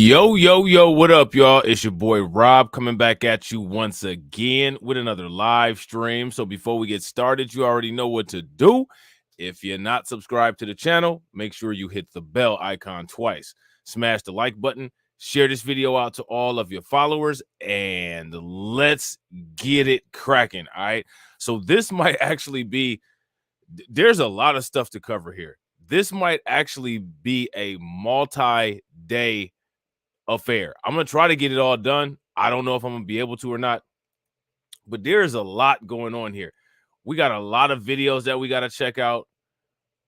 Yo, what up, y'all? It's your boy Rob coming back at you once again with another live stream. So before we get started, you already know what to do. If you're not subscribed to the channel, make sure you hit the bell icon twice. Smash the like button, share this video out to all of your followers, and let's get it cracking, all right? So this might actually be, there's a lot of stuff to cover here. This might actually be a multi-day affair. I'm going to try to get it all done. I don't know if I'm going to be able to or not, but there's a lot going on here. We got a lot of videos that we got to check out.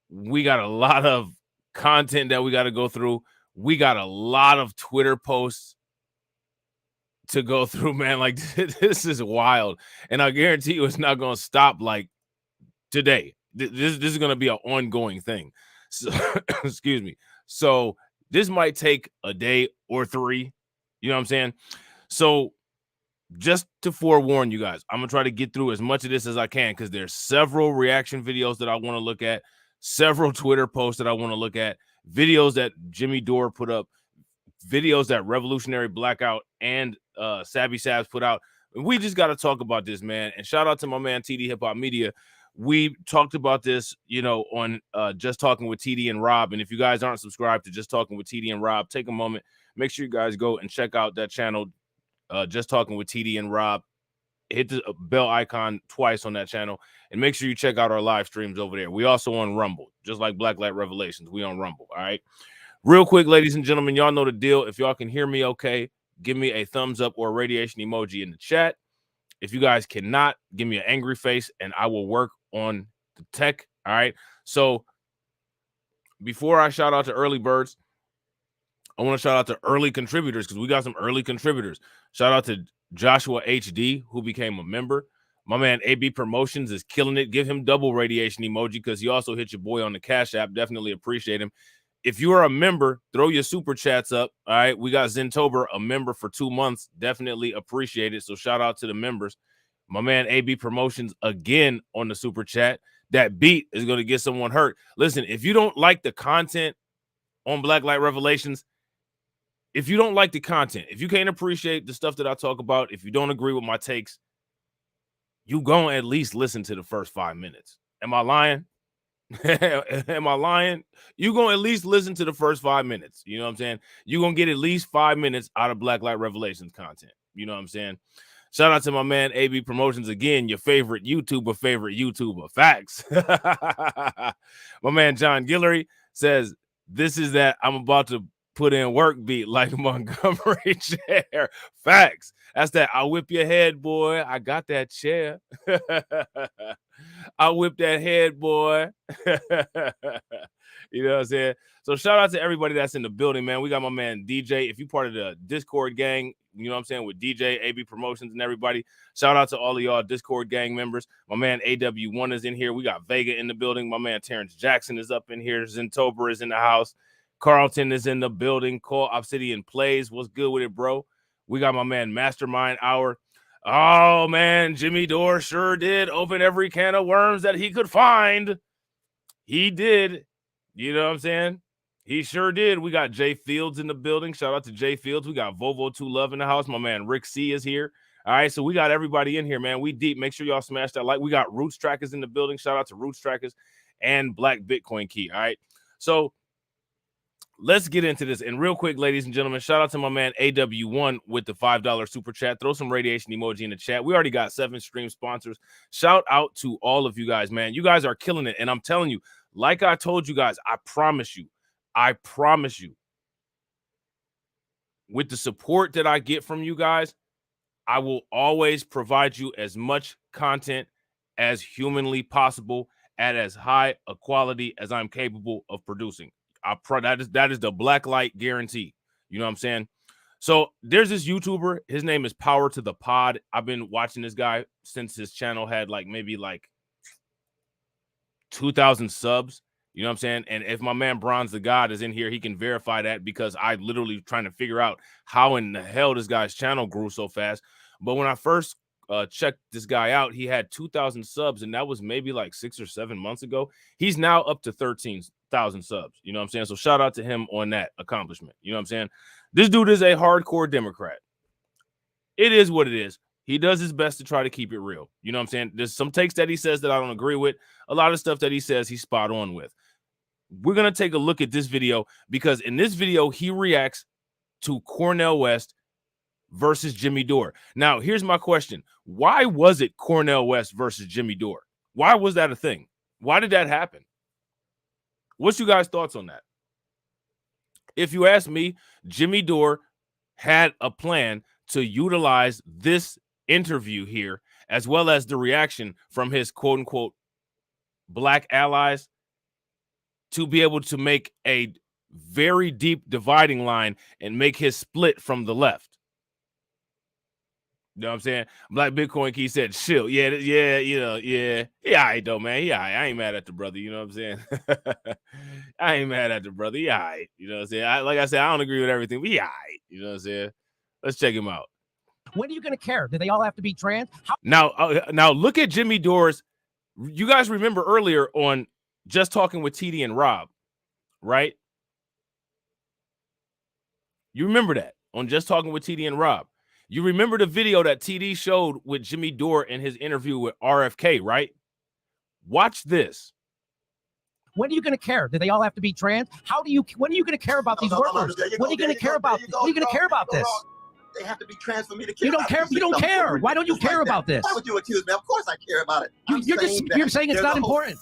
We got a lot of content that we got to go through. We got a lot of Twitter posts to go through, man. Like, this is wild. And I guarantee you it's not going to stop like today. This is going to be an ongoing thing. So, excuse me. So this might take a day or three. You know what I'm saying? So just to forewarn you guys, I'm going to try to get through as much of this as I can because there's several reaction videos that I want to look at, several Twitter posts that I want to look at, videos that Jimmy Dore put up, videos that Revolutionary Blackout and Sabby Sabs put out. We just got to talk about this, man. And shout out to my man TD Hip Hop Media. We talked about this, you know, on Just Talking with TD and Rob. And if you guys aren't subscribed to Just Talking with TD and Rob, take a moment. Make sure you guys go and check out that channel, Just Talking with TD and Rob. Hit the bell icon twice on that channel. And make sure you check out our live streams over there. We also on Rumble, just like Blacklight Revelations. We on Rumble, all right? Real quick, ladies and gentlemen, y'all know the deal. If y'all can hear me okay, give me a thumbs up or a radiation emoji in the chat. If you guys cannot, give me an angry face, and I will work on the tech. All right. So before I shout out to early birds, I want to shout out to early contributors because we got some early contributors. Shout out to Joshua HD, who became a member. My man AB Promotions is killing it. Give him double radiation emoji because he also hit your boy on the Cash App. Definitely appreciate him. If you are a member, throw your super chats up. All right. We got Zentober, a member for 2 months. Definitely appreciate it. So shout out to the members. My man AB Promotions again on the super chat. That beat is going to get someone hurt. Listen, if you don't like the content on Blacklight Revelations, if you don't like the content, if you can't appreciate the stuff that I talk about, if you don't agree with my takes, you go at least listen to the first 5 minutes. Am I lying? Am I lying? You're going to at least listen to the first 5 minutes. You know what I'm saying? You're going to get at least 5 minutes out of Blacklight Revelations content. You know what I'm saying? Shout out to my man AB Promotions again, your favorite YouTuber. Facts. My man John Guillory says, this is that I'm about to put in work beat like Montgomery chair. Facts. That's that I'll whip your head, boy. I got that chair. I'll whip that head, boy. You know what I'm saying? So shout out to everybody that's in the building, man. We got my man DJ. If you're part of the Discord gang, you know what I'm saying, with DJ, AB Promotions, and everybody. Shout out to all of y'all Discord gang members. My man AW1 is in here. We got Vega in the building. My man Terrence Jackson is up in here. Zentober is in the house. Carlton is in the building. Cole Obsidian Plays. What's good with it, bro? We got my man Mastermind Hour. Oh, man, Jimmy Dore sure did open every can of worms that he could find. He did. You know what I'm saying? He sure did. We got Jay Fields in the building. Shout out to Jay Fields. We got Volvo 2 Love in the house. My man Rick C is here. All right, so we got everybody in here, man. We deep. Make sure y'all smash that like. We got Roots Trackers in the building. Shout out to Roots Trackers and Black Bitcoin Key. All right, so let's get into this. And real quick, ladies and gentlemen, shout out to my man AW1 with the $5 super chat. Throw some radiation emoji in the chat. We already got 7 stream sponsors. Shout out to all of you guys, man. You guys are killing it. And I'm telling you, like I told you guys, I promise you, with the support that I get from you guys, I will always provide you as much content as humanly possible at as high a quality as I'm capable of producing. That is the Blacklight guarantee. You know what I'm saying? So there's this YouTuber. His name is Power to the Pod. I've been watching this guy since his channel had maybe 2,000 subs. You know what I'm saying? And if my man Bronze the God is in here, he can verify that because I literally trying to figure out how in the hell this guy's channel grew so fast. But when I first checked this guy out, he had 2,000 subs, and that was maybe like 6 or 7 months ago. He's now up to 13,000 subs. You know what I'm saying? So shout out to him on that accomplishment. You know what I'm saying? This dude is a hardcore Democrat. It is what it is. He does his best to try to keep it real. You know what I'm saying? There's some takes that he says that I don't agree with. A lot of stuff that he says he's spot on with. We're going to take a look at this video because in this video, he reacts to Cornel West versus Jimmy Dore. Now, here's my question. Why was it Cornel West versus Jimmy Dore? Why was that a thing? Why did that happen? What's you guys' thoughts on that? If you ask me, Jimmy Dore had a plan to utilize this interview here, as well as the reaction from his quote-unquote black allies, to be able to make a very deep dividing line and make his split from the left. You know what I'm saying? Black Bitcoin Key said, chill. Yeah, yeah, all right, though, man. Yeah, I ain't mad at the brother. You know what I'm saying? I ain't mad at the brother. Yeah, all right. You know what I'm saying? Like I said, I don't agree with everything, but yeah, all right. You know what I'm saying? Let's check him out. When are you going to care? Do they all have to be trans? Now look at Jimmy Dore's. You guys remember earlier on Just Talking with TD and Rob, right? You remember that on Just Talking with TD and Rob. You remember the video that TD showed with Jimmy Dore in his interview with RFK, right? Watch this. When are you going to care? Do they all have to be trans? When are you going to care about these workers? When are you going to care about this? When are you going to care about this? They have to be trans for me to care. You don't care. You don't care. Why don't you care about this? Why would you accuse me? Of course I care about it. You're saying it's not important.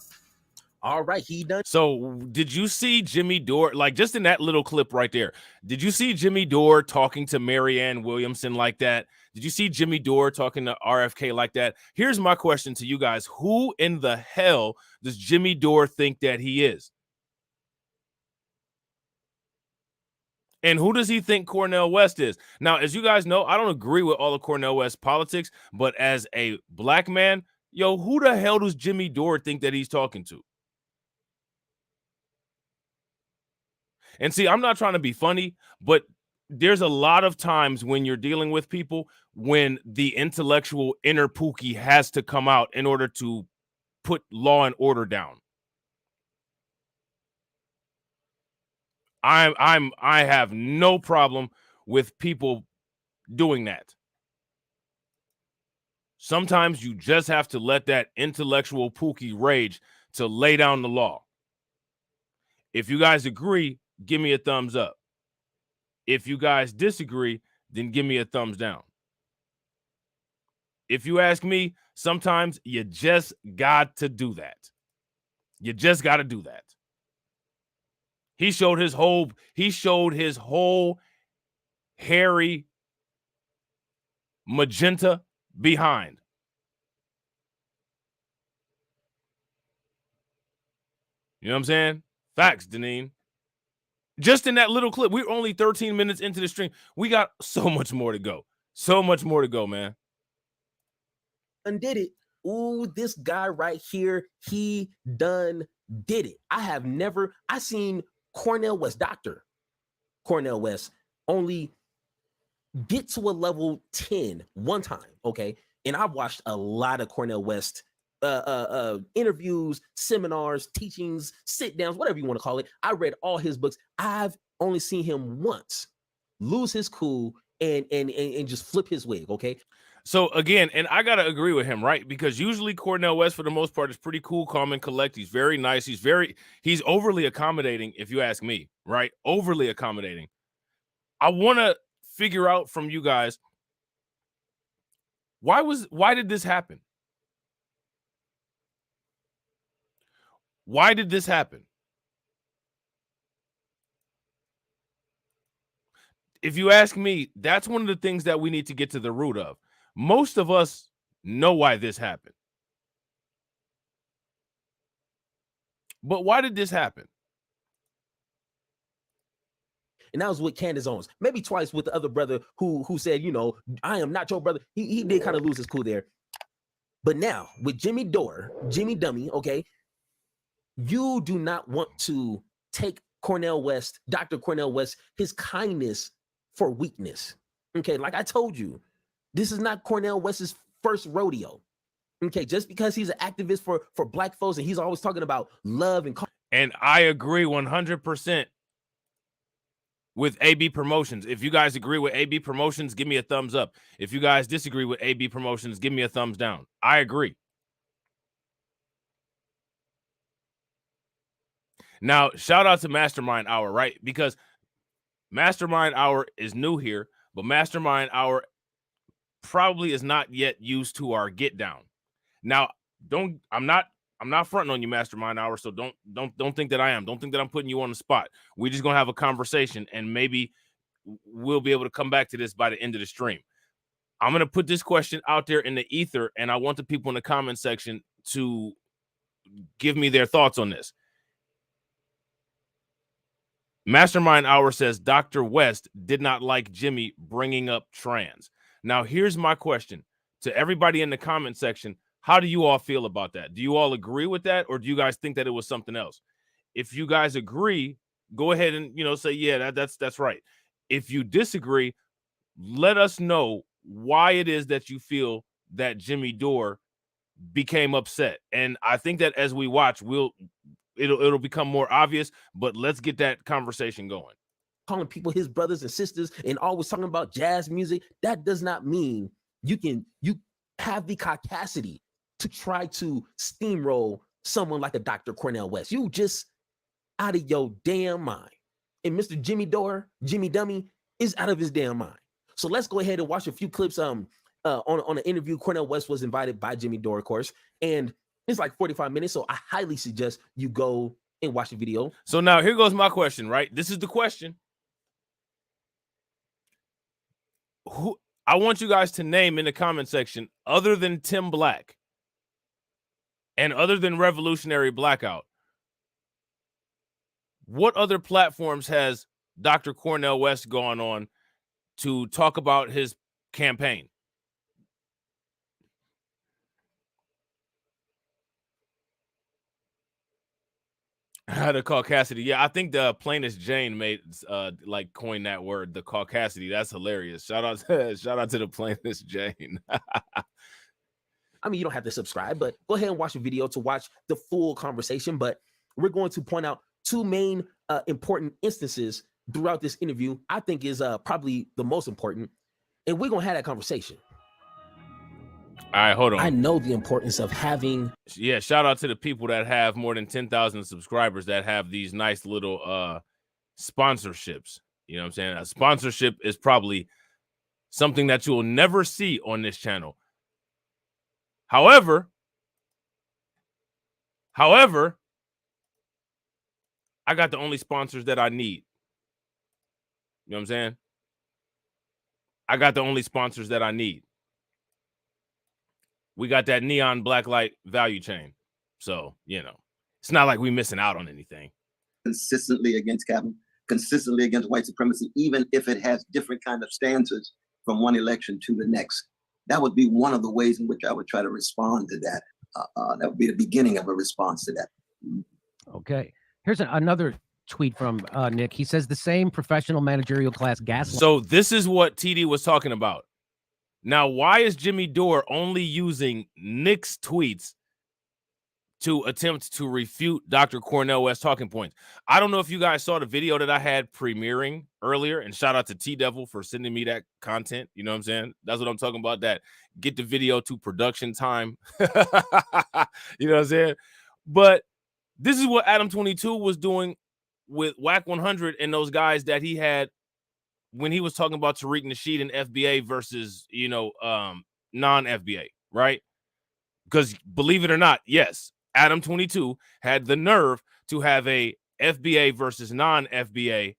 All right, he done. So did you see Jimmy Dore, like just in that little clip right there? Did you see Jimmy Dore talking to Marianne Williamson like that? Did you see Jimmy Dore talking to RFK like that? Here's my question to you guys. Who in the hell does Jimmy Dore think that he is? And who does he think Cornel West is? Now, as you guys know, I don't agree with all of Cornel West's politics, but as a black man, yo, who the hell does Jimmy Dore think that he's talking to? And see, I'm not trying to be funny, but there's a lot of times when you're dealing with people when the intellectual inner Pookie has to come out in order to put law and order down. I have no problem with people doing that. Sometimes you just have to let that intellectual Pookie rage to lay down the law. If you guys agree, give me a thumbs up. If you guys disagree, then give me a thumbs down. If you ask me, sometimes you just got to do that. You just got to do that. He showed his whole hairy magenta behind. You know what I'm saying? Facts, Deneen. Just in that little clip, we're only 13 minutes into the stream. We got so much more to go. So much more to go, man. Undid it. Ooh, this guy right here, he done did it. I seen Cornel West, Dr. Cornel West, only get to a level 10 one time, okay? And I've watched a lot of Cornel West interviews, seminars, teachings, sit downs, whatever you want to call it. I read all his books. I've only seen him once lose his cool and just flip his wig. Okay. So again, and I gotta agree with him, right? Because usually Cornel West, for the most part, is pretty cool, calm, and collect. He's very nice. He's overly accommodating, if you ask me, right? Overly accommodating. I want to figure out from you guys, why did this happen? Why did this happen? If you ask me, that's one of the things that we need to get to the root of. Most of us know why this happened. But why did this happen? And that was with Candace Owens. Maybe twice with the other brother who said, you know, I am not your brother. He did kind of lose his cool there. But now with Jimmy Dore, Jimmy Dummy, okay, you do not want to take Cornel West, Dr. Cornel West, his kindness for weakness. Okay, like I told you, this is not Cornel West's first rodeo. Okay, just because he's an activist for black folks and he's always talking about love and I agree 100% with AB Promotions. If you guys agree with AB Promotions, give me a thumbs up. If you guys disagree with AB Promotions, give me a thumbs down. I agree. Now, shout out to Mastermind Hour, right? Because Mastermind Hour is new here, but Mastermind Hour probably is not yet used to our get down. Now, I'm not fronting on you, Mastermind Hour, so don't think that I am. Don't think that I'm putting you on the spot. We're just gonna have a conversation, and maybe we'll be able to come back to this by the end of the stream. I'm gonna put this question out there in the ether, and I want the people in the comment section to give me their thoughts on this. Mastermind Hour says Dr. West did not like Jimmy bringing up trans. Now, here's my question to everybody in the comment section. How do you all feel about that? Do you all agree with that, or do you guys think that it was something else? If you guys agree, go ahead and, say, yeah, that's right. If you disagree, let us know why it is that you feel that Jimmy Dore became upset. And I think that as we watch, it'll become more obvious, but let's get that conversation going. Calling people his brothers and sisters and always talking about jazz music, that does not mean you have the caucasity to try to steamroll someone like a Dr. Cornel West. You just out of your damn mind. And Mr. Jimmy Dore, Jimmy Dummy, is out of his damn mind. So let's go ahead and watch a few clips on an interview. Cornel West was invited by Jimmy Dore, of course, and it's like 45 minutes, so I highly suggest you go and watch the video. So now here goes my question, right? This is the question. Who I want you guys to name in the comment section, other than Tim Black and other than Revolutionary Blackout, what other platforms has Dr. Cornel West gone on to talk about his campaign? The caucasity. Yeah, I think the plainest Jane made coined that word, the caucasity. That's hilarious. Shout out to the plainest Jane. I mean, you don't have to subscribe, but go ahead and watch the video to watch the full conversation. But we're going to point out two main important instances throughout this interview. I think is probably the most important, and we're gonna have that conversation. All right, hold on. I know the importance of having. Yeah, shout out to the people that have more than 10,000 subscribers that have these nice little sponsorships. You know what I'm saying? A sponsorship is probably something that you will never see on this channel. However, I got the only sponsors that I need. You know what I'm saying? I got the only sponsors that I need. We got that neon black light value chain. So, it's not like we're missing out on anything. Consistently against Capitol, consistently against white supremacy, even if it has different kind of stances from one election to the next. That would be one of the ways in which I would try to respond to that. That would be the beginning of a response to that. Okay. Here's another tweet from Nick. He says the same professional managerial class gaslight. So this is what TD was talking about. Now, why is Jimmy Dore only using Nick's tweets to attempt to refute Dr. Cornel West's talking points? I don't know if you guys saw the video that I had premiering earlier, and shout out to T-Devil for sending me that content. You know what I'm saying? That's what I'm talking about, that get the video to production time. You know what I'm saying? But this is what Adam 22 was doing with Whack 100 and those guys that he had when he was talking about Tariq Nasheed and FBA versus, non-FBA, right? Because believe it or not, yes, Adam 22 had the nerve to have a FBA versus non-FBA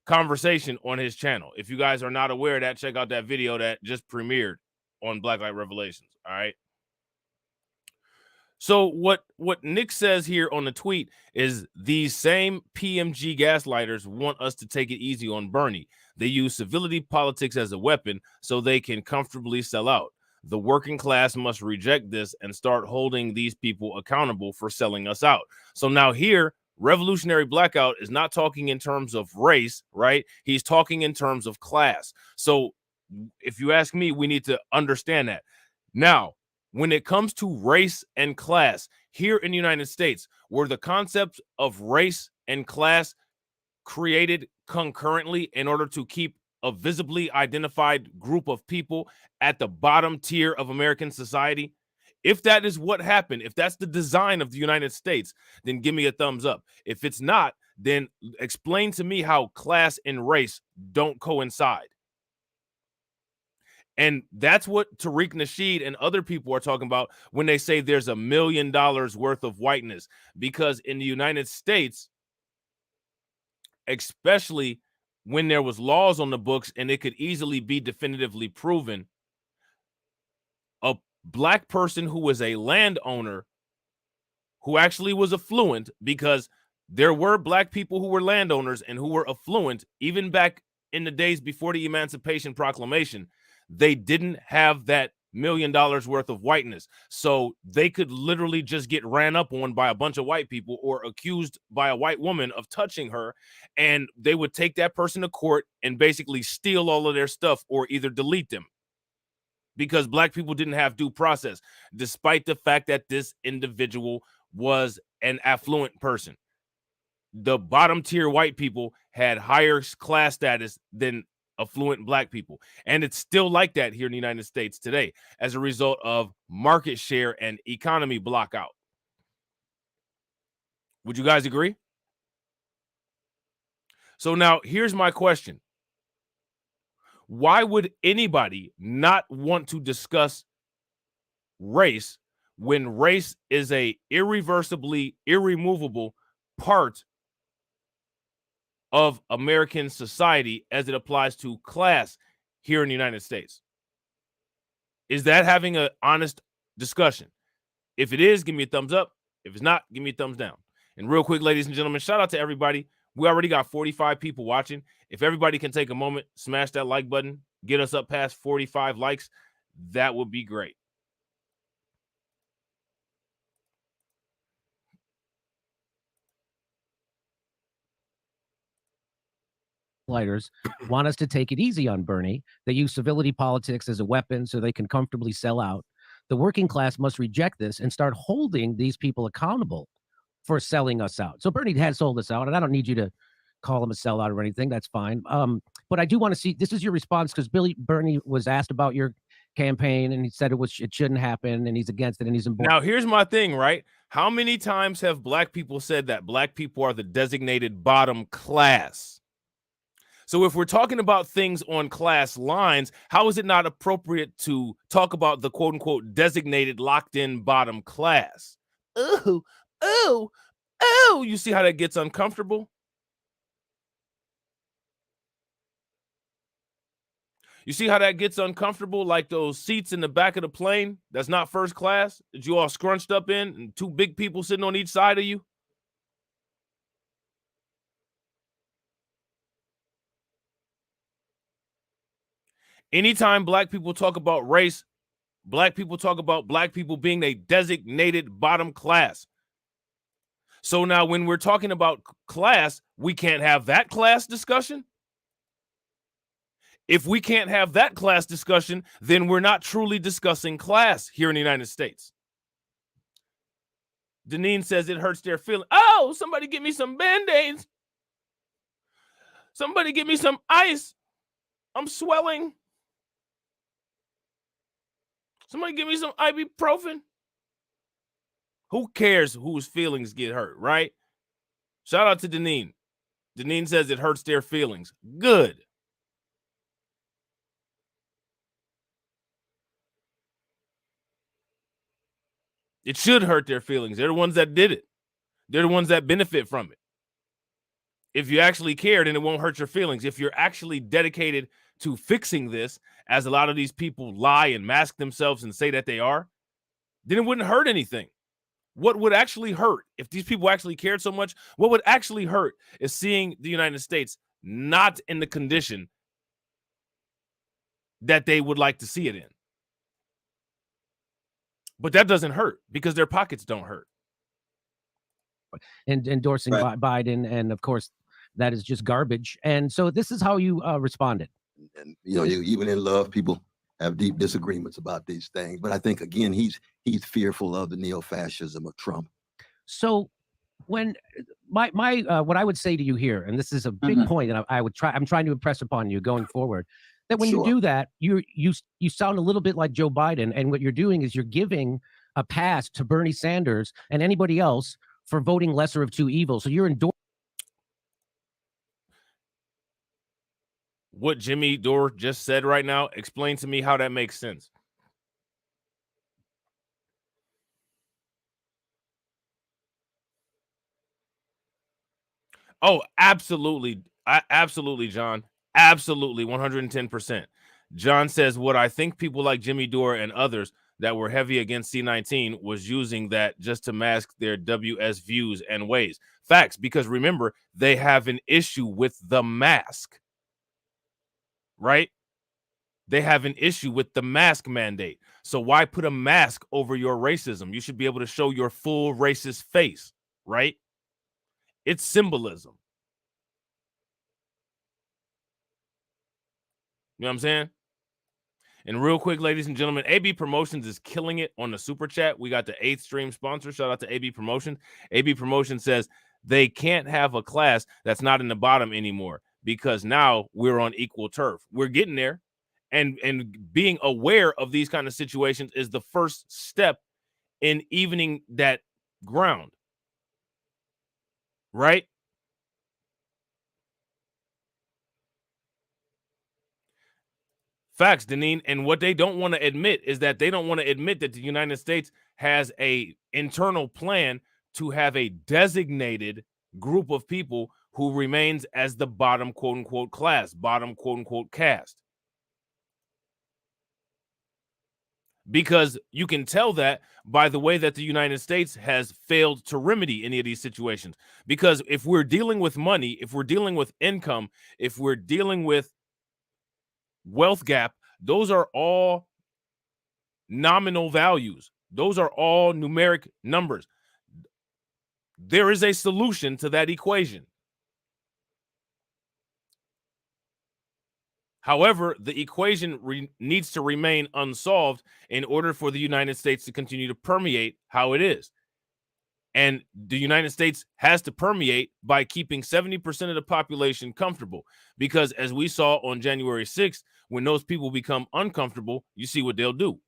conversation on his channel. If you guys are not aware of that, check out that video that just premiered on Blacklight Revelations, all right? So what Nick says here on the tweet is these same PMG gaslighters want us to take it easy on Bernie. They use civility politics as a weapon so they can comfortably sell out. The working class must reject this and start holding these people accountable for selling us out. So now here, Revolutionary Blackout is not talking in terms of race, right? He's talking in terms of class. So if you ask me, we need to understand that. Now, when it comes to race and class here in the United States, were the concepts of race and class created concurrently in order to keep a visibly identified group of people at the bottom tier of American society? If that is what happened, if that's the design of the United States, then give me a thumbs up. If it's not, then explain to me how class and race don't coincide. And that's what Tariq Nasheed and other people are talking about when they say there's $1 million worth of whiteness. Because in the United States, especially when there was laws on the books and it could easily be definitively proven, a black person who was a landowner who actually was affluent, because there were black people who were landowners and who were affluent even back in the days before the Emancipation Proclamation, they didn't have that $1 million worth of whiteness. So they could literally just get ran up on by a bunch of white people or accused by a white woman of touching her, and they would take that person to court and basically steal all of their stuff or either delete them, because black people didn't have due process, despite the fact that this individual was an affluent person. The bottom tier white people had higher class status than affluent black people. And it's still like that here in the United States today as a result of market share and economy blockout. Would you guys agree? So now here's my question. Why would anybody not want to discuss race when race is a irreversibly irremovable part of American society as it applies to class here in the United States? Is that having an honest discussion? If it is, give me a thumbs up. If it's not, give me a thumbs down. And real quick, ladies and gentlemen, shout out to everybody. We already got 45 people watching. If everybody can take a moment, smash that like button, get us up past 45 likes, that would be great. Lighters want us to take it easy on Bernie. They use civility politics as a weapon so they can comfortably sell out. The working class must reject this and start holding these people accountable for selling us out. So Bernie has sold us out, and I don't need you to call him a sellout or anything. That's fine. But I do want to see, this is your response, because Bernie was asked about your campaign and he said it shouldn't happen and he's against it and he's Now here's my thing, right? How many times have black people said that black people are the designated bottom class? So if we're talking about things on class lines, how is it not appropriate to talk about the quote unquote designated locked in bottom class? Ooh, ooh, ooh. You see how that gets uncomfortable? You see how that gets uncomfortable, like those seats in the back of the plane that's not first class that you all scrunched up in and two big people sitting on each side of you? Anytime black people talk about race, black people talk about black people being a designated bottom class. So now when we're talking about class, we can't have that class discussion. If we can't have that class discussion, then we're not truly discussing class here in the United States. Deneen says it hurts their feelings. Oh, somebody give me some Band-Aids. Somebody give me some ice. I'm swelling. Somebody give me some ibuprofen. Who cares whose feelings get hurt, right? Shout out to Deneen. Deneen says it hurts their feelings. Good. It should hurt their feelings. They're the ones that did it. They're the ones that benefit from it. If you actually care, then it won't hurt your feelings. If you're actually dedicated to fixing this, as a lot of these people lie and mask themselves and say that they are, then it wouldn't hurt anything. What would actually hurt, if these people actually cared so much, what would actually hurt is seeing the United States not in the condition that they would like to see it in. But that doesn't hurt because their pockets don't hurt. And endorsing Biden, and of course, that is just garbage. And so this is how you responded. And you know, you even in love, people have deep disagreements about these things. But I think, again, he's fearful of the neo-fascism of Trump. So when my what I would say to you here, and this is a big point, and I'm trying to impress upon you going forward, that when you do that, you sound a little bit like Joe Biden, and what you're doing is you're giving a pass to Bernie Sanders and anybody else for voting lesser of two evils. So you're endorsing what Jimmy Dore just said right now. Explain to me how that makes sense. Oh, absolutely. Absolutely, John. Absolutely, 110%. John says, what I think people like Jimmy Dore and others that were heavy against C-19 was using that just to mask their WS views and ways. Facts, because remember, they have an issue with the mask, right? They have an issue with the mask mandate. So why put a mask over your racism? You should be able to show your full racist face, right? It's symbolism. You know what I'm saying? And real quick, ladies and gentlemen, AB Promotions is killing it on the super chat. We got the 8th stream sponsor. Shout out to AB Promotion. AB Promotion says they can't have a class that's not in the bottom anymore because now we're on equal turf. We're getting there. And being aware of these kind of situations is the first step in evening that ground. Right? Facts, Deneen. And what they don't want to admit is that they don't want to admit that the United States has a internal plan to have a designated group of people who remains as the bottom quote unquote class, bottom quote unquote caste. Because you can tell that by the way that the United States has failed to remedy any of these situations. Because if we're dealing with money, if we're dealing with income, if we're dealing with wealth gap, those are all nominal values. Those are all numeric numbers. There is a solution to that equation. However, the equation needs to remain unsolved in order for the United States to continue to permeate how it is. And the United States has to permeate by keeping 70% of the population comfortable. Because as we saw on January 6th, when those people become uncomfortable, you see what they'll do.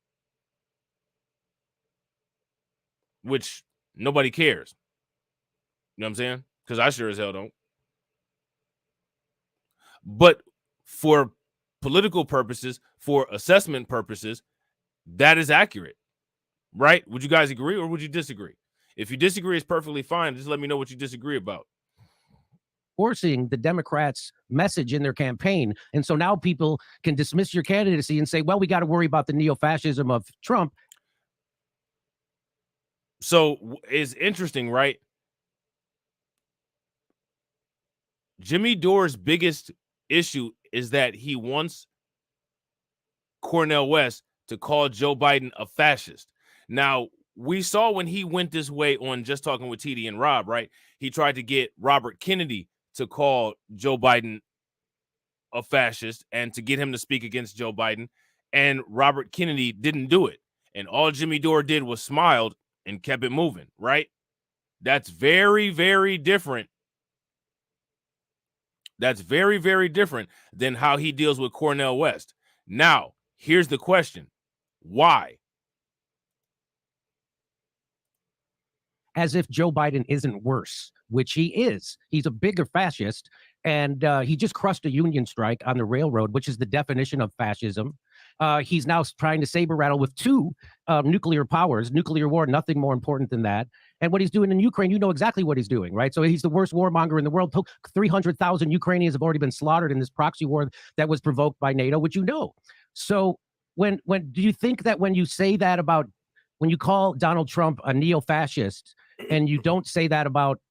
Which nobody cares. You know what I'm saying? Because I sure as hell don't. But for political purposes, for assessment purposes, that is accurate. Right? Would you guys agree or would you disagree? If you disagree, it's perfectly fine. Just let me know what you disagree about. Forcing the Democrats' message in their campaign. And so now people can dismiss your candidacy and say, well, we got to worry about the neo-fascism of Trump. So it's interesting, right? Jimmy Dore's biggest issue is that he wants Cornel West to call Joe Biden a fascist. Now, we saw when he went this way on Just Talking with TD and Rob, right? He tried to get Robert Kennedy to call Joe Biden a fascist and to get him to speak against Joe Biden. And Robert Kennedy didn't do it. And all Jimmy Dore did was smiled and kept it moving, right? That's very, very different. That's very, very different than how he deals with Cornel West. Now, here's the question. Why? As if Joe Biden isn't worse, which he is. He's a bigger fascist, and he just crushed a union strike on the railroad, which is the definition of fascism. He's now trying to saber rattle with 2 nuclear powers, nuclear war, nothing more important than that. And what he's doing in Ukraine, you know exactly what he's doing, right? So he's the worst warmonger in the world. 300,000 Ukrainians have already been slaughtered in this proxy war that was provoked by NATO, which you know. So when do you think that when you say that about, when you call Donald Trump a neo-fascist, and you don't say that about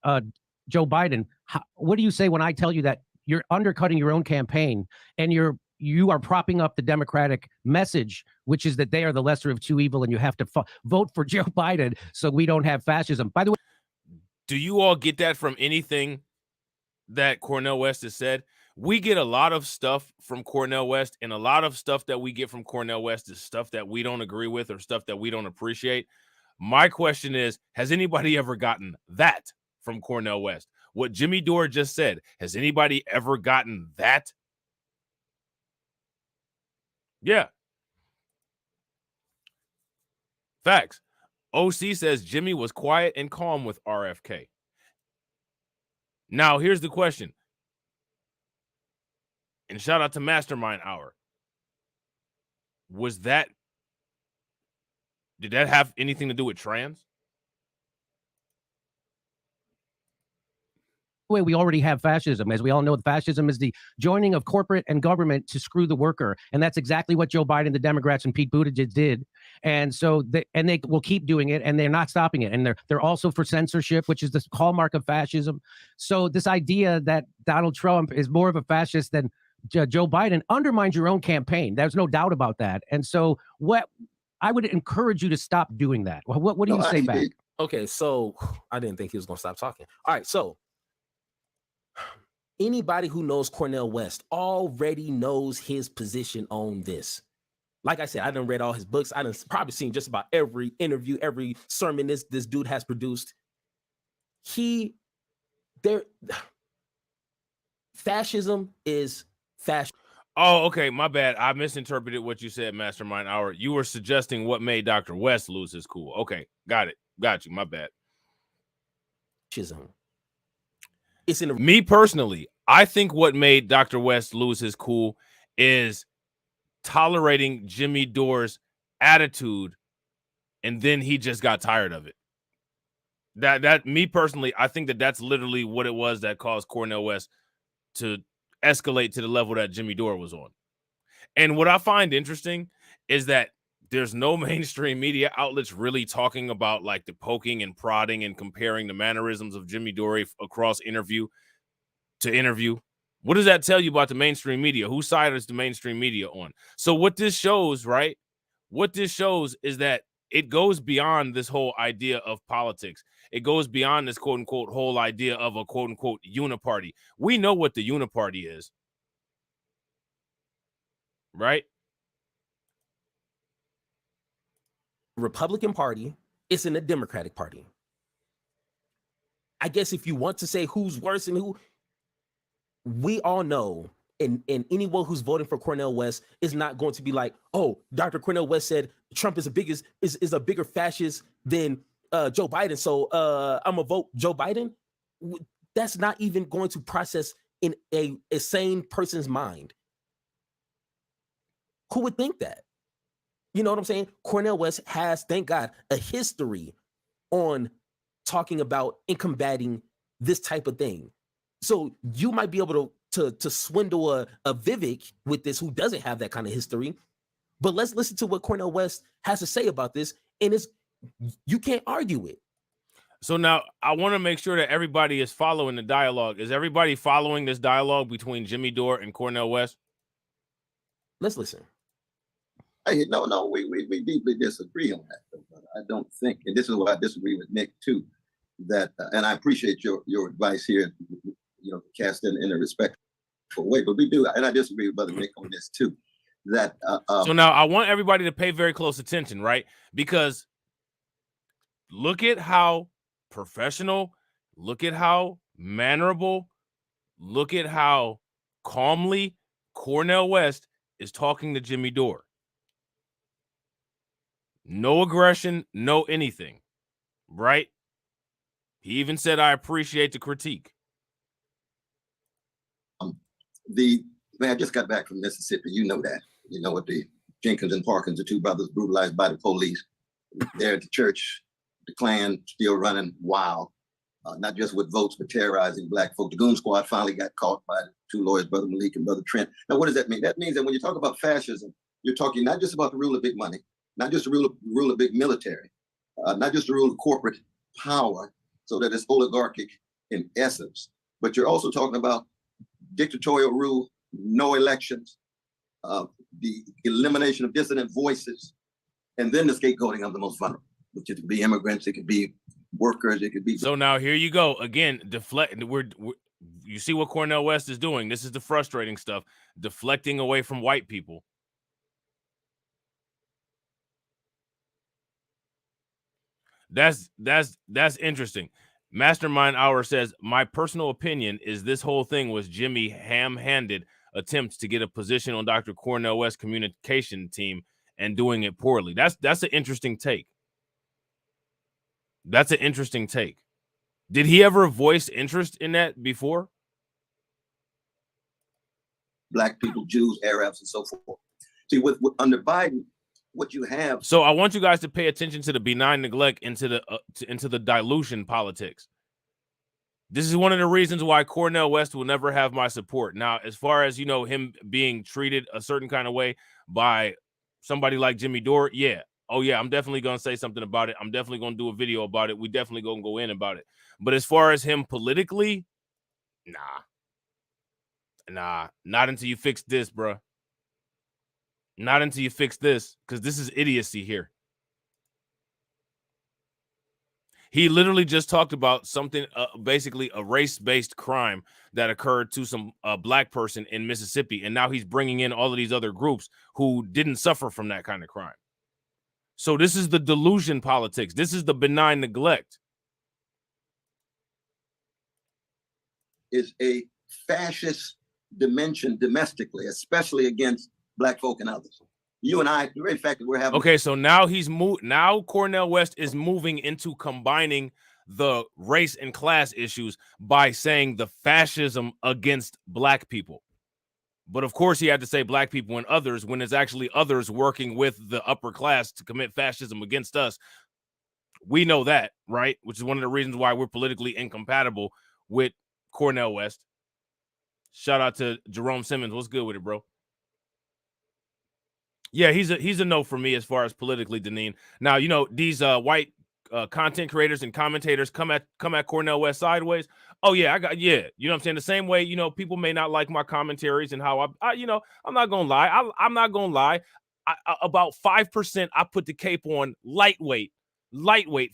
Joe Biden, what do you say when I tell you that you're undercutting your own campaign and you are propping up the Democratic message, which is that they are the lesser of two evil and you have to vote for Joe Biden so we don't have fascism? By the way, do you all get that from anything that Cornel West has said? we get a lot of stuff from Cornel West, and a lot of stuff that we get from Cornel West is stuff that we don't agree with or stuff that we don't appreciate. My question is, has anybody ever gotten that from Cornel West? What Jimmy Dore just said, has anybody ever gotten that? Yeah. Facts. OC says Jimmy was quiet and calm with RFK. Now, here's the question. And shout out to Mastermind Hour. Did that have anything to do with trans? Way we already have fascism. As we all know, fascism is the joining of corporate and government to screw the worker. And that's exactly what Joe Biden, the Democrats, and Pete Buttigieg did. And so they will keep doing it, and they're not stopping it. And they're also for censorship, which is the hallmark of fascism. So this idea that Donald Trump is more of a fascist than Joe Biden undermines your own campaign. There's no doubt about that. And so what I would encourage you to stop doing that. What do you say back? Okay, so I didn't think he was going to stop talking. All right, so anybody who knows Cornel West already knows his position on this. Like I said, I done read all his books. I done probably seen just about every interview, every sermon this dude has produced. Fascism is fascism. Oh, okay, my bad. I misinterpreted what you said, Mastermind Hour. You were suggesting what made Dr. West lose his cool. Okay, got it. Got you. My bad. Fascism. It's in me personally, I think what made Dr. West lose his cool is tolerating Jimmy Dore's attitude, and then he just got tired of it. That me personally, I think that's literally what it was that caused Cornel West to escalate to the level that Jimmy Dore was on. And what I find interesting is that there's no mainstream media outlets really talking about like the poking and prodding and comparing the mannerisms of Jimmy Dore across interview to interview. What does that tell you about the mainstream media? Whose side is the mainstream media on? So what this shows, right? What this shows is that it goes beyond this whole idea of politics. It goes beyond this quote unquote whole idea of a quote unquote uniparty. We know what the uniparty is, right? Republican Party, it's in the Democratic Party. I guess if you want to say who's worse and who, we all know, and anyone who's voting for Cornel West is not going to be like, oh, Dr. Cornel West said Trump is a bigger fascist than Joe Biden, so I'm gonna vote Joe Biden. That's not even going to process in a sane person's mind. Who would think that? You know what I'm saying? Cornel West has, thank God, a history on talking about and combating this type of thing. So you might be able to swindle a Vivek with this who doesn't have that kind of history. But let's listen to what Cornel West has to say about this, and you can't argue it. So now I want to make sure that everybody is following the dialogue. Is everybody following this dialogue between Jimmy Dore and Cornel West? Let's listen. Hey, no, we deeply disagree on that. I don't think, and this is what I disagree with Nick too, that, and I appreciate your advice here, cast in a respectful way, but we do, and I disagree with Brother Nick on this too, that. So now I want everybody to pay very close attention, right? Because look at how professional, look at how mannerable, look at how calmly Cornel West is talking to Jimmy Dore. No aggression, no anything, right? He even said, I appreciate the critique. I just got back from Mississippi. You know that. You know what the Jenkins and Parkins, the two brothers brutalized by the police. There at the church, the Klan still running wild, not just with votes, but terrorizing Black folk. The Goon Squad finally got caught by the two lawyers, Brother Malik and Brother Trent. Now, what does that mean? That means that when you talk about fascism, you're talking not just about the rule of big money, not just the rule of big military, not just the rule of corporate power, so that it's oligarchic in essence, but you're also talking about dictatorial rule, no elections, the elimination of dissident voices, and then the scapegoating of the most vulnerable, which could be immigrants, it could be workers, it could be. So now here you go again. you see what Cornel West is doing. This is the frustrating stuff, deflecting away from white people. That's interesting. Mastermind Hour says, my personal opinion is this whole thing was Jimmy ham-handed attempts to get a position on Dr. Cornel West communication team and doing it poorly. That's an interesting take. That's an interesting take. Did he ever voice interest in that before? Black people, Jews, Arabs, and so forth. See, with under Biden, what you have. So I want you guys to pay attention to the benign neglect into the dilution politics. This is one of the reasons why Cornel West will never have my support. Now, as far as, you know, him being treated a certain kind of way by somebody like Jimmy Dore, yeah. Oh, yeah, I'm definitely going to say something about it. I'm definitely going to do a video about it. We definitely going to go in about it. But as far as him politically, nah, not until you fix this, bro. Not until you fix this, because this is idiocy here. He literally just talked about something, basically a race-based crime that occurred to some black person in Mississippi, and now he's bringing in all of these other groups who didn't suffer from that kind of crime. So this is the delusion politics. This is the benign neglect. Is a fascist dimension domestically, especially against black folk and others. You and I, the very fact that we're having. Okay, so now now Cornel West is moving into combining the race and class issues by saying the fascism against black people. But of course, he had to say black people and others when it's actually others working with the upper class to commit fascism against us. We know that, right? Which is one of the reasons why we're politically incompatible with Cornel West. Shout out to Jerome Simmons. What's good with it, bro? Yeah, he's a no for me as far as politically, Deneen. Now, you know, these white content creators and commentators come at Cornel West sideways. Oh yeah, you know what I'm saying? The same way, you know, people may not like my commentaries and how I you know, I'm not gonna lie. I'm not gonna lie. About 5% I put the cape on lightweight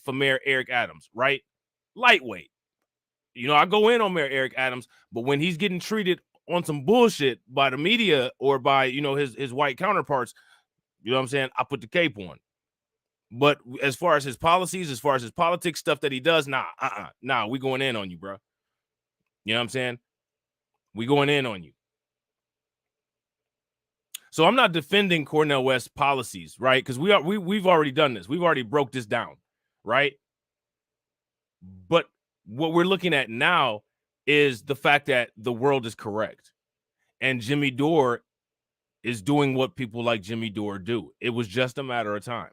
for Mayor Eric Adams, right? Lightweight. You know, I go in on Mayor Eric Adams, but when he's getting treated on some bullshit by the media or by, you know, his white counterparts, you know what I'm saying? I put the cape on. But as far as his policies, as far as his politics stuff that he does, nah, we going in on you, bro. You know what I'm saying? We going in on you. So I'm not defending Cornel West's policies, right? Because we've already done this. We've already broke this down, right? But what we're looking at now is the fact that the world is correct. And Jimmy Dore is doing what people like Jimmy Dore do. It was just a matter of time.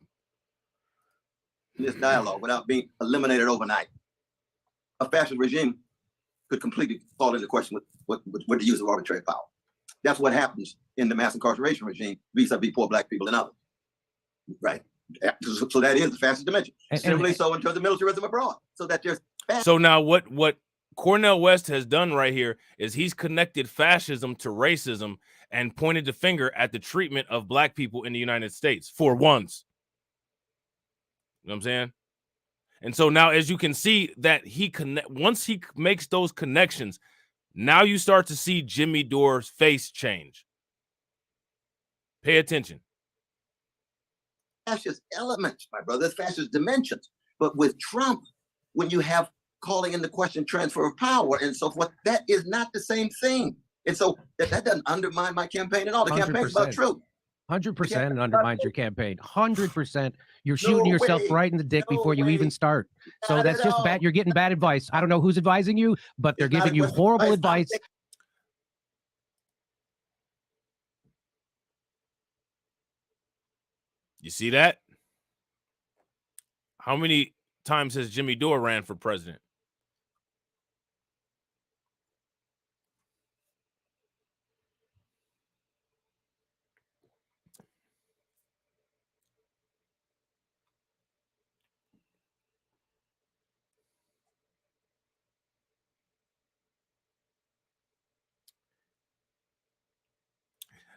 This dialogue without being eliminated overnight. A fascist regime could completely fall into question with the use of arbitrary power. That's what happens in the mass incarceration regime vis-a-vis poor black people and others. Right? So that is the fascist dimension. Similarly, so in terms of militarism abroad. So that there's So now what Cornel West has done right here is he's connected fascism to racism and pointed the finger at the treatment of black people in the United States for once. You know what I'm saying? And so now, as you can see, that once he makes those connections, now you start to see Jimmy Dore's face change. Pay attention. Fascist elements, my brother, fascist dimensions. But with Trump, when you have calling into question transfer of power and so forth, that is not the same thing. And so that doesn't undermine my campaign at all. The campaign's about truth. 100% undermines your campaign. 100%. You're shooting yourself right in the dick before you even start. So that's just bad. You're getting bad advice. I don't know who's advising you, but they're giving you horrible advice. You see that? How many times has Jimmy Dore ran for president?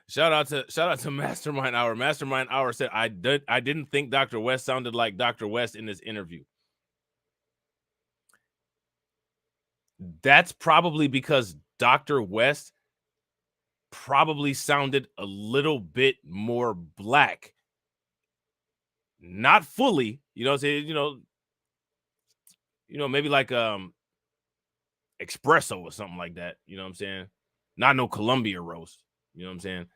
Shout out to Mastermind Hour. Mastermind Hour said, I didn't think Dr. West sounded like Dr. West in this interview. That's probably because Dr. West probably sounded a little bit more black. Not fully, you know what I'm saying? Maybe like espresso or something like that. You know what I'm saying? Not no Columbia roast. You know what I'm saying?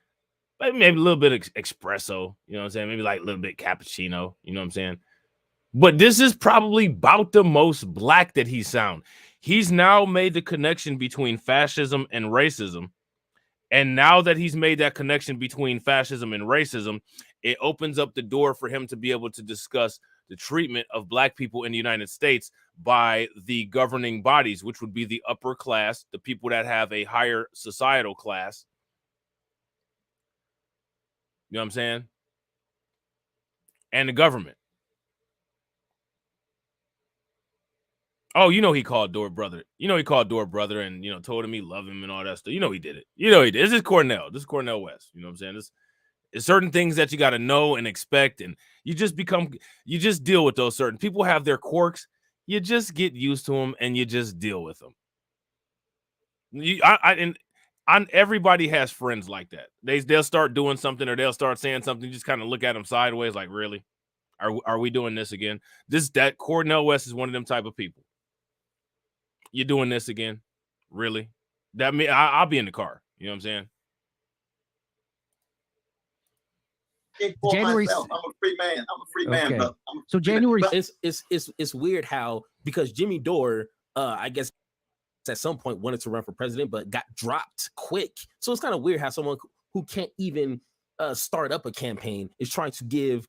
But maybe a little bit of espresso. You know what I'm saying? Maybe like a little bit cappuccino. You know what I'm saying? But this is probably about the most black that he sound. He's now made the connection between fascism and racism. And now that he's made that connection between fascism and racism, it opens up the door for him to be able to discuss the treatment of black people in the United States by the governing bodies, which would be the upper class, the people that have a higher societal class. You know what I'm saying? And the government. Oh, he called Dore brother. He called Dore brother and, told him he loved him and all that stuff. He did it. He did. This is Cornel. This is Cornel West. You know what I'm saying? It's certain things that you got to know and expect. And you just deal with those certain people have their quirks. You just get used to them and you just deal with them. Everybody has friends like that. They'll start doing something or they'll start saying something. You just kind of look at them sideways like, really? Are we doing this again? That Cornel West is one of them type of people. You're doing this again? Really? I'll be in the car. You know what I'm saying? January. I'm a free man. Okay. Bro. So January. It's weird how, because Jimmy Dore, I guess at some point wanted to run for president, but got dropped quick. So it's kind of weird how someone who can't even start up a campaign is trying to give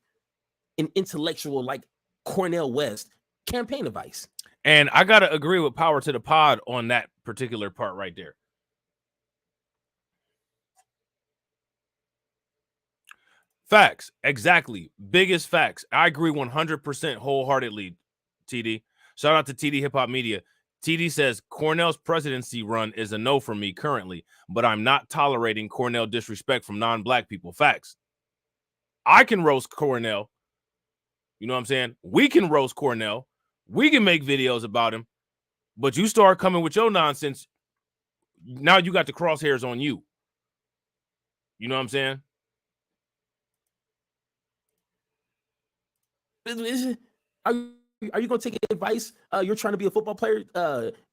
an intellectual like Cornel West campaign advice. And I got to agree with Power to the Pod on that particular part right there. Facts. Exactly. Biggest facts. I agree 100% wholeheartedly, TD. Shout out to TD Hip Hop Media. TD says, Cornel's presidency run is a no for me currently, but I'm not tolerating Cornel disrespect from non-black people. Facts. I can roast Cornel. You know what I'm saying? We can roast Cornel. We can make videos about him. But you start coming with your nonsense, now you got the crosshairs on you. You know what I'm saying? Are you going to take advice? You're trying to be a football player.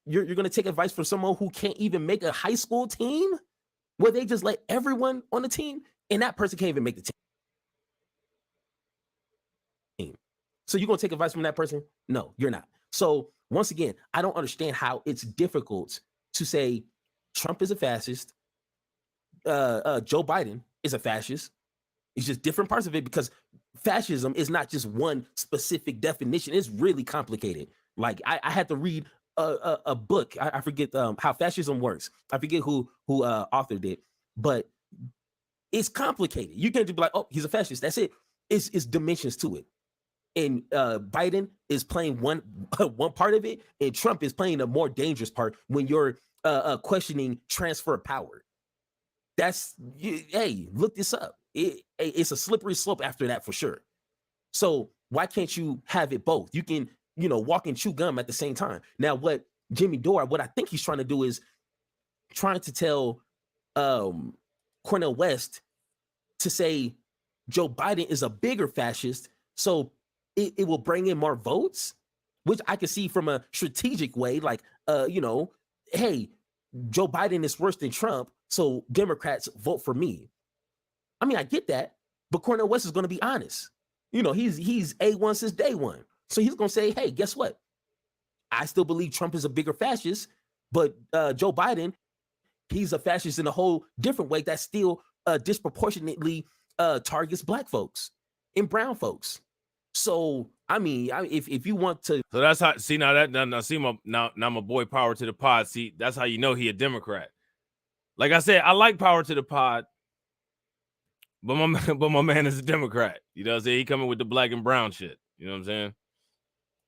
You're going to take advice from someone who can't even make a high school team, where they just let everyone on the team, and that person can't even make the team. So you're going to take advice from that person? No, you're not. So once again, I don't understand how it's difficult to say Trump is a fascist. Joe Biden is a fascist. It's just different parts of it, because fascism is not just one specific definition. It's really complicated. Like I had to read a book. I forget how fascism works. I forget who authored it, but it's complicated. You can't just be like, oh, he's a fascist. That's it. It's dimensions to it. And Biden is playing one part of it, and Trump is playing a more dangerous part when you're questioning transfer of power. Hey, look this up. It's a slippery slope after that for sure. So why can't you have it both? You can, walk and chew gum at the same time. Now, what Jimmy Dore, what I think he's trying to do is trying to tell Cornel West to say Joe Biden is a bigger fascist, so it will bring in more votes, which I can see from a strategic way. Like, hey, Joe Biden is worse than Trump, so Democrats vote for me. I mean, I get that, but Cornel West is going to be honest. He's A1 since day one. So he's going to say, hey, guess what? I still believe Trump is a bigger fascist, but Joe Biden, he's a fascist in a whole different way that still disproportionately targets black folks and brown folks. So, I mean, if you want to. So that's how, see, now my boy Power to the Pod. See, that's how you know he a Democrat. Like I said, I like Power to the Pod, but my man is a Democrat. You know what I'm saying? He coming with the black and brown shit. You know what I'm saying?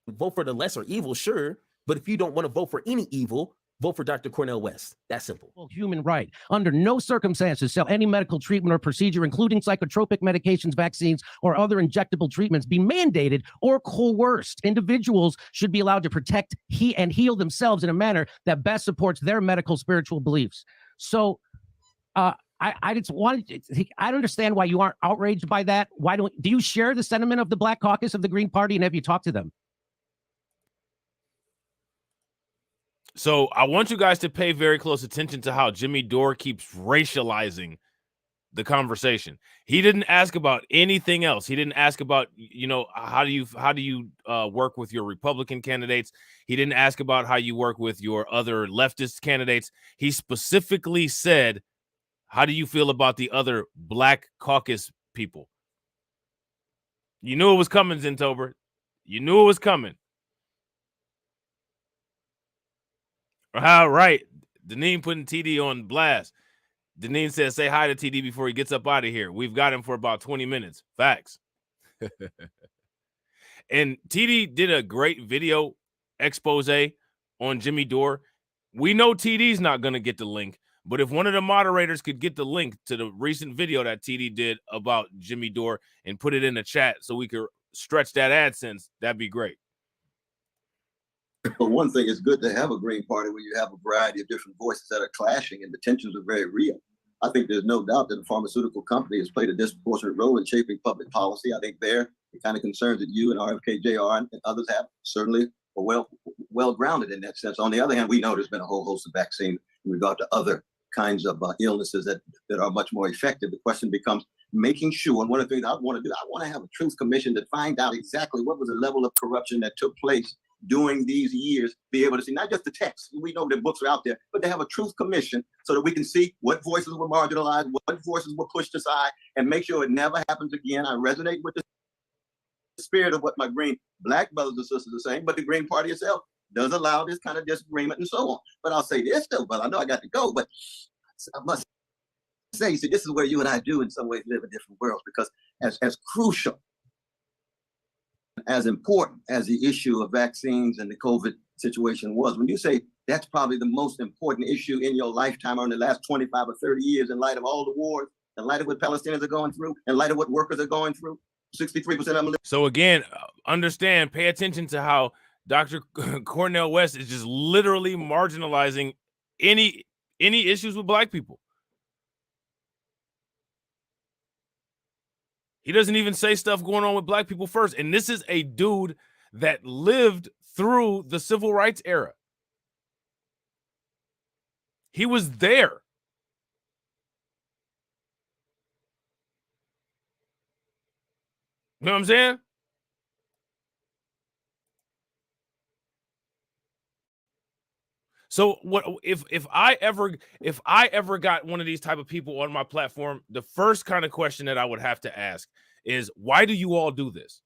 Vote for the lesser evil, sure. But if you don't want to vote for any evil, vote for Dr. Cornel West. That's simple. Human right. Under no circumstances shall any medical treatment or procedure, including psychotropic medications, vaccines, or other injectable treatments, be mandated or coerced. Individuals should be allowed to protect and heal themselves in a manner that best supports their medical spiritual beliefs. So, I just wanted. I understand why you aren't outraged by that. Do you share the sentiment of the Black Caucus of the Green Party, and have you talked to them? So I want you guys to pay very close attention to how Jimmy Dore keeps racializing the conversation. He didn't ask about anything else. He didn't ask about, how do you work with your Republican candidates. He didn't ask about how you work with your other leftist candidates. He specifically said, how do you feel about the other Black Caucus people? You knew it was coming, Zintober. You knew it was coming. All right. Deneen putting TD on blast. Deneen says, say hi to TD before he gets up out of here. We've got him for about 20 minutes. Facts. And TD did a great video expose on Jimmy Dore. We know TD's not going to get the link, but if one of the moderators could get the link to the recent video that TD did about Jimmy Dore and put it in the chat so we could stretch that AdSense, that'd be great. But one thing, it's good to have a Green Party where you have a variety of different voices that are clashing and the tensions are very real. I think there's no doubt that the pharmaceutical company has played a disproportionate role in shaping public policy. I think the kind of concerns that you and RFK Jr. and others have certainly are well grounded in that sense. On the other hand, we know there's been a whole host of vaccines in regard to other kinds of illnesses that are much more effective. The question becomes making sure, and one of the things I want to do, I want to have a truth commission to find out exactly what was the level of corruption that took place during these years, be able to see not just the text, we know the books are out there, but to have a truth commission so that we can see what voices were marginalized, what voices were pushed aside, and make sure it never happens again. I resonate with the spirit of what my Green Black brothers and sisters are saying, but the Green Party itself does allow this kind of disagreement and so on. But I'll say this though, but I know I got to go, but I must say, see, this is where you and I do in some ways live in different worlds, because as crucial, as important as the issue of vaccines and the COVID situation was, when you say that's probably the most important issue in your lifetime or in the last 25 or 30 years, in light of all the wars, in light of what Palestinians are going through, in light of what workers are going through, 63% of them. So again, understand, pay attention to how Dr. Cornel West is just literally marginalizing any issues with Black people. He doesn't even say stuff going on with Black people first. And this is a dude that lived through the civil rights era. He was there. You know what I'm saying? So what if I ever got one of these type of people on my platform, the first kind of question that I would have to ask is, why do you all do this?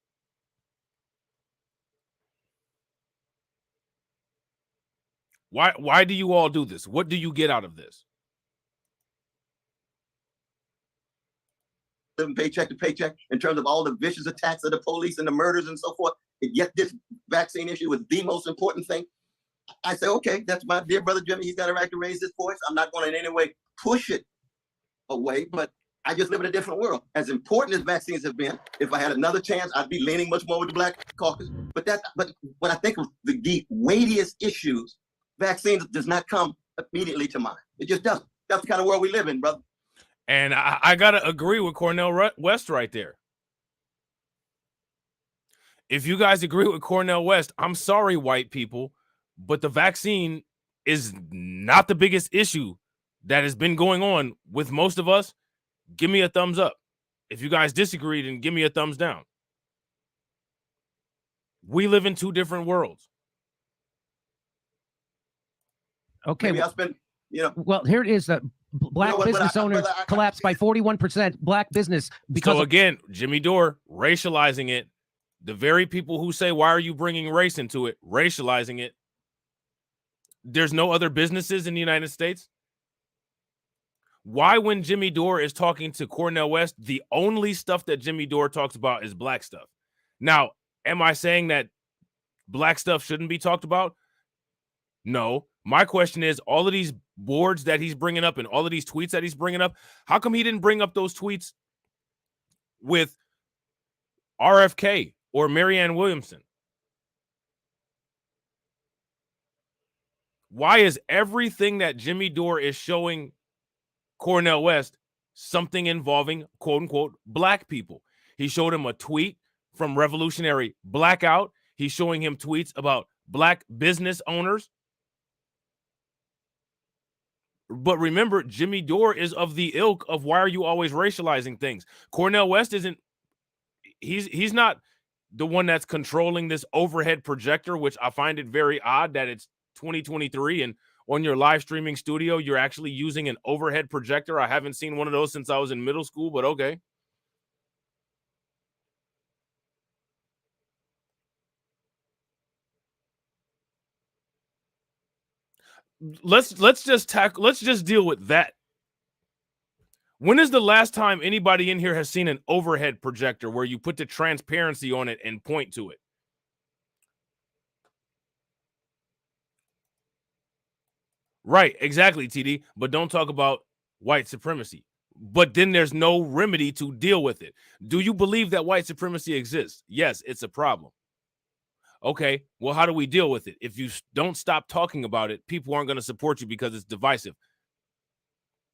Why do you all do this? What do you get out of this? Living paycheck to paycheck in terms of all the vicious attacks of the police and the murders and so forth. And yet this vaccine issue was the most important thing. I say, okay, that's my dear brother Jimmy. He's got a right to raise his voice. I'm not going to in any way push it away, but I just live in a different world. As important as vaccines have been, if I had another chance, I'd be leaning much more with the Black Caucus. But when I think of the weightiest issues, vaccines does not come immediately to mind. It just doesn't. That's the kind of world we live in, brother. And I gotta agree with Cornel West right there. If you guys agree with Cornel West, I'm sorry, white people, but the vaccine is not the biggest issue that has been going on with most of us. Give me a thumbs up. If you guys disagree, then give me a thumbs down. We live in two different worlds. Okay. Maybe I spend, Well, here it is. Black business owners collapsed by 41%. Black business because. So again, Jimmy Dore racializing it. The very people who say, why are you bringing race into it? Racializing it. There's no other businesses in the United States. Why, when Jimmy Dore is talking to Cornel West, the only stuff that Jimmy Dore talks about is Black stuff? Now, am I saying that Black stuff shouldn't be talked about? No. My question is, all of these boards that he's bringing up and all of these tweets that he's bringing up, how come he didn't bring up those tweets with RFK or Marianne Williamson? Why is everything that Jimmy Dore is showing Cornel West something involving, quote unquote, black people? He showed him a tweet from Revolutionary Blackout. He's showing him tweets about black business owners. But remember, Jimmy Dore is of the ilk of, why are you always racializing things? Cornel West isn't, he's not the one that's controlling this overhead projector, which I find it very odd that it's 2023 and on your live streaming studio, you're actually using an overhead projector. I haven't seen one of those since I was in middle school, but okay. Let's just deal with that. When is the last time anybody in here has seen an overhead projector where you put the transparency on it and point to it? Right, exactly, TD. But don't talk about white supremacy. But then there's no remedy to deal with it. Do you believe that white supremacy exists? Yes, it's a problem. Okay, well, how do we deal with it? If you don't stop talking about it, people aren't going to support you because it's divisive.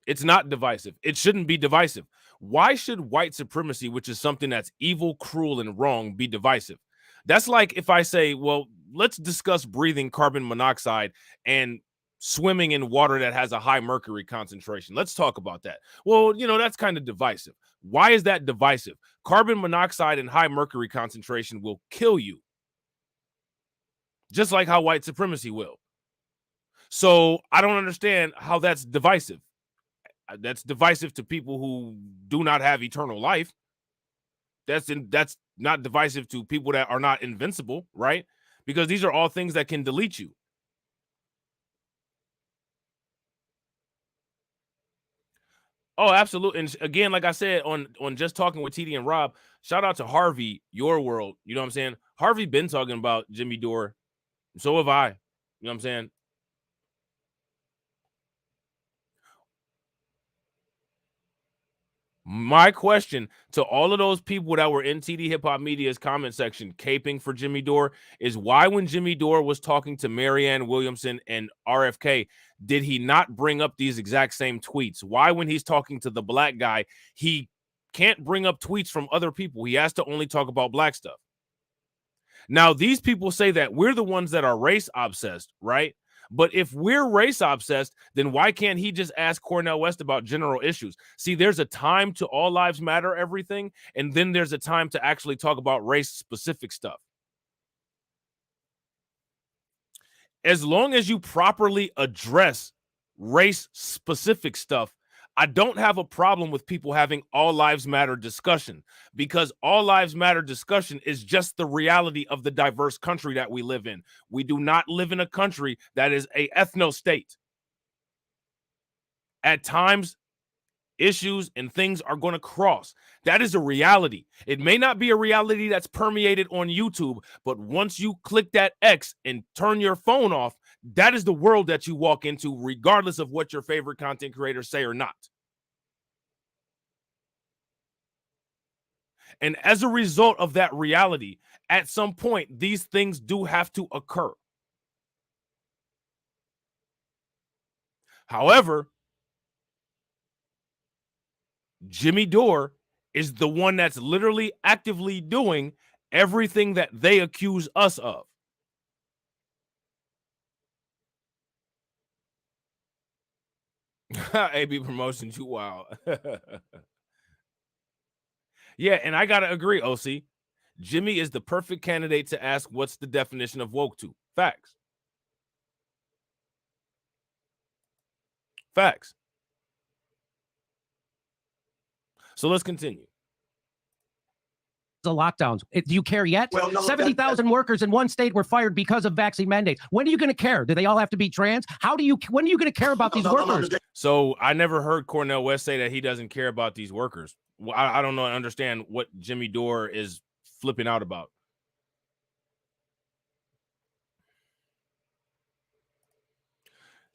It's not divisive. It shouldn't be divisive. Why should white supremacy, which is something that's evil, cruel, and wrong, be divisive? That's like if I say, well, let's discuss breathing carbon monoxide and swimming in water that has a high mercury concentration. Let's talk about that. Well, that's kind of divisive. Why is that divisive? Carbon monoxide and high mercury concentration will kill you, just like how white supremacy will. So I don't understand how that's divisive. That's divisive to people who do not have eternal life. That's not divisive to people that are not invincible, right? Because these are all things that can delete you. Oh, absolutely. And again, like I said, on Just Talking with TD and Rob, shout out to Harvey, Your World. You know what I'm saying? Harvey been talking about Jimmy Dore. So have I. You know what I'm saying? My question to all of those people that were in TD Hip Hop Media's comment section caping for Jimmy Dore is, why when Jimmy Dore was talking to Marianne Williamson and RFK, did he not bring up these exact same tweets? Why when he's talking to the black guy, he can't bring up tweets from other people? He has to only talk about black stuff. Now, these people say that we're the ones that are race obsessed, right? But if we're race obsessed, then why can't he just ask Cornel West about general issues? See, there's a time to all lives matter everything, and then there's a time to actually talk about race specific stuff. As long as you properly address race specific stuff, I don't have a problem with people having all lives matter discussion, because all lives matter discussion is just the reality of the diverse country that we live in. We do not live in a country that is a ethno state. At times, issues and things are going to cross. That is a reality. It may not be a reality that's permeated on YouTube, but once you click that X and turn your phone off, that is the world that you walk into, regardless of what your favorite content creators say or not. And as a result of that reality, at some point, these things do have to occur. However, Jimmy Dore is the one that's literally actively doing everything that they accuse us of. AB Promotion, too wild. Yeah, and I gotta agree, OC. Jimmy is the perfect candidate to ask what's the definition of woke to. Facts. Facts. So let's continue. The lockdowns. Do you care yet? Well, no, 70,000 workers in one state were fired because of vaccine mandates. When are you going to care? Do they all have to be trans? When are you going to care about these workers? So I never heard Cornel West say that he doesn't care about these workers. Well, I don't know. I understand what Jimmy Dore is flipping out about.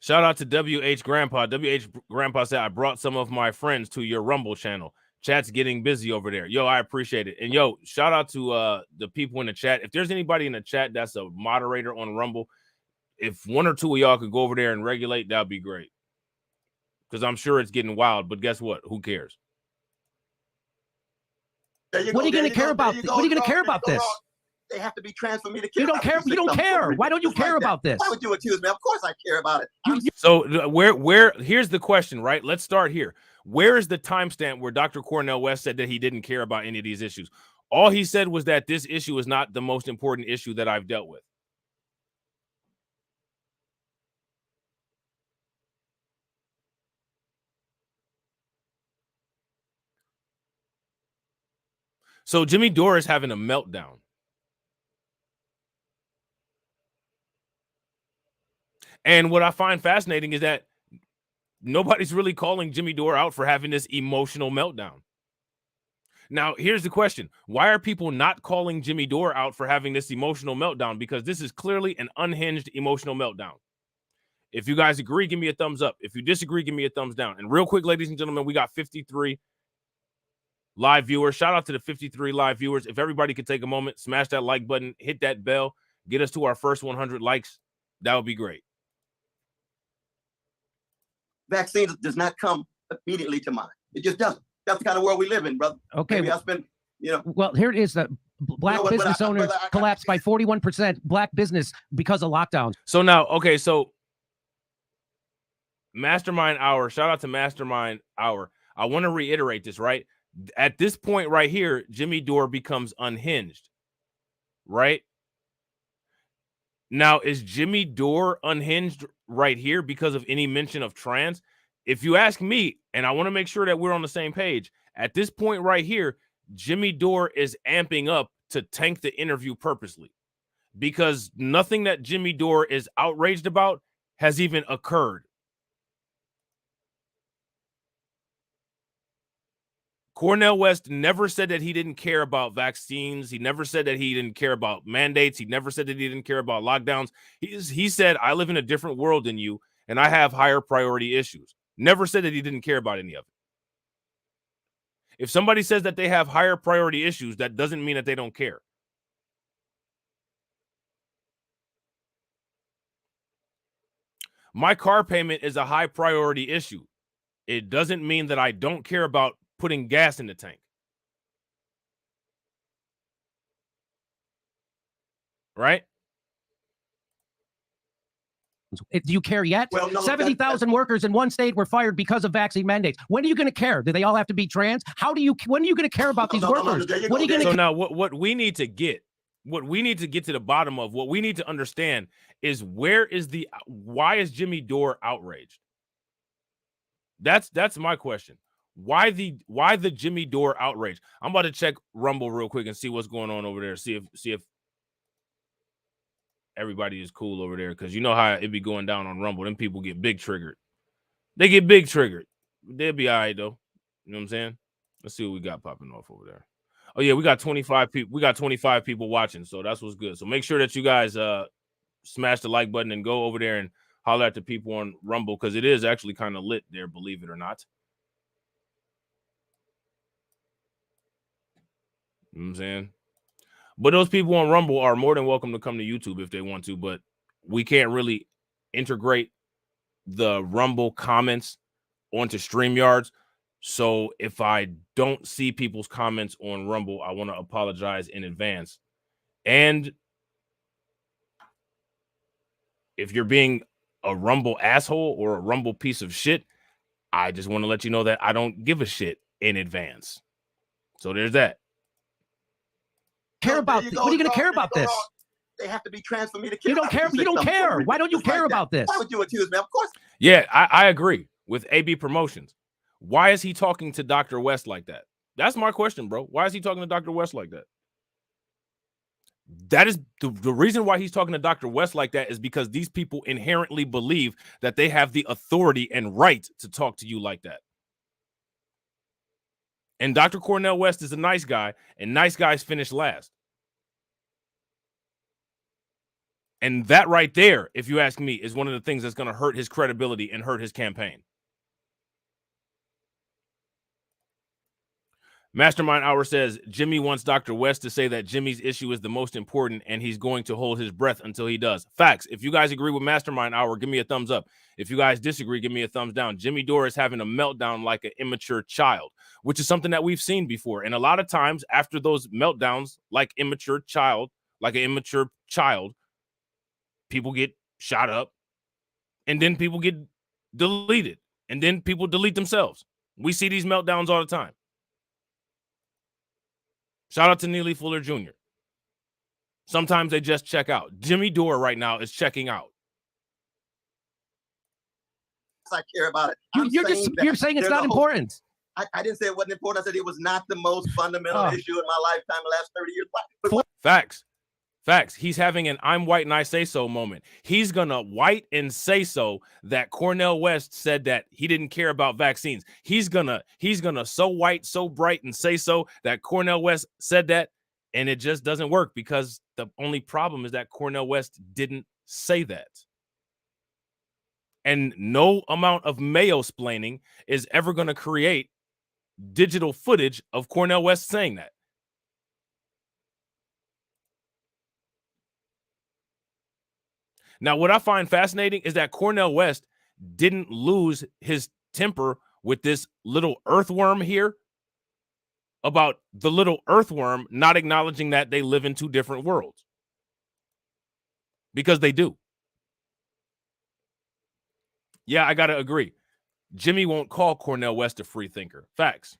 Shout out to WH Grandpa. WH Grandpa said, I brought some of my friends to your Rumble channel. Chat's getting busy over there. Yo, I appreciate it. And yo, shout out to the people in the chat. If there's anybody in the chat that's a moderator on Rumble, if one or two of y'all could go over there and regulate, that'd be great. Because I'm sure it's getting wild, but guess what? Who cares? What are you going to care about? What are you going to care about this? They have to be trans for me to care. You don't care. You don't care. Why don't you care about this? Why would you accuse me? Of course I care about it. So where here's the question, right? Let's start here. Where is the timestamp where Dr. Cornel West said that he didn't care about any of these issues? All he said was that this issue is not the most important issue that I've dealt with. So Jimmy Dore is having a meltdown. And what I find fascinating is that nobody's really calling Jimmy Dore out for having this emotional meltdown. Now, here's the question. Why are people not calling Jimmy Dore out for having this emotional meltdown? Because this is clearly an unhinged emotional meltdown. If you guys agree, give me a thumbs up. If you disagree, give me a thumbs down. And real quick, ladies and gentlemen, we got 53 live viewers. Shout out to the 53 live viewers. If everybody could take a moment, smash that like button, hit that bell, get us to our first 100 likes, that would be great. Vaccine does not come immediately to mind. It just doesn't. That's the kind of world we live in, brother. Okay. Maybe I spend, Well, here it is. The black business owners collapsed by 41%. Black business because of lockdowns. So now, okay, so Mastermind Hour. Shout out to Mastermind Hour. I want to reiterate this, right? At this point right here, Jimmy Dore becomes unhinged, right? Now, is Jimmy Dore unhinged right here because of any mention of trans? If you ask me, and I want to make sure that we're on the same page, at this point right here, Jimmy Dore is amping up to tank the interview purposely because nothing that Jimmy Dore is outraged about has even occurred. Cornel West never said that he didn't care about vaccines. He never said that he didn't care about mandates. He never said that he didn't care about lockdowns. He said, I live in a different world than you, and I have higher priority issues. Never said that he didn't care about any of it. If somebody says that they have higher priority issues, that doesn't mean that they don't care. My car payment is a high priority issue. It doesn't mean that I don't care about putting gas in the tank. Right? Do you care yet? Well, no, 70,000 workers in one state were fired because of vaccine mandates. When are you going to care? Do they all have to be trans? When are you going to care about these workers? What are you going to? So now, what we need to get to the bottom of, what we need to understand is why is Jimmy Dore outraged? That's my question. Why the Jimmy Dore outrage? I'm about to check Rumble real quick and see what's going on over there. See if everybody is cool over there, because you know how it be going down on Rumble. Them people get big triggered. They get big triggered. They'll be all right though. You know what I'm saying? Let's see what we got popping off over there. Oh yeah, we got 25 people. We got 25 people watching, so that's what's good. So make sure that you guys smash the like button and go over there and holler at the people on Rumble, because it is actually kind of lit there, believe it or not. You know what I'm saying? But those people on Rumble are more than welcome to come to YouTube if they want to, but we can't really integrate the Rumble comments onto StreamYards. So if I don't see people's comments on Rumble, I want to apologize in advance. And if you're being a Rumble asshole or a Rumble piece of shit, I just want to let you know that I don't give a shit in advance. So there's that. Care about? What are you going to care about this? They have to be trans for me to care. You don't care. You don't care. Why don't you care about this? Why would you accuse me? Of course. Yeah, I agree with AB Promotions. Why is he talking to Dr. West like that? That's my question, bro. Why is he talking to Dr. West like that? That is the reason why he's talking to Dr. West like that, is because these people inherently believe that they have the authority and right to talk to you like that. And Dr. Cornel West is a nice guy, and nice guys finish last. And that right there, if you ask me, is one of the things that's going to hurt his credibility and hurt his campaign. Mastermind Hour says, Jimmy wants Dr. West to say that Jimmy's issue is the most important and he's going to hold his breath until he does. Facts. If you guys agree with Mastermind Hour, give me a thumbs up. If you guys disagree, give me a thumbs down. Jimmy Dore is having a meltdown like an immature child, which is something that we've seen before. And a lot of times after those meltdowns, like an immature child, people get shot up and then people get deleted and then people delete themselves. We see these meltdowns all the time. Shout out to Neely Fuller Jr. Sometimes they just check out. Jimmy Dore right now is checking out. I care about it. You're saying it's not important. I didn't say it wasn't important. I said it was not the most fundamental issue in my lifetime the last 30 years. Facts. He's having an I'm white and I say so moment. He's going to white and say so that Cornel West said that he didn't care about vaccines. He's going to so white, so bright and say so that Cornel West said that, and it just doesn't work because the only problem is that Cornel West didn't say that. And no amount of mayo-splaining is ever going to create digital footage of Cornel West saying that. Now, what I find fascinating is that Cornel West didn't lose his temper with this little earthworm here about the little earthworm not acknowledging that they live in two different worlds. Because they do. Yeah, I got to agree. Jimmy won't call Cornel West a free thinker. Facts.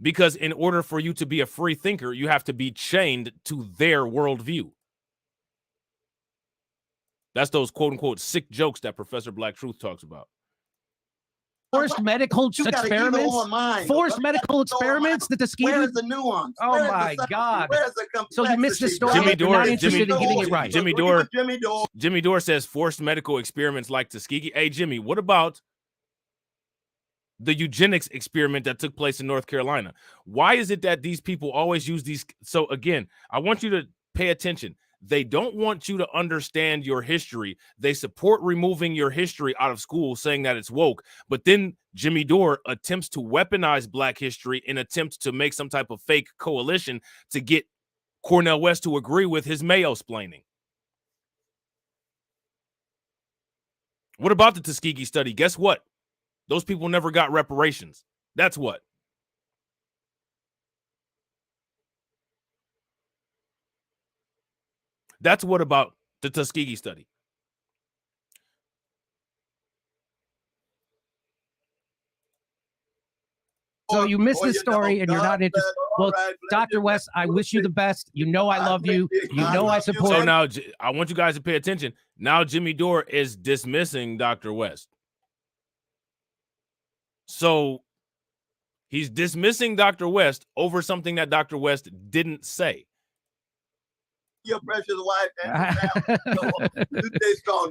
Because in order for you to be a free thinker, you have to be chained to their worldview. That's those quote-unquote sick jokes that Professor Black Truth talks about. Forced medical experiments? Forced medical experiments that Tuskegee? Where's the nuance? Oh my God. Where's the complexity? So you missed the story. Jimmy You're not interested in getting it right. Jimmy Dore says forced medical experiments like Tuskegee. Hey, Jimmy, what about the eugenics experiment that took place in North Carolina? Why is it that these people always use these? So again, I want you to pay attention. They don't want you to understand your history. They support removing your history out of school, saying that it's woke. But then Jimmy Dore attempts to weaponize Black history in attempt to make some type of fake coalition to get Cornel West to agree with his mayo-splaining. What about the Tuskegee study? Guess what? Those people never got reparations. That's what. That's what about the Tuskegee study. So you missed this story and you're not interested. Well, Dr. West, I wish you the best. You know I love you. You know I support you. So now I want you guys to pay attention. Now Jimmy Dore is dismissing Dr. West. So he's dismissing Dr. West over something that Dr. West didn't say. Your precious wife and you stay strong,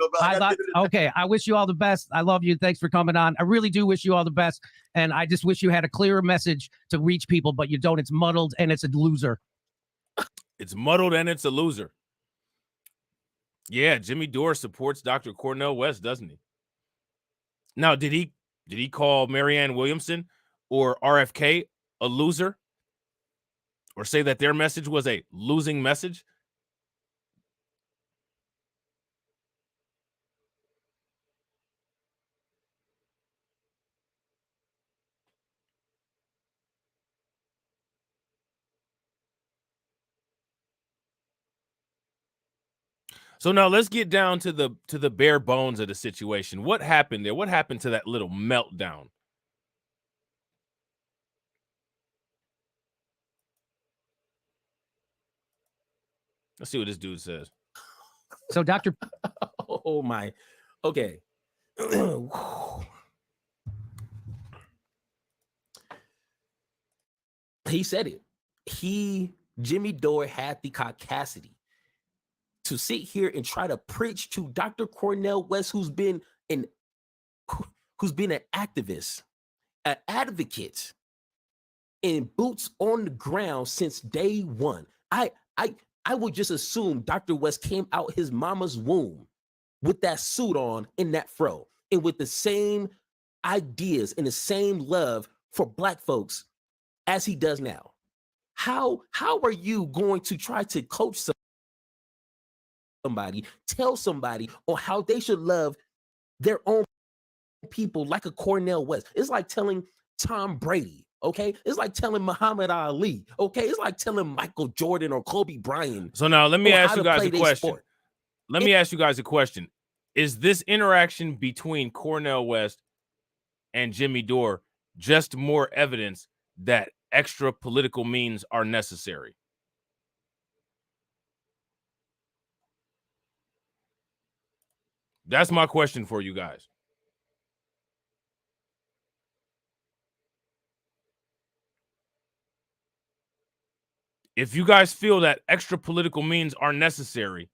okay, I wish you all the best. I love you. Thanks for coming on. I really do wish you all the best. And I just wish you had a clearer message to reach people, but you don't. It's muddled and it's a loser. It's muddled and it's a loser. Yeah, Jimmy Dore supports Dr. Cornel West, doesn't he? Now, did he call Marianne Williamson or RFK a loser? Or say that their message was a losing message? So now let's get down to the bare bones of the situation. What happened there? What happened to that little meltdown? Let's see what this dude says. So Dr. Oh my. Okay. He said it. Jimmy Dore had the caucasity to sit here and try to preach to Dr. Cornel West, who's been an activist, an advocate, and boots on the ground since day one. I would just assume Dr. West came out his mama's womb with that suit on in that fro and with the same ideas and the same love for Black folks as he does now. How are you going to try to coach somebody, tell somebody on how they should love their own people like a Cornel West? It's like telling Tom Brady, okay? It's like telling Muhammad Ali, okay? It's like telling Michael Jordan or Kobe Bryant. So now let me ask you guys a question. Let me ask you guys a question. Is this interaction between Cornel West and Jimmy Dore just more evidence that extra political means are necessary? That's my question for you guys. If you guys feel that extra political means are necessary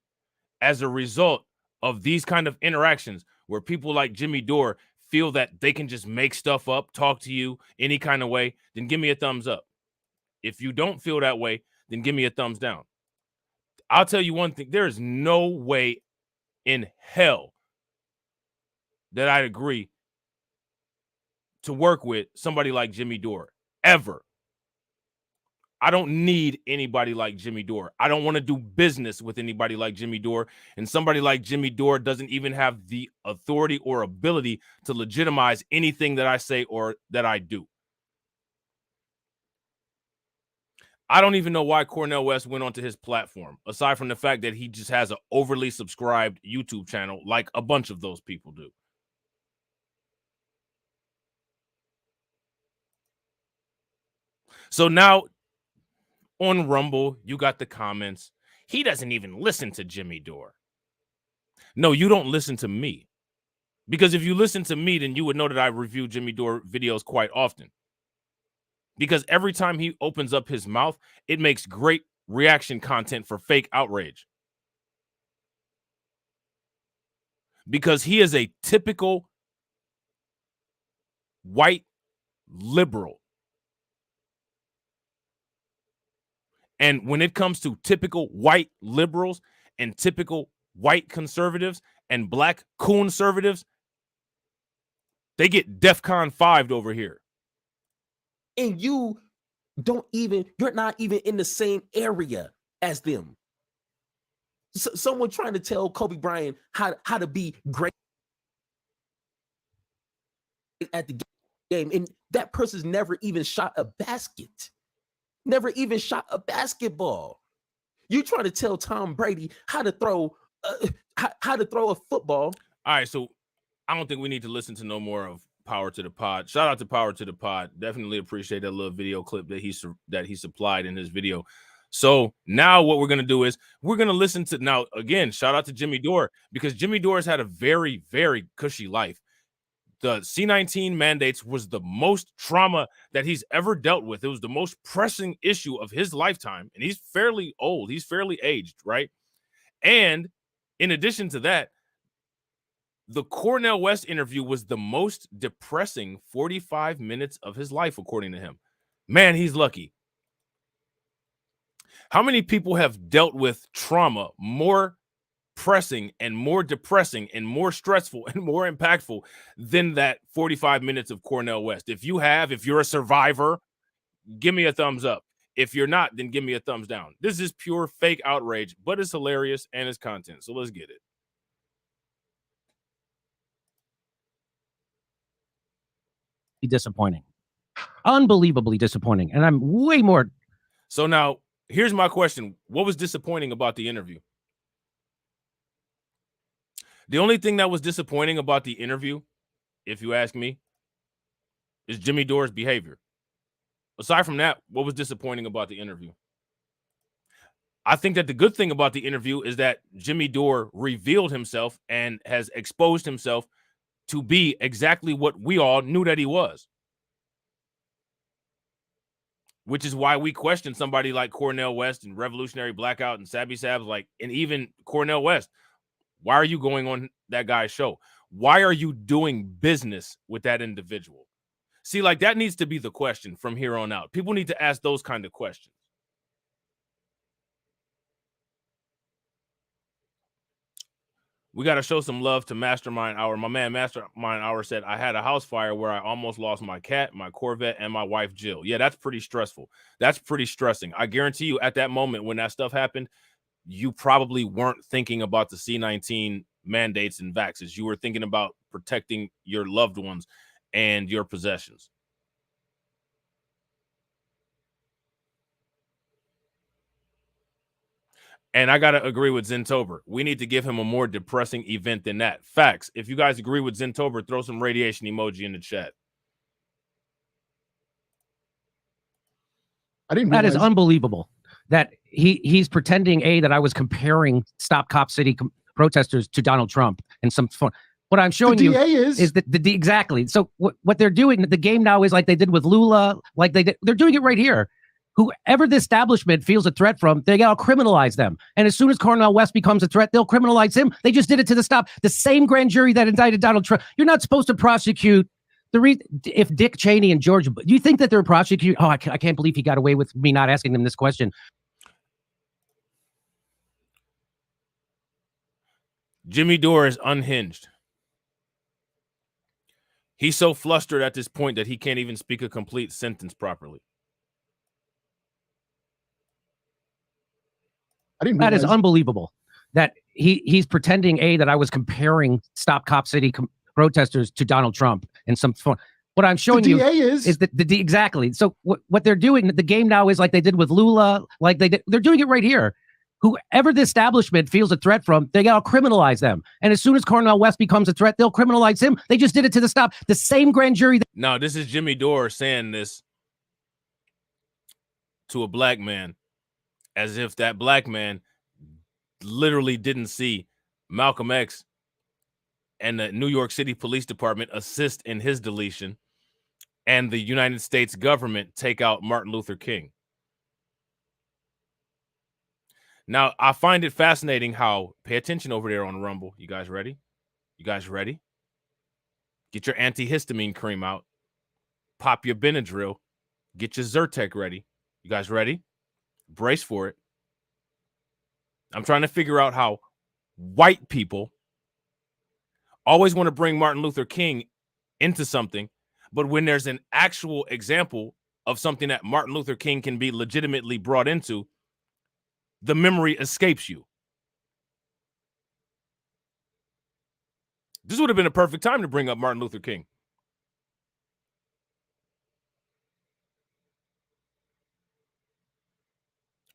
as a result of these kind of interactions where people like Jimmy Dore feel that they can just make stuff up, talk to you any kind of way, then give me a thumbs up. If you don't feel that way, then give me a thumbs down. I'll tell you one thing. There is no way in hell that I'd agree to work with somebody like Jimmy Dore, ever. I don't need anybody like Jimmy Dore. I don't want to do business with anybody like Jimmy Dore. And somebody like Jimmy Dore doesn't even have the authority or ability to legitimize anything that I say or that I do. I don't even know why Cornel West went onto his platform, aside from the fact that he just has an overly subscribed YouTube channel like a bunch of those people do. So now on Rumble, you got the comments. He doesn't even listen to Jimmy Dore. No, you don't listen to me. Because if you listen to me, then you would know that I review Jimmy Dore videos quite often. Because every time he opens up his mouth, it makes great reaction content for fake outrage. Because he is a typical white liberal. And when it comes to typical white liberals and typical white conservatives and black conservatives, they get DEFCON 5'd over here. And you're not even in the same area as them. Someone trying to tell Kobe Bryant how to be great at the game, and that person's never even shot a basket. Never even shot a basketball. You trying to tell Tom Brady how to throw a football. All right, so I don't think we need to listen to no more of Power to the Pod. Shout out to Power to the Pod. Definitely appreciate that little video clip that he supplied in his video. So now what we're going to do is we're going to listen to, now again, shout out to Jimmy Dore, because Jimmy Dore has had a very, very cushy life. The C-19 mandates was the most trauma that he's ever dealt with. It was the most pressing issue of his lifetime. And he's fairly old. He's fairly aged, right? And in addition to that, the Cornel West interview was the most depressing 45 minutes of his life, according to him. Man, he's lucky. How many people have dealt with trauma more pressing and more depressing and more stressful and more impactful than that 45 minutes of Cornel West? If you have, if you're a survivor, give me a thumbs up. If you're not, then give me a thumbs down. This is pure fake outrage, but it's hilarious and it's content. So let's get it. Disappointing. Unbelievably disappointing. And I'm way more. So now here's my question. What was disappointing about the interview? The only thing that was disappointing about the interview, if you ask me, is Jimmy Dore's behavior. Aside from that, what was disappointing about the interview? I think that the good thing about the interview is that Jimmy Dore revealed himself and has exposed himself to be exactly what we all knew that he was. Which is why we question somebody like Cornel West and Revolutionary Blackout and Sabby Sabs, and even Cornel West. Why are you going on that guy's show? Why are you doing business with that individual? See, that needs to be the question from here on out. People need to ask those kind of questions. We got to show some love to Mastermind Hour. My man Mastermind Hour said, I had a house fire where I almost lost my cat, my Corvette, and my wife, Jill. Yeah, that's pretty stressful. That's pretty stressing. I guarantee you at that moment when that stuff happened, you probably weren't thinking about the C-19 mandates and vaxes. You were thinking about protecting your loved ones and your possessions. And I got to agree with Zentober. We need to give him a more depressing event than that. Facts. If you guys agree with Zentober, throw some radiation emoji in the chat. I didn't That realize is unbelievable. That he's pretending that I was comparing Stop Cop City protesters to Donald Trump and some fun. What I'm showing you is that exactly. So what they're doing, the game now is like they did with Lula, like they're doing it right here. Whoever the establishment feels a threat from, they gotta criminalize them. And as soon as Cornel West becomes a threat, they'll criminalize him. They just did it to the same grand jury that indicted Donald Trump. You're not supposed to prosecute if Dick Cheney and George, do you think that they're prosecuting? Oh, I can't believe he got away with me not asking them this question. Jimmy Dore is unhinged. He's so flustered at this point that he can't even speak a complete sentence properly. That is unbelievable. That he's pretending that I was comparing Stop Cop City protesters to Donald Trump and some fun. What I'm showing you is that exactly. So what they're doing, the game now is like they did with Lula, like they're doing it right here. Whoever the establishment feels a threat from, they gotta criminalize them. And as soon as Cornel West becomes a threat, they'll criminalize him. They just did it to the same grand jury. Now, this is Jimmy Dore saying this to a black man, as if that black man literally didn't see Malcolm X and the New York City Police Department assist in his deletion and the United States government take out Martin Luther King. Now, I find it fascinating how, pay attention over there on Rumble. You guys ready? You guys ready? Get your antihistamine cream out. Pop your Benadryl. Get your Zyrtec ready. You guys ready? Brace for it. I'm trying to figure out how white people always want to bring Martin Luther King into something, but when there's an actual example of something that Martin Luther King can be legitimately brought into, the memory escapes you. This would have been a perfect time to bring up Martin Luther King.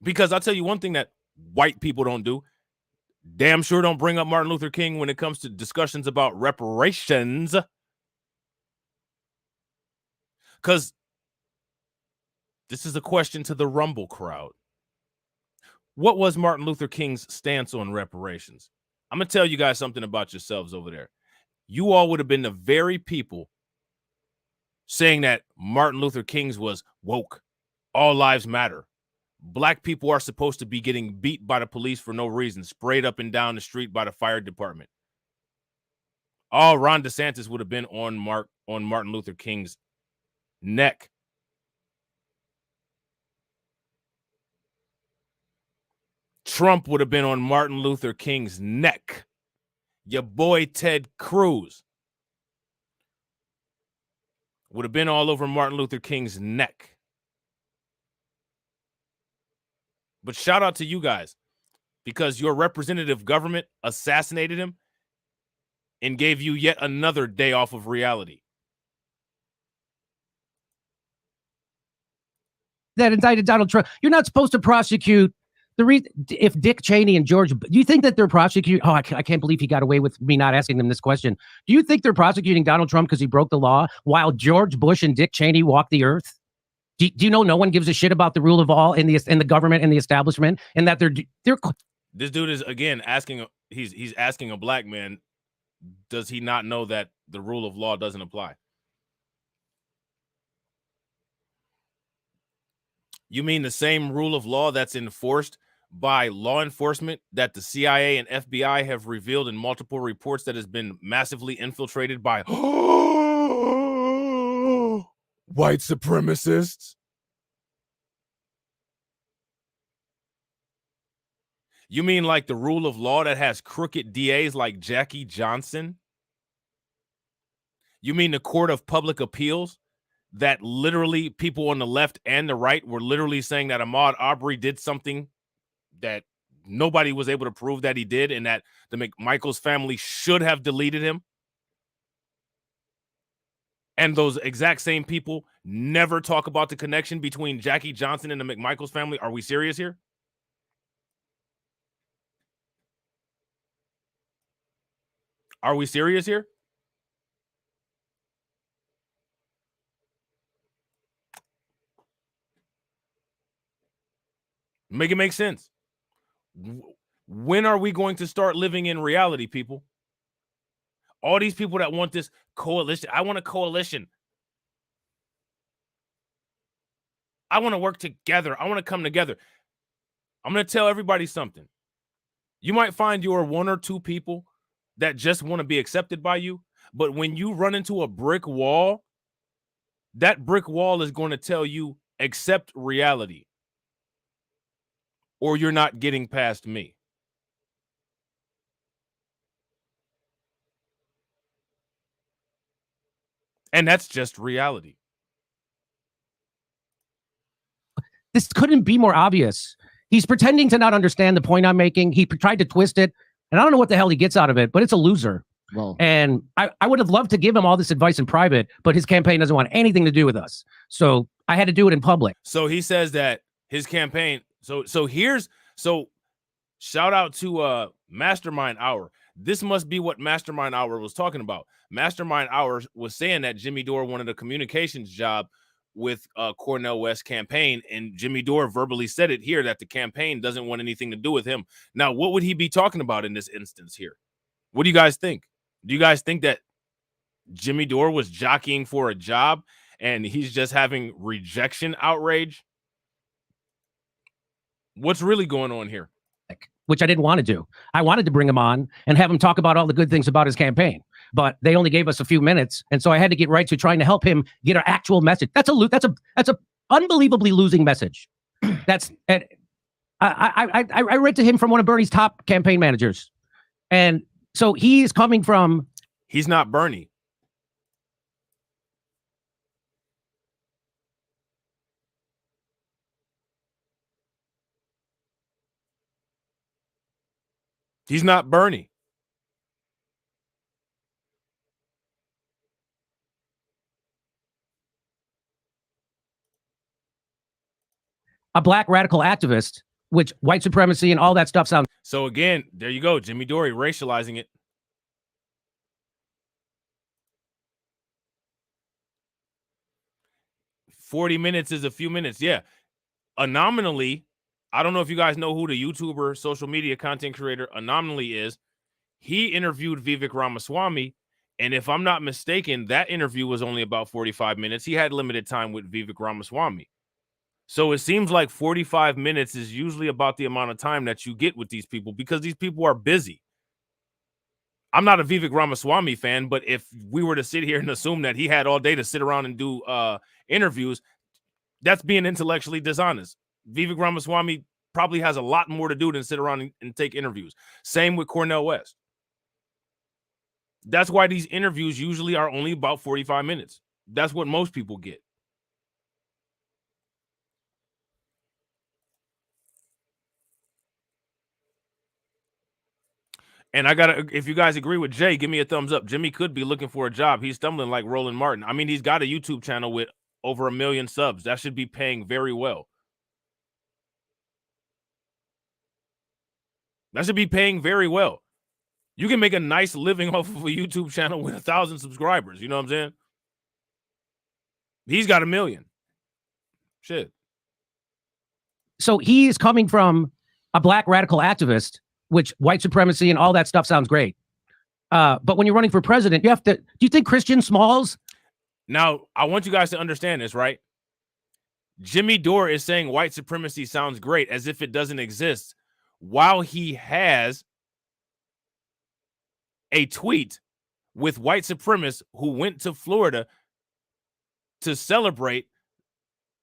Because I'll tell you one thing that white people don't do. Damn sure don't bring up Martin Luther King when it comes to discussions about reparations. Because this is a question to the Rumble crowd. What was Martin Luther King's stance on reparations? I'm going to tell you guys something about yourselves over there. You all would have been the very people saying that Martin Luther King's was woke. All lives matter. Black people are supposed to be getting beat by the police for no reason, sprayed up and down the street by the fire department. All Ron DeSantis would have been on Martin Luther King's neck. Trump would have been on Martin Luther King's neck. Your boy Ted Cruz would have been all over Martin Luther King's neck. But shout out to you guys, because your representative government assassinated him and gave you yet another day off of reality. That indicted Donald Trump. You're not supposed to prosecute if Dick Cheney and George, do you think that they're prosecuting? Oh, I can't believe he got away with me not asking them this question. Do you think they're prosecuting Donald Trump because he broke the law while George Bush and Dick Cheney walked the earth? Do you know no one gives a shit about the rule of law in the government and the establishment, and that they're This dude is again asking. He's asking a black man, does he not know that the rule of law doesn't apply? You mean the same rule of law that's enforced by law enforcement that the CIA and FBI have revealed in multiple reports that has been massively infiltrated by white supremacists? You mean like the rule of law that has crooked DAs like Jackie Johnson? You mean the Court of Public Appeals that literally people on the left and the right were literally saying that Ahmaud Arbery did something that nobody was able to prove that he did, and that the McMichaels family should have deleted him? And those exact same people never talk about the connection between Jackie Johnson and the McMichaels family. Are we serious here? Are we serious here? Make it make sense. When are we going to start living in reality, people? All these people that want this coalition. I want a coalition. I want to work together. I want to come together. I'm going to tell everybody something. You might find your one or two people that just want to be accepted by you, but when you run into a brick wall, that brick wall is going to tell you, accept reality, or you're not getting past me. And that's just reality. This couldn't be more obvious. He's pretending to not understand the point I'm making. He tried to twist it, and I don't know what the hell he gets out of it, but it's a loser. Well, And I would have loved to give him all this advice in private, but his campaign doesn't want anything to do with us. So I had to do it in public. So he says that his campaign. So shout out to Mastermind Hour. This must be what Mastermind Hour was talking about. Mastermind Hour was saying that Jimmy Dore wanted a communications job with Cornel West campaign, and Jimmy Dore verbally said it here that the campaign doesn't want anything to do with him. Now, what would he be talking about in this instance here? What do you guys think? Do you guys think that Jimmy Dore was jockeying for a job and he's just having rejection outrage? What's really going on here? Which I didn't want to do. I wanted to bring him on and have him talk about all the good things about his campaign, but they only gave us a few minutes, and so I had to get right to trying to help him get an actual message. That's a unbelievably losing message. I read to him from one of Bernie's top campaign managers, and so he's coming from. He's not Bernie. He's not Bernie. A black radical activist, which white supremacy and all that stuff sounds. So again, there you go. Jimmy Dore racializing it. "40 minutes is a few minutes." Yeah. Anomaly, I don't know if you guys know who the YouTuber, social media content creator Anomaly is. He interviewed Vivek Ramaswamy, and if I'm not mistaken, that interview was only about 45 minutes. He had limited time with Vivek Ramaswamy. So it seems like 45 minutes is usually about the amount of time that you get with these people, because these people are busy. I'm not a Vivek Ramaswamy fan, but if we were to sit here and assume that he had all day to sit around and do interviews, that's being intellectually dishonest. Vivek Ramaswamy probably has a lot more to do than sit around and take interviews. Same with Cornel West. That's why these interviews usually are only about 45 minutes. That's what most people get. And if you guys agree with Jay, give me a thumbs up. Jimmy could be looking for a job. He's stumbling like Roland Martin. I mean, he's got a YouTube channel with over 1 million subs. That should be paying very well. That should be paying very well. You can make a nice living off of a YouTube channel with 1,000 subscribers. You know what I'm saying? He's got 1 million. Shit. So he's coming from a black radical activist, which white supremacy and all that stuff sounds great. But when you're running for president, you have to. Do you think Christian Smalls? Now, I want you guys to understand this, right? Jimmy Dore is saying white supremacy sounds great as if it doesn't exist, while he has a tweet with white supremacists who went to Florida to celebrate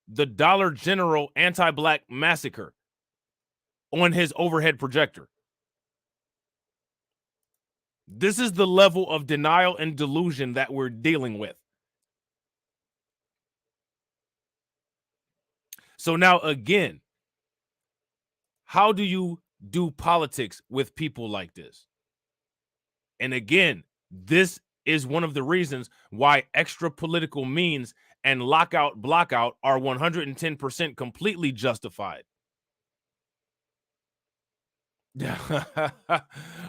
the Dollar General anti-black massacre. on his overhead projector. This is the level of denial and delusion that we're dealing with. So now, again, how do you do politics with people like this? And again, this is one of the reasons why extra political means and lockout, blockout are 110% completely justified.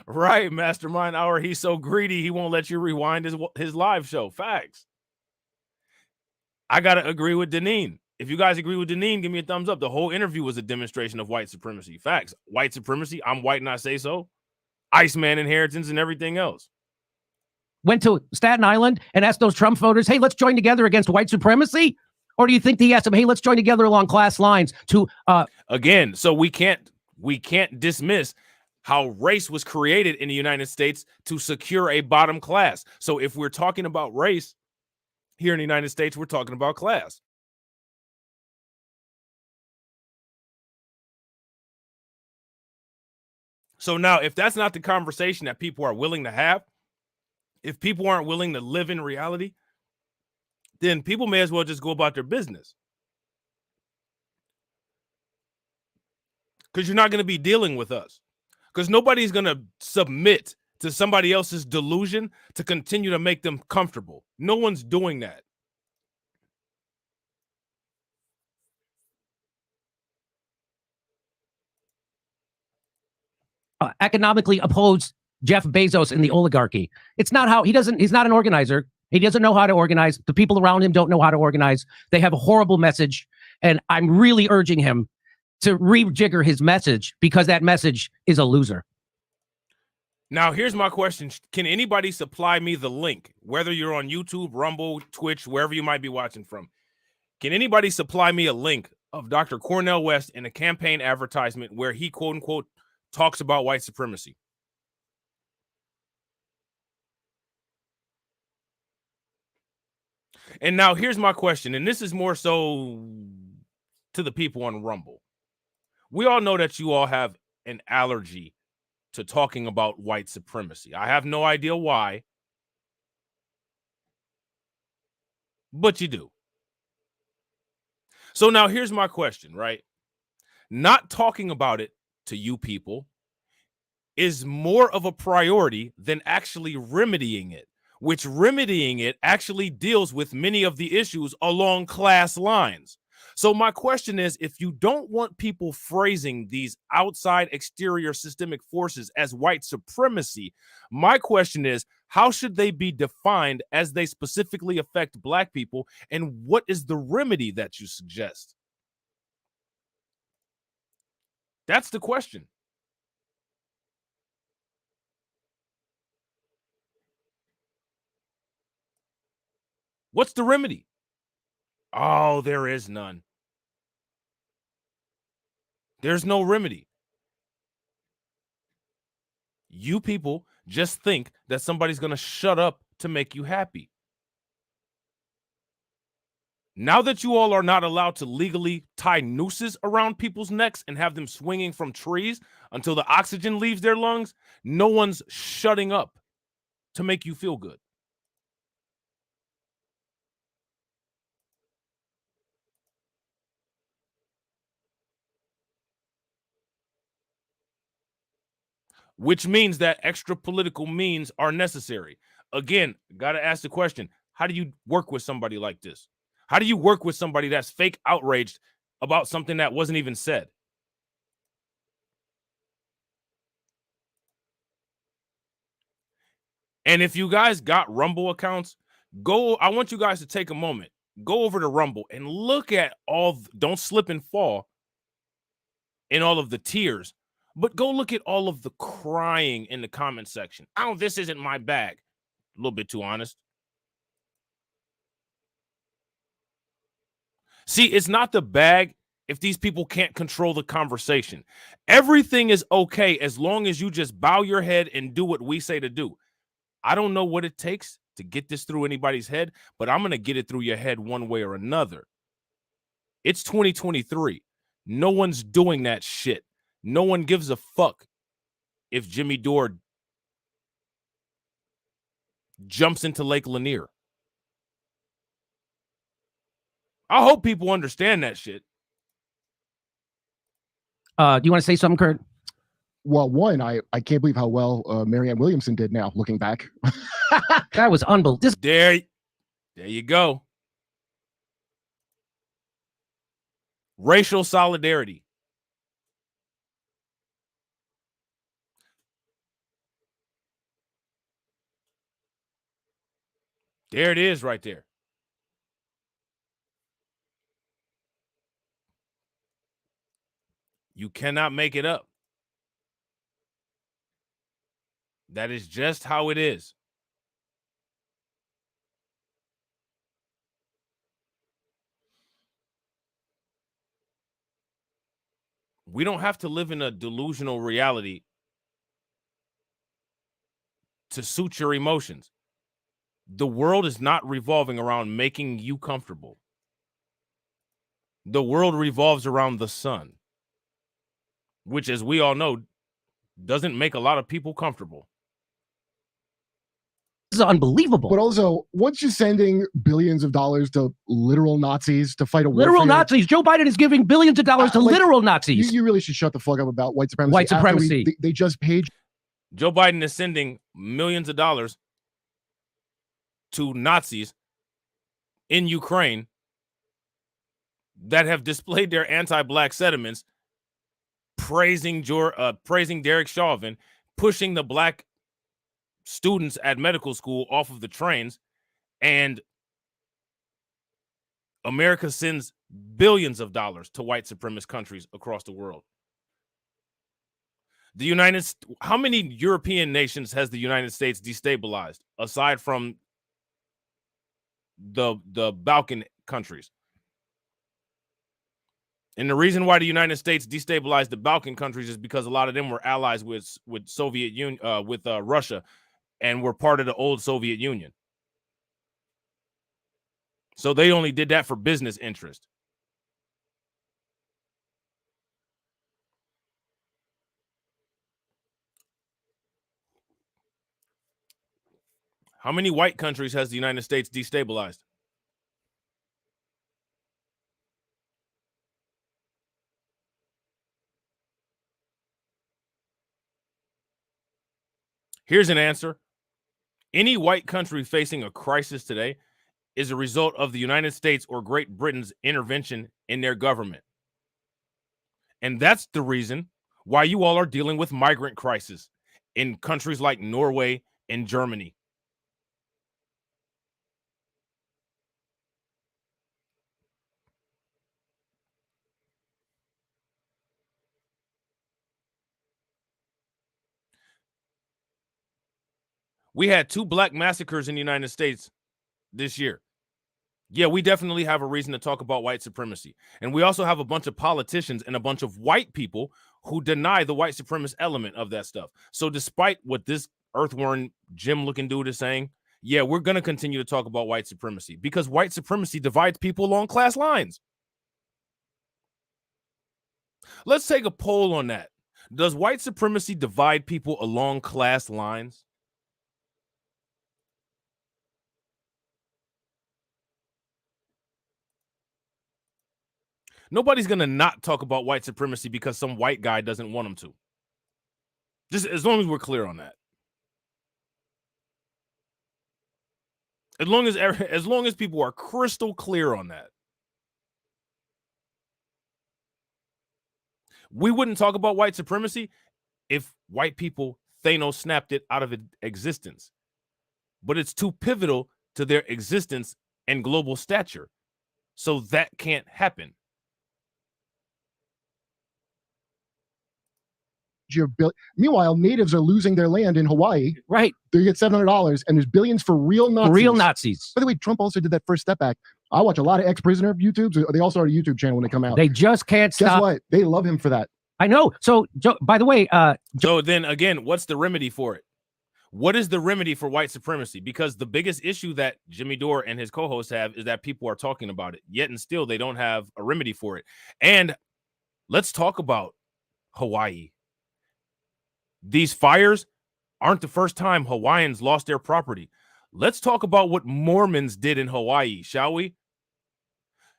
Right, Mastermind Hour. He's so greedy, he won't let you rewind his live show. Facts. I got to agree with Deneen. If you guys agree with Deneen, give me a thumbs up. The whole interview was a demonstration of white supremacy. Facts. White supremacy. I'm white and I say so. Iceman inheritance and everything else. Went to Staten Island and asked those Trump voters, hey, let's join together against white supremacy? Or do you think he asked them, hey, let's join together along class lines to again, so we can't dismiss how race was created in the United States to secure a bottom class. So if we're talking about race here in the United States, we're talking about class. So now, if that's not the conversation that people are willing to have, if people aren't willing to live in reality, then people may as well just go about their business. Because you're not going to be dealing with us. Because nobody's going to submit to somebody else's delusion to continue to make them comfortable. No one's doing that. Economically oppose Jeff Bezos and the oligarchy. It's not how he's not an organizer. He doesn't know how to organize. The people around him don't know how to organize. They have a horrible message. And I'm really urging him to rejigger his message because that message is a loser. Now, here's my question. Can anybody supply me the link, whether you're on YouTube, Rumble, Twitch, wherever you might be watching from? Can anybody supply me a link of Dr. Cornel West in a campaign advertisement where he, quote unquote, talks about white supremacy? And now here's my question, and this is more so to the people on Rumble. We all know that you all have an allergy to talking about white supremacy. I have no idea why, but you do. So now here's my question, right? Not talking about it to you people is more of a priority than actually remedying it, which remedying it actually deals with many of the issues along class lines. So my question is, if you don't want people phrasing these outside exterior systemic forces as white supremacy, my question is, how should they be defined as they specifically affect Black people? And what is the remedy that you suggest? That's the question. What's the remedy? Oh, there is none. There's no remedy. You people just think that somebody's going to shut up to make you happy. Now that you all are not allowed to legally tie nooses around people's necks and have them swinging from trees until the oxygen leaves their lungs, no one's shutting up to make you feel good. Which means that extra political means are necessary. Again, got to ask the question, how do you work with somebody like this? How do you work with somebody that's fake outraged about something that wasn't even said? And if you guys got Rumble accounts, I want you guys to take a moment, go over to Rumble and look at don't slip and fall in all of the tears, but go look at all of the crying in the comment section. Oh, this isn't my bag. A little bit too honest. See, it's not the bag if these people can't control the conversation. Everything is okay as long as you just bow your head and do what we say to do. I don't know what it takes to get this through anybody's head, but I'm going to get it through your head one way or another. It's 2023. No one's doing that shit. No one gives a fuck if Jimmy Dore jumps into Lake Lanier. I hope people understand that shit. Do you want to say something, Kurt? Well, one, I can't believe how well Marianne Williamson did now, looking back. That was unbelievable. There you go. Racial solidarity. There it is right there. You cannot make it up. That is just how it is. We don't have to live in a delusional reality to suit your emotions. The world is not revolving around making you comfortable. The world revolves around the sun, which, as we all know, doesn't make a lot of people comfortable. This is unbelievable. But also, once you're sending billions of dollars to literal Nazis to fight a Literal warfare, Nazis. Joe Biden is giving billions of dollars to like, literal Nazis. you really should shut the fuck up about white supremacy. White supremacy. They just paid. Joe Biden is sending millions of dollars to Nazis in Ukraine that have displayed their anti-black sentiments, praising Derek Chauvin, pushing the black students at medical school off of the trains, and America sends billions of dollars to white supremacist countries across the world. How many European nations has the United States destabilized aside from the Balkan countries? And the reason why the United States destabilized the Balkan countries is because a lot of them were allies with Soviet Union, with Russia, and were part of the old Soviet Union. So they only did that for business interest. How many white countries has the United States destabilized? Here's an answer. Any white country facing a crisis today is a result of the United States or Great Britain's intervention in their government. And that's the reason why you all are dealing with migrant crisis in countries like Norway and Germany. We had 2 black massacres in the United States this year. Yeah, we definitely have a reason to talk about white supremacy. And we also have a bunch of politicians and a bunch of white people who deny the white supremacist element of that stuff. So despite what this earthworm Jim looking dude is saying, yeah, we're going to continue to talk about white supremacy because white supremacy divides people along class lines. Let's take a poll on that. Does white supremacy divide people along class lines? Nobody's going to not talk about white supremacy because some white guy doesn't want them to. Just as long as we're clear on that. As long as people are crystal clear on that. We wouldn't talk about white supremacy if white people Thanos snapped it out of existence. But it's too pivotal to their existence and global stature. So that can't happen. Meanwhile, natives are losing their land in Hawaii. Right. They get $700, and there's billions for real Nazis. Real Nazis. By the way, Trump also did that First Step Back. I watch a lot of ex-prisoner YouTubes. They all start a YouTube channel when they come out. They just can't stop. Guess what? They love him for that. I know. So, Joe, by the way, so then again, what's the remedy for it? What is the remedy for white supremacy? Because the biggest issue that Jimmy Dore and his co-hosts have is that people are talking about it, yet and still they don't have a remedy for it. And let's talk about Hawaii. These fires aren't the first time Hawaiians lost their property. Let's talk about what Mormons did in Hawaii, shall we?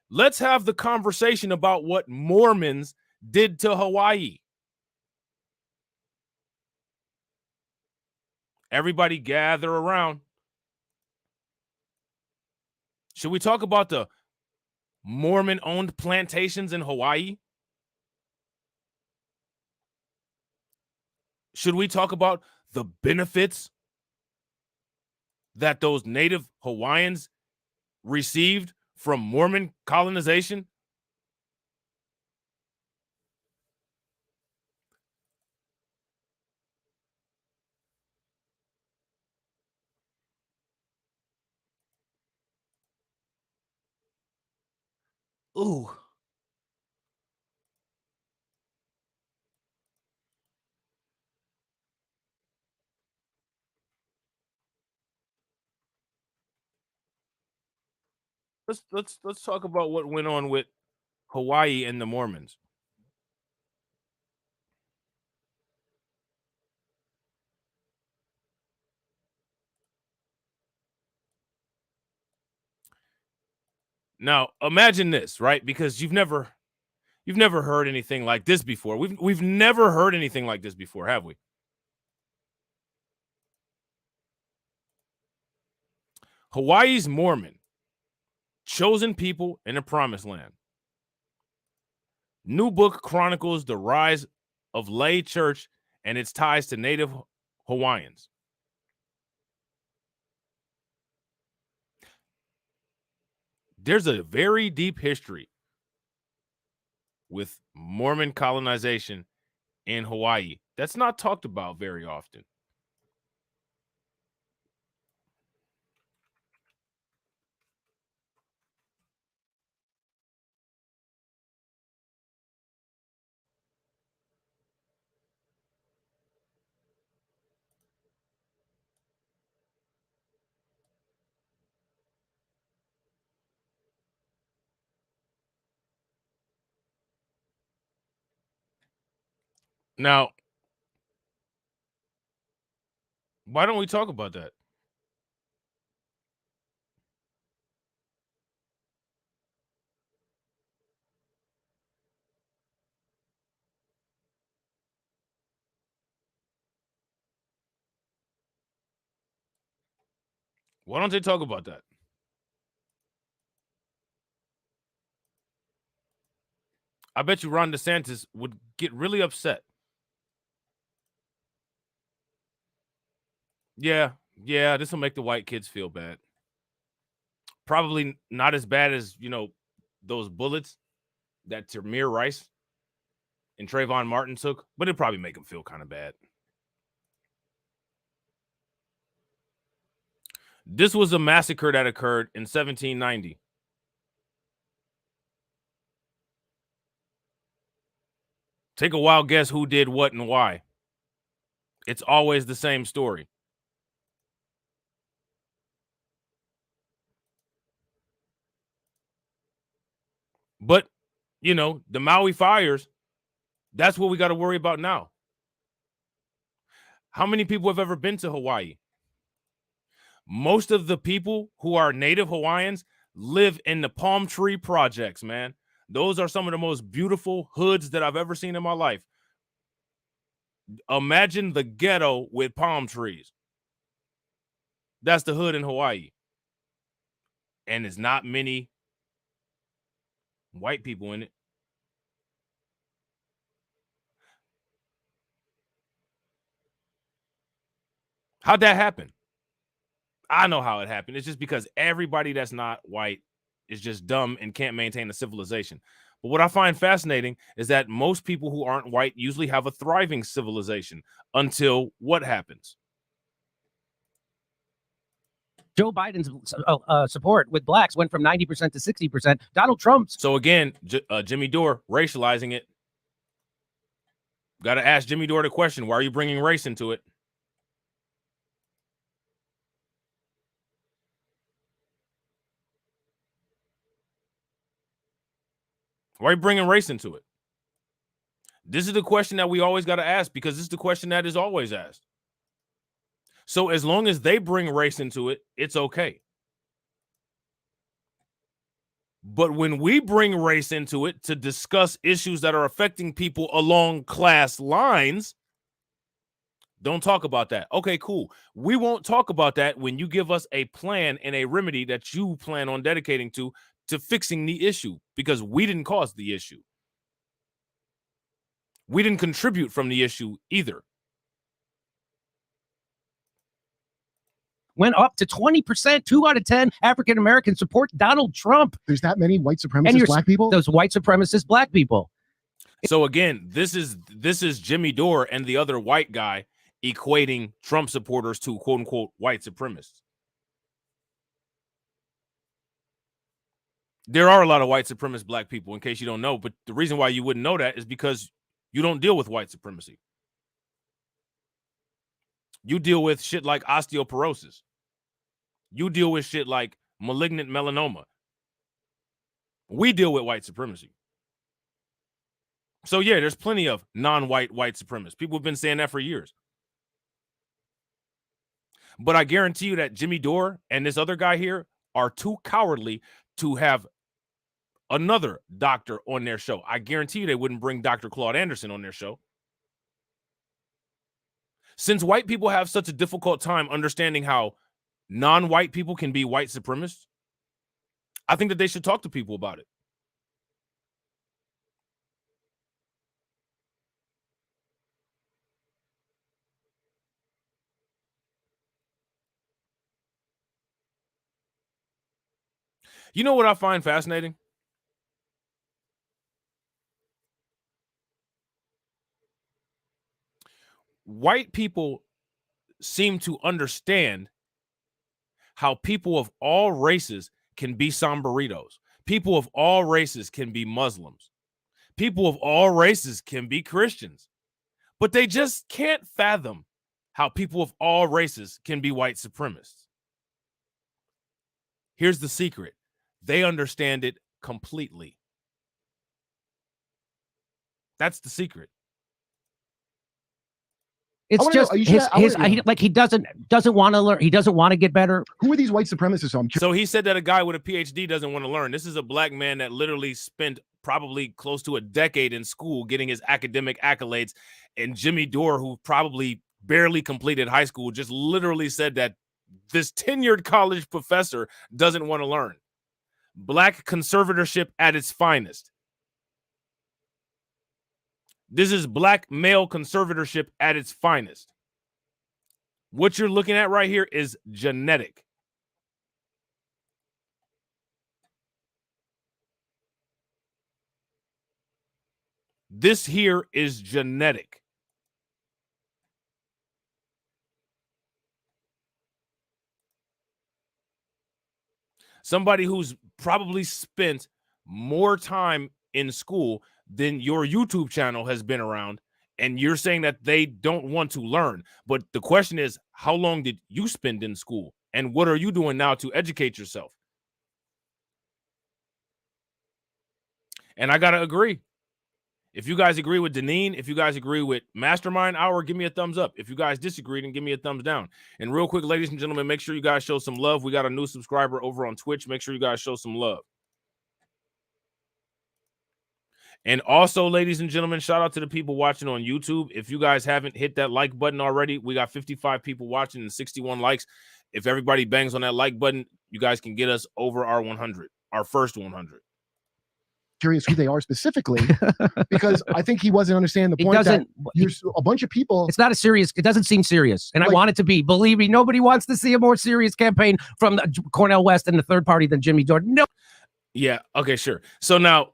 Let's have the conversation about what Mormons did to Hawaii. Everybody gather around. Should we talk about the Mormon-owned plantations in Hawaii? Should we talk about the benefits that those native Hawaiians received from Mormon colonization? Ooh. Let's talk about what went on with Hawaii and the Mormons. Now, imagine this, right? Because you've never heard anything like this before. We've never heard anything like this before, have we? Hawaii's Mormon, chosen people in the promised land. New book chronicles the rise of lay church and its ties to native Hawaiians. There's a very deep history with Mormon colonization in Hawaii that's not talked about very often. Now, why don't we talk about that? Why don't they talk about that? I bet you Ron DeSantis would get really upset. Yeah, this will make the white kids feel bad. Probably not as bad as, those bullets that Tamir Rice and Trayvon Martin took, but it'd probably make them feel kind of bad. This was a massacre that occurred in 1790. Take a wild guess who did what and why. It's always the same story. But, the Maui fires, that's what we got to worry about now. How many people have ever been to Hawaii? Most of the people who are native Hawaiians live in the palm tree projects, man. Those are some of the most beautiful hoods that I've ever seen in my life. Imagine the ghetto with palm trees. That's the hood in Hawaii. And there's not many white people in it. How'd that happen? I know how it happened. It's just because everybody that's not white is just dumb and can't maintain a civilization. But what I find fascinating is that most people who aren't white usually have a thriving civilization until what happens? Joe Biden's support with blacks went from 90% to 60%. Donald Trump's. So again, Jimmy Dore racializing it. Got to ask Jimmy Dore the question, why are you bringing race into it? Why are you bringing race into it? This is the question that we always got to ask, because this is the question that is always asked. So as long as they bring race into it, it's okay. But when we bring race into it to discuss issues that are affecting people along class lines, don't talk about that. Okay, cool. We won't talk about that when you give us a plan and a remedy that you plan on dedicating to fixing the issue, because we didn't cause the issue. We didn't contribute from the issue either. Went up to 20%. 2 out of 10 African Americans support Donald Trump. There's that many white supremacist black people? Those white supremacist black people. So again, this is Jimmy Dore and the other white guy equating Trump supporters to quote unquote white supremacists. There are a lot of white supremacist black people, in case you don't know, but the reason why you wouldn't know that is because you don't deal with white supremacy. You deal with shit like osteoporosis. You deal with shit like malignant melanoma. We deal with white supremacy. So yeah, there's plenty of non-white white supremacists. People have been saying that for years. But I guarantee you that Jimmy Dore and this other guy here are too cowardly to have another doctor on their show. I guarantee you they wouldn't bring Dr. Claude Anderson on their show. Since white people have such a difficult time understanding how non-white people can be white supremacists, I think that they should talk to people about it. You know what I find fascinating? White people seem to understand how people of all races can be somberitos. People of all races can be Muslims. People of all races can be Christians. But they just can't fathom how people of all races can be white supremacists. Here's the secret. They understand it completely. That's the secret. It's just he doesn't want to learn. He doesn't want to get better. Who are these white supremacists? So he said that a guy with a PhD doesn't want to learn. This is a black man that literally spent probably close to a decade in school getting his academic accolades. And Jimmy Dore, who probably barely completed high school, just literally said that this tenured college professor doesn't want to learn. Black conservatorship at its finest. This is black male conservatorship at its finest. What you're looking at right here is genetic. This here is genetic. Somebody who's probably spent more time in school than your YouTube channel has been around, and you're saying that they don't want to learn. But the question is, how long did you spend in school? And what are you doing now to educate yourself? And I got to agree. If you guys agree with Deneen, if you guys agree with Mastermind Hour, give me a thumbs up. If you guys disagree, then give me a thumbs down. And real quick, ladies and gentlemen, make sure you guys show some love. We got a new subscriber over on Twitch. Make sure you guys show some love. And also, ladies and gentlemen, shout out to the people watching on YouTube. If you guys haven't hit that like button already, we got 55 people watching and 61 likes. If everybody bangs on that like button, you guys can get us over our 100, our first 100. Curious who they are specifically, because I think he wasn't understanding the point that you're a bunch of people. It's not a serious. It doesn't seem serious, and I want it to be. Believe me, nobody wants to see a more serious campaign from Cornel West and the third party than Jimmy Dore. No. Yeah. Okay. Sure. So now,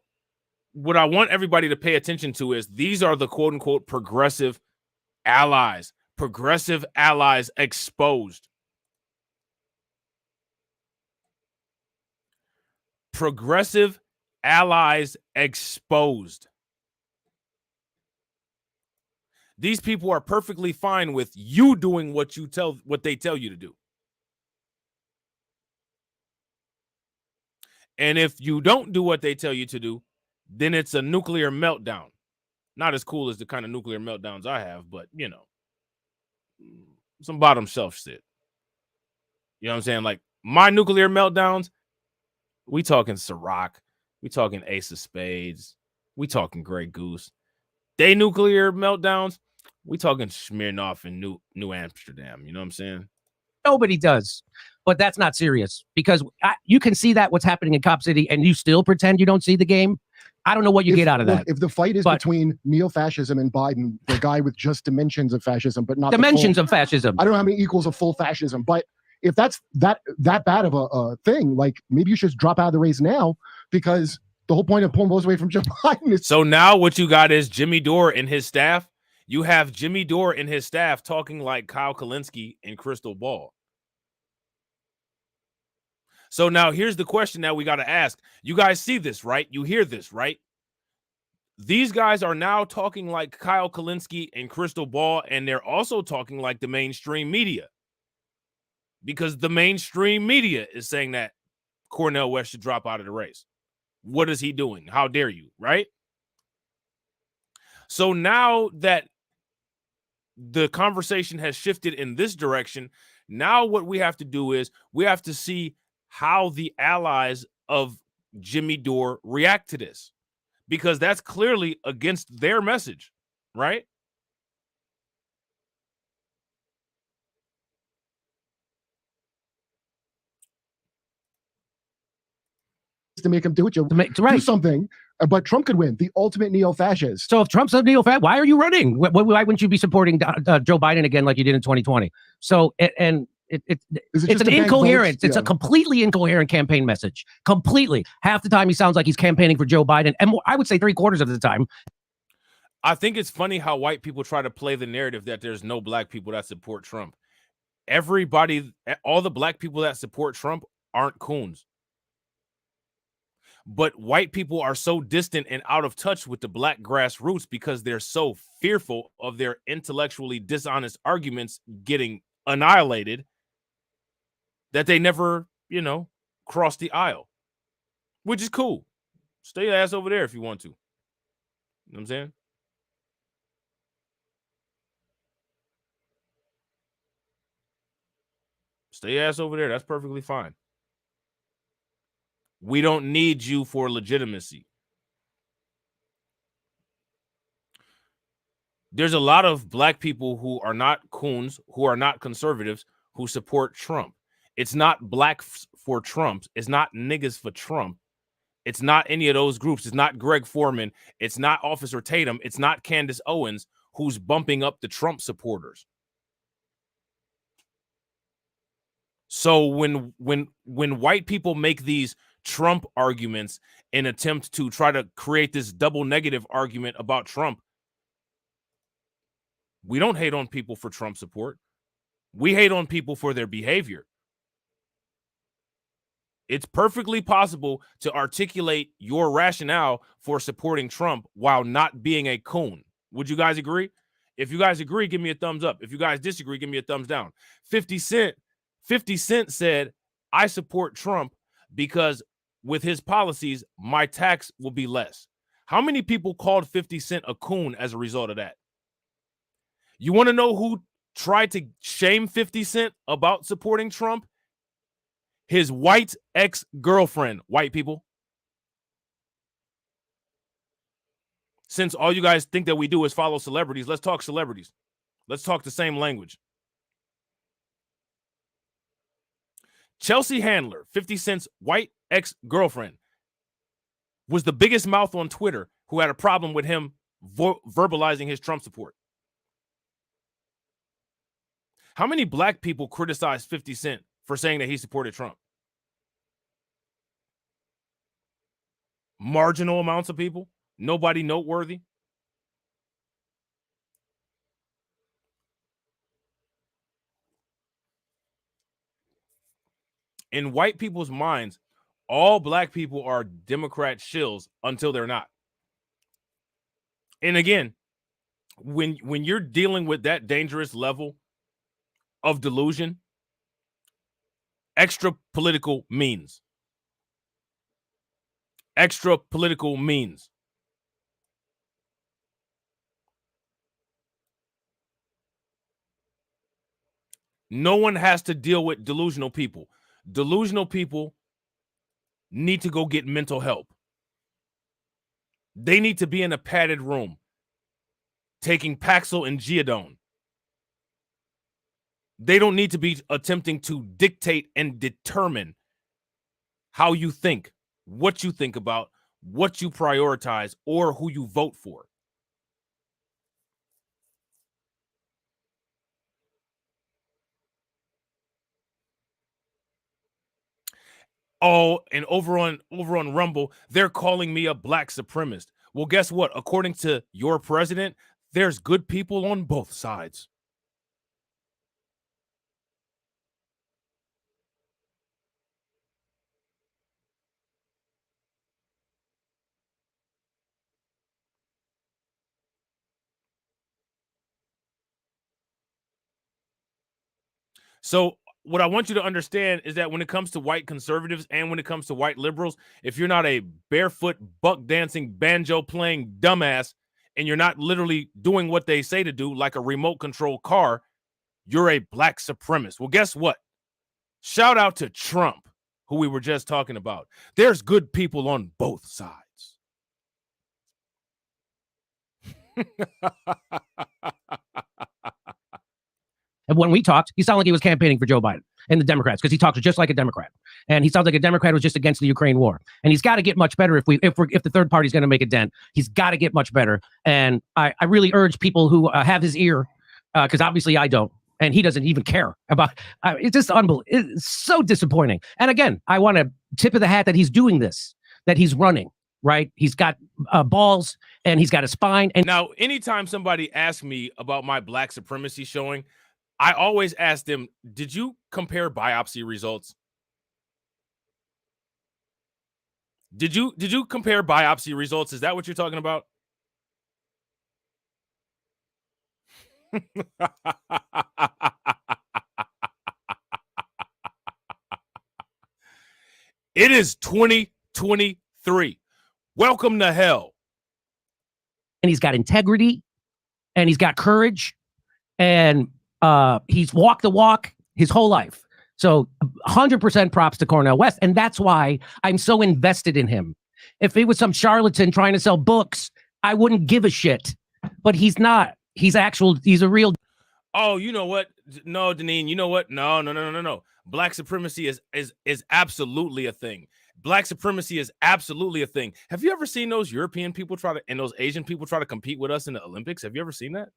what I want everybody to pay attention to is these are the quote unquote progressive allies. Progressive allies exposed. Progressive allies exposed. These people are perfectly fine with you doing what they tell you to do. And if you don't do what they tell you to do, then it's a nuclear meltdown. Not as cool as the kind of nuclear meltdowns I have, but, you know, some bottom shelf shit. You know what I'm saying? Like, my nuclear meltdowns, we talking Ciroc, we talking Ace of Spades, we talking Grey Goose. They nuclear meltdowns, we talking Smirnoff and New Amsterdam. You know what I'm saying? Nobody does. But that's not serious, because you can see that what's happening in Cop City and you still pretend you don't see the game. I don't know what you get out of that. If the fight is between neo-fascism and Biden, the guy with just dimensions of fascism, but not dimensions of fascism. I don't know how many equals of full fascism, but if that's that bad of a thing, like maybe you should drop out of the race now, because the whole point of pulling votes away from Joe Biden is. So now what you got is Jimmy Dore and his staff. You have Jimmy Dore and his staff talking like Kyle Kalinske and Crystal Ball. So now here's the question that we got to ask. You guys see this, right? You hear this, right? These guys are now talking like Kyle Kalinske and Crystal Ball, and they're also talking like the mainstream media, because the mainstream media is saying that Cornel West should drop out of the race. What is he doing? How dare you, right? So now that the conversation has shifted in this direction, now what we have to do is we have to see how the allies of Jimmy Dore react to this, because that's clearly against their message, right? To make him do do something, but Trump could win. The ultimate neo-fascist. So if Trump's a neo-fascist, why are you running? Why wouldn't you be supporting Joe Biden again like you did in 2020? So it's an incoherent. It's a completely incoherent campaign message. Completely. Half the time he sounds like he's campaigning for Joe Biden, and I would say 3/4 of the time. I think it's funny how white people try to play the narrative that there's no black people that support Trump. Everybody, all the black people that support Trump aren't coons. But white people are so distant and out of touch with the black grassroots because they're so fearful of their intellectually dishonest arguments getting annihilated that they never, cross the aisle, which is cool. Stay your ass over there if you want to. You know what I'm saying? Stay your ass over there. That's perfectly fine. We don't need you for legitimacy. There's a lot of black people who are not coons, who are not conservatives, who support Trump. It's not black for Trump. It's not niggas for Trump. It's not any of those groups. It's not Greg Foreman. It's not Officer Tatum. It's not Candace Owens who's bumping up the Trump supporters. So when white people make these Trump arguments in attempt to try to create this double negative argument about Trump, we don't hate on people for Trump support. We hate on people for their behavior. It's perfectly possible to articulate your rationale for supporting Trump while not being a coon. Would you guys agree? If you guys agree, give me a thumbs up. If you guys disagree, give me a thumbs down. 50 Cent said, I support Trump because with his policies, my tax will be less. How many people called 50 Cent a coon as a result of that? You want to know who tried to shame 50 Cent about supporting Trump? His white ex-girlfriend, white people. Since all you guys think that we do is follow celebrities, let's talk celebrities. Let's talk the same language. Chelsea Handler, 50 Cent's white ex-girlfriend, was the biggest mouth on Twitter who had a problem with him verbalizing his Trump support. How many black people criticized 50 Cent for saying that he supported Trump? Marginal amounts of people. Nobody noteworthy. In white people's minds, all black people are Democrat shills until they're not. And again, when you're dealing with that dangerous level of delusion, extra political means. Extra political means. No one has to deal with delusional people. Delusional people need to go get mental help. They need to be in a padded room taking Paxil and Geodone. They don't need to be attempting to dictate and determine how you think, what you think about, what you prioritize, or who you vote for. Oh, and over on Rumble, they're calling me a black supremacist. Well, guess what? According to your president, there's good people on both sides. So what I want you to understand is that when it comes to white conservatives and when it comes to white liberals, if you're not a barefoot, buck dancing, banjo playing dumbass, and you're not literally doing what they say to do, like a remote control car, you're a black supremacist. Well, guess what? Shout out to Trump, who we were just talking about. There's good people on both sides. And when we talked, he sounded like he was campaigning for Joe Biden and the Democrats because he talks just like a Democrat. And he sounds like a Democrat who's just against the Ukraine war. And he's got to get much better if the third party is going to make a dent. He's got to get much better. And I really urge people who have his ear, because obviously I don't, and he doesn't even care about. It's just unbelievable. It's so disappointing. And again, I want to tip of the hat that he's doing this, that he's running. Right? He's got balls and he's got a spine. And now, anytime somebody asks me about my black supremacy showing, I always ask them, did you compare biopsy results? Did you compare biopsy results? Is that what you're talking about? It is 2023. Welcome to hell. And he's got integrity and he's got courage and he's walked the walk his whole life. So 100% props to Cornel West. And that's why I'm so invested in him. If it was some charlatan trying to sell books, I wouldn't give a shit. But he's not. He's a real. Oh, you know what? No, Deneen, you know what? No. Black supremacy is absolutely a thing. Black supremacy is absolutely a thing. Have you ever seen those European people and those Asian people try to compete with us in the Olympics? Have you ever seen that?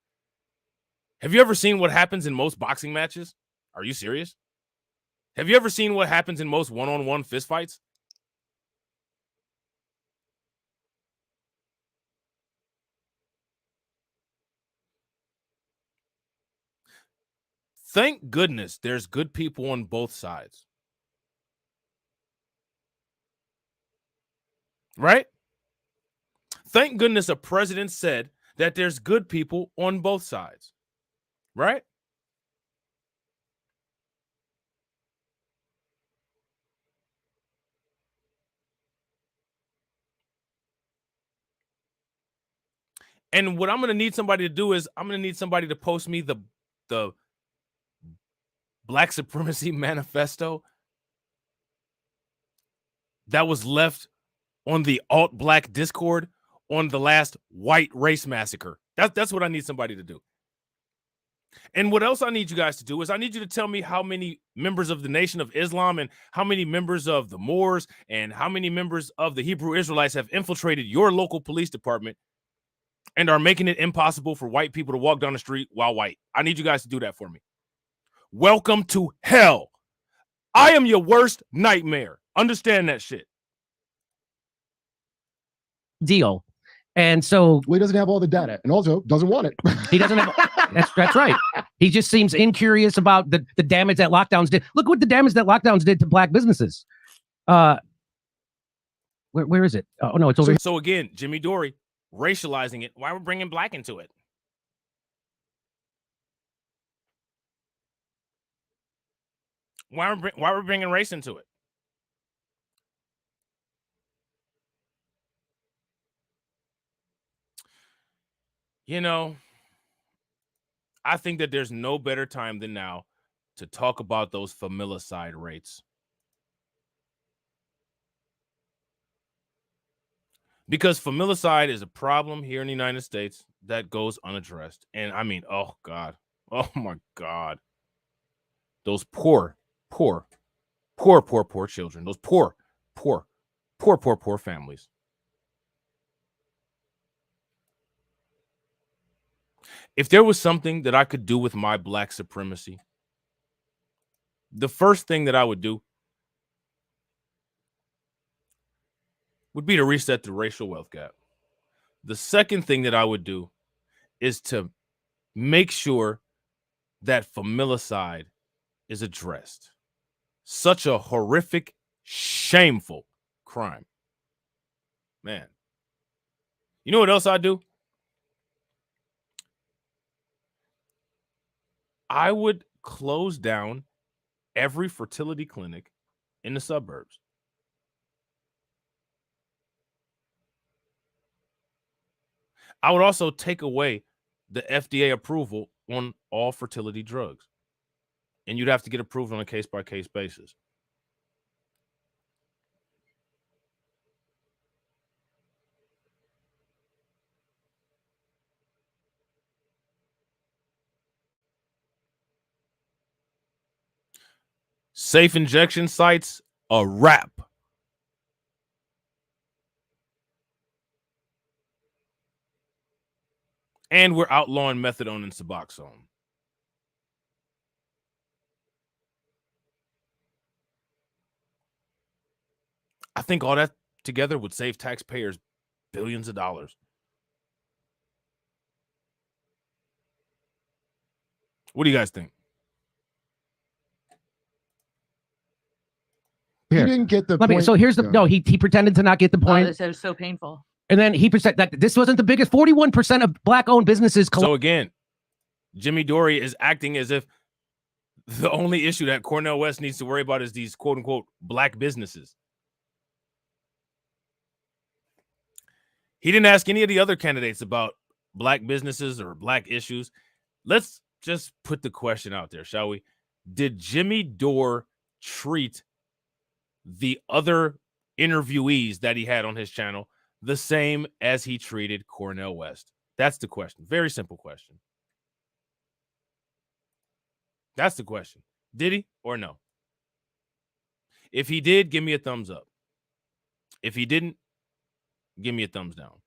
Have you ever seen what happens in most boxing matches? Are you serious? Have you ever seen what happens in most one-on-one fistfights? Thank goodness there's good people on both sides. Right? Thank goodness a president said that there's good people on both sides. Right? And what I'm going to need somebody to do is I'm going to need somebody to post me the Black Supremacy Manifesto that was left on the alt-black Discord on the last white race massacre. That's what I need somebody to do. And what else I need you guys to do is I need you to tell me how many members of the Nation of Islam and how many members of the Moors and how many members of the Hebrew Israelites have infiltrated your local police department and are making it impossible for white people to walk down the street while white. I need you guys to do that for me. Welcome to hell. I am your worst nightmare. Understand that shit. Deal. And so he doesn't have all the data and also doesn't want it. He doesn't have that's right. He just seems incurious about the damage that lockdowns did. Look what the damage that lockdowns did to black businesses. Where is it? Oh no, it's over here. So again, Jimmy Dore racializing it. Why we're bringing black into it? Why we're bringing race into it? You know, I think that there's no better time than now to talk about those familicide rates. Because familicide is a problem here in the United States that goes unaddressed. And I mean, oh God, oh my God. Those poor children, those poor families. If there was something that I could do with my black supremacy, the first thing that I would do would be to reset the racial wealth gap. The second thing that I would do is to make sure that familicide is addressed. Such a horrific, shameful crime. Man. You know what else I do? I would close down every fertility clinic in the suburbs. I would also take away the FDA approval on all fertility drugs. And you'd have to get approved on a case-by-case basis. Safe injection sites, a wrap. And we're outlawing methadone and Suboxone. I think all that together would save taxpayers billions of dollars. What do you guys think? He didn't get the point. So here's the no. He pretended to not get the point. This is so painful. And then he said that this wasn't the biggest. 41% of black-owned businesses. So again, Jimmy Dore is acting as if the only issue that Cornel West needs to worry about is these quote-unquote black businesses. He didn't ask any of the other candidates about black businesses or black issues. Let's just put the question out there, shall we? Did Jimmy Dore treat the other interviewees that he had on his channel the same as he treated Cornel West? That's the question. Very simple question. That's the question. Did he or no? If he did, give me a thumbs up. If he didn't, give me a thumbs down.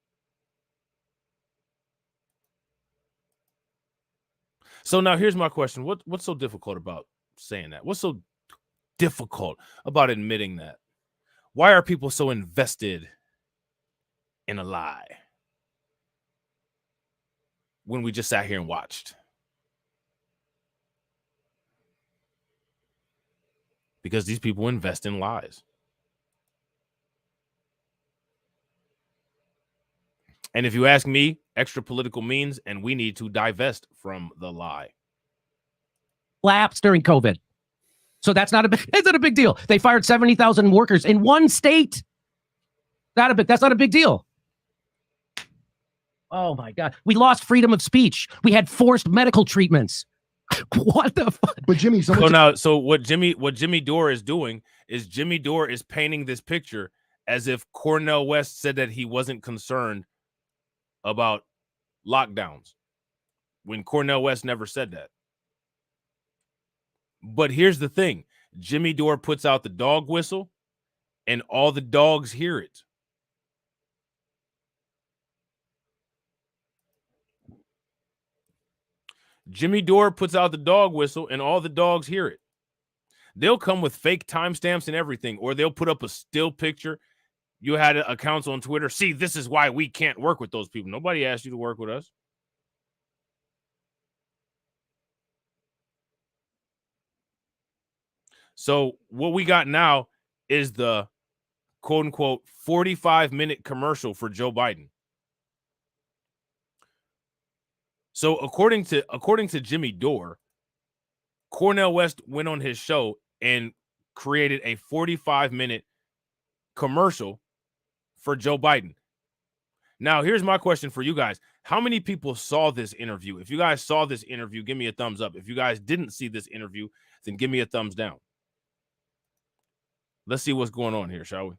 So now here's my question. What's so difficult about saying that? What's so difficult about admitting that? Why are people so invested in a lie when we just sat here and watched? Because these people invest in lies. And if you ask me, extra political means, and we need to divest from the lie. Lapse during COVID. So that's not a big deal. They fired 70,000 workers in one state. That's not a big deal. Oh my God. We lost freedom of speech. We had forced medical treatments. What the fuck? But Jimmy, so what Jimmy Dore is doing is Jimmy Dore is painting this picture as if Cornel West said that he wasn't concerned about lockdowns when Cornel West never said that. But here's the thing. Jimmy Dore puts out the dog whistle and all the dogs hear it. Jimmy Dore puts out the dog whistle and all the dogs hear it. They'll come with fake timestamps and everything, or they'll put up a still picture. You had accounts on Twitter. See, this is why we can't work with those people. Nobody asked you to work with us. So what we got now is the quote unquote 45-minute commercial for Joe Biden. So according to Jimmy Dore, Cornel West went on his show and created a 45-minute commercial for Joe Biden. Now, here's my question for you guys. How many people saw this interview? If you guys saw this interview, give me a thumbs up. If you guys didn't see this interview, then give me a thumbs down. Let's see what's going on here, shall we?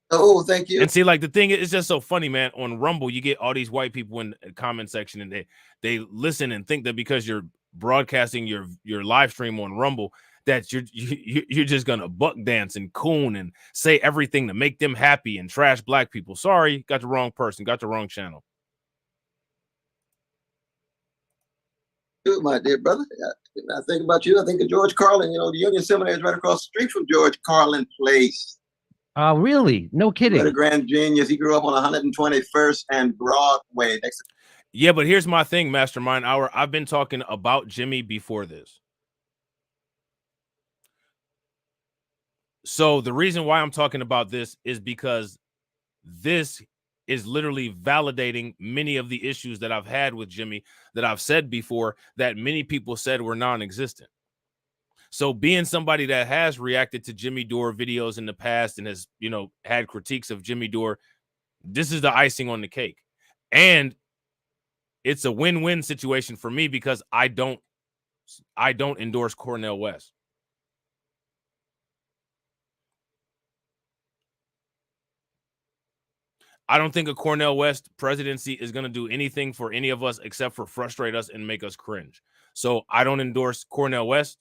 Oh, thank you. And see, like, the thing is, it's just so funny, man. On Rumble, you get all these white people in the comment section, and they listen and think that because you're broadcasting your live stream on Rumble, that you're just gonna buck dance and coon and say everything to make them happy and trash black people. Sorry, got the wrong person, got the wrong channel. My dear brother, I think about you. I think of George Carlin. You know, the Union Seminary is right across the street from George Carlin Place. Really? No kidding. What a grand genius. He grew up on 121st and Broadway. Yeah, but here's my thing, Mastermind Hour. I've been talking about Jimmy before this. So the reason why I'm talking about this is because this is literally validating many of the issues that I've had with Jimmy that I've said before that many people said were non-existent. So being somebody that has reacted to Jimmy Dore videos in the past and has, you know, had critiques of Jimmy Dore, this is the icing on the cake. And it's a win-win situation for me because I don't endorse Cornel West. I don't think a Cornel West presidency is going to do anything for any of us except for frustrate us and make us cringe. So I don't endorse Cornel West.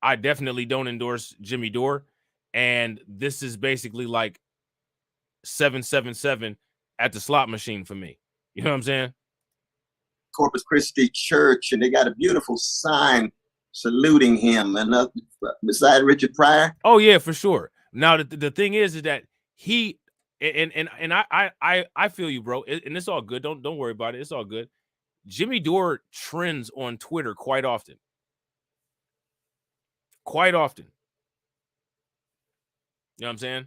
I definitely don't endorse Jimmy Dore. And this is basically like 777 at the slot machine for me. You know what I'm saying? Corpus Christi Church, and they got a beautiful sign saluting him. And beside Richard Pryor. Oh, yeah, for sure. Now, the thing is that he... And I feel you, bro. And it's all good. Don't worry about it. It's all good. Jimmy Dore trends on Twitter quite often. Quite often. You know what I'm saying?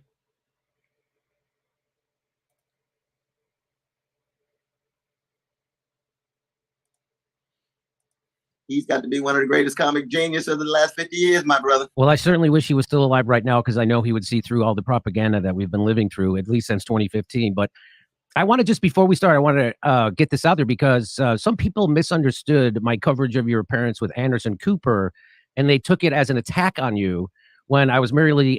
He's got to be one of the greatest comic geniuses of the last 50 years, my brother. Well, I certainly wish he was still alive right now because I know he would see through all the propaganda that we've been living through, at least since 2015. But I want to just, before we start, I want to get this out there because some people misunderstood my coverage of your appearance with Anderson Cooper, and they took it as an attack on you when I was merely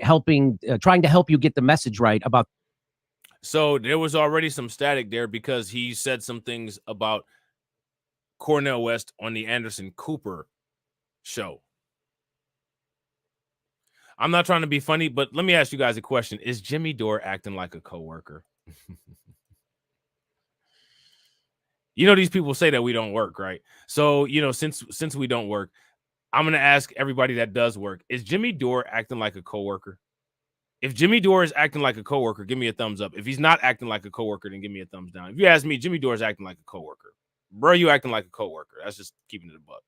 trying to help you get the message right about. So there was already some static there because he said some things about Cornel West on the Anderson Cooper show. I'm not trying to be funny, but let me ask you guys a question. Is Jimmy Dore acting like a coworker? You know, these people say that we don't work, right? So, you know, since we don't work, I'm going to ask everybody that does work, is Jimmy Dore acting like a coworker? If Jimmy Dore is acting like a coworker, give me a thumbs up. If he's not acting like a coworker, then give me a thumbs down. If you ask me, Jimmy Dore is acting like a coworker. Bro, you acting like a coworker. That's just keeping it a buck.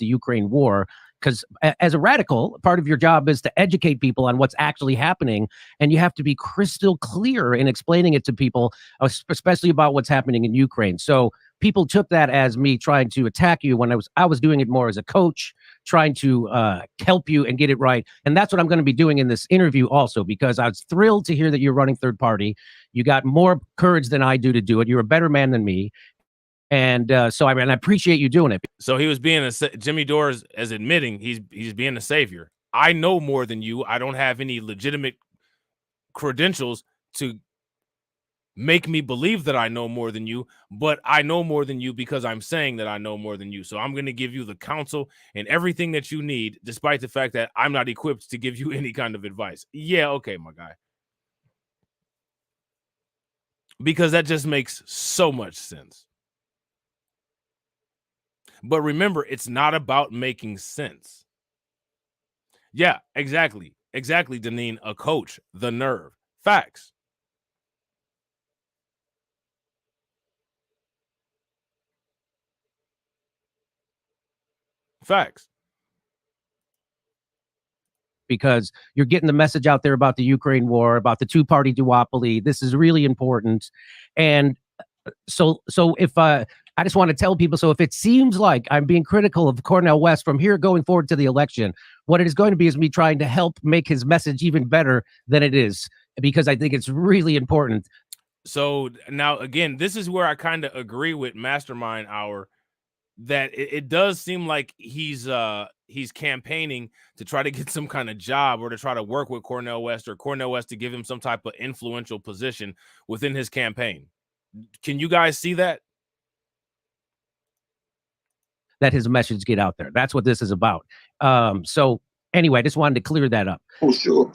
The Ukraine war, because as a radical, part of your job is to educate people on what's actually happening, and you have to be crystal clear in explaining it to people, especially about what's happening in Ukraine. So people took that as me trying to attack you when I was doing it more as a coach, trying to help you and get it right. And that's what I'm going to be doing in this interview also, because I was thrilled to hear that you're running third party. You got more courage than I do to do it. You're a better man than me. And so I appreciate you doing it. So he was being Jimmy Dore as admitting he's being a savior. I know more than you. I don't have any legitimate credentials to make me believe that I know more than you, but I know more than you because I'm saying that I know more than you. So I'm going to give you the counsel and everything that you need, despite the fact that I'm not equipped to give you any kind of advice. Yeah, okay, my guy. Because that just makes so much sense. But remember, it's not about making sense. Yeah, exactly. Exactly, Deneen, a coach, the nerve. Facts. Facts. Because you're getting the message out there about the Ukraine war, about the two-party duopoly. This is really important. And so if I just want to tell people, so if it seems like I'm being critical of Cornel West from here going forward to the election, what it is going to be is me trying to help make his message even better than it is, because I think it's really important. So now, again, this is where I kind of agree with Mastermind Hour, that it does seem like he's campaigning to try to get some kind of job or to try to work with Cornel West, or Cornel West to give him some type of influential position within his campaign. Can you guys see that? That his message get out there. That's what this is about. So anyway, I just wanted to clear that up. Oh, sure.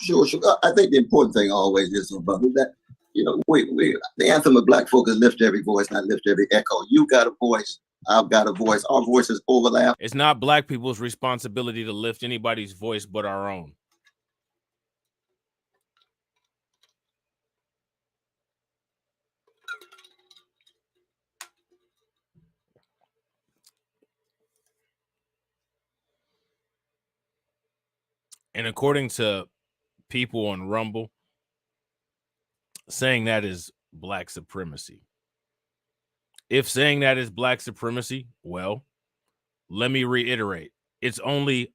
I think the important thing always is about that, we the anthem of Black folk is lift every voice, not lift every echo. You got a voice, I've got a voice. Our voices overlap. It's not Black people's responsibility to lift anybody's voice but our own. And according to people on Rumble, saying that is Black supremacy. If saying that is Black supremacy, well, let me reiterate. It's only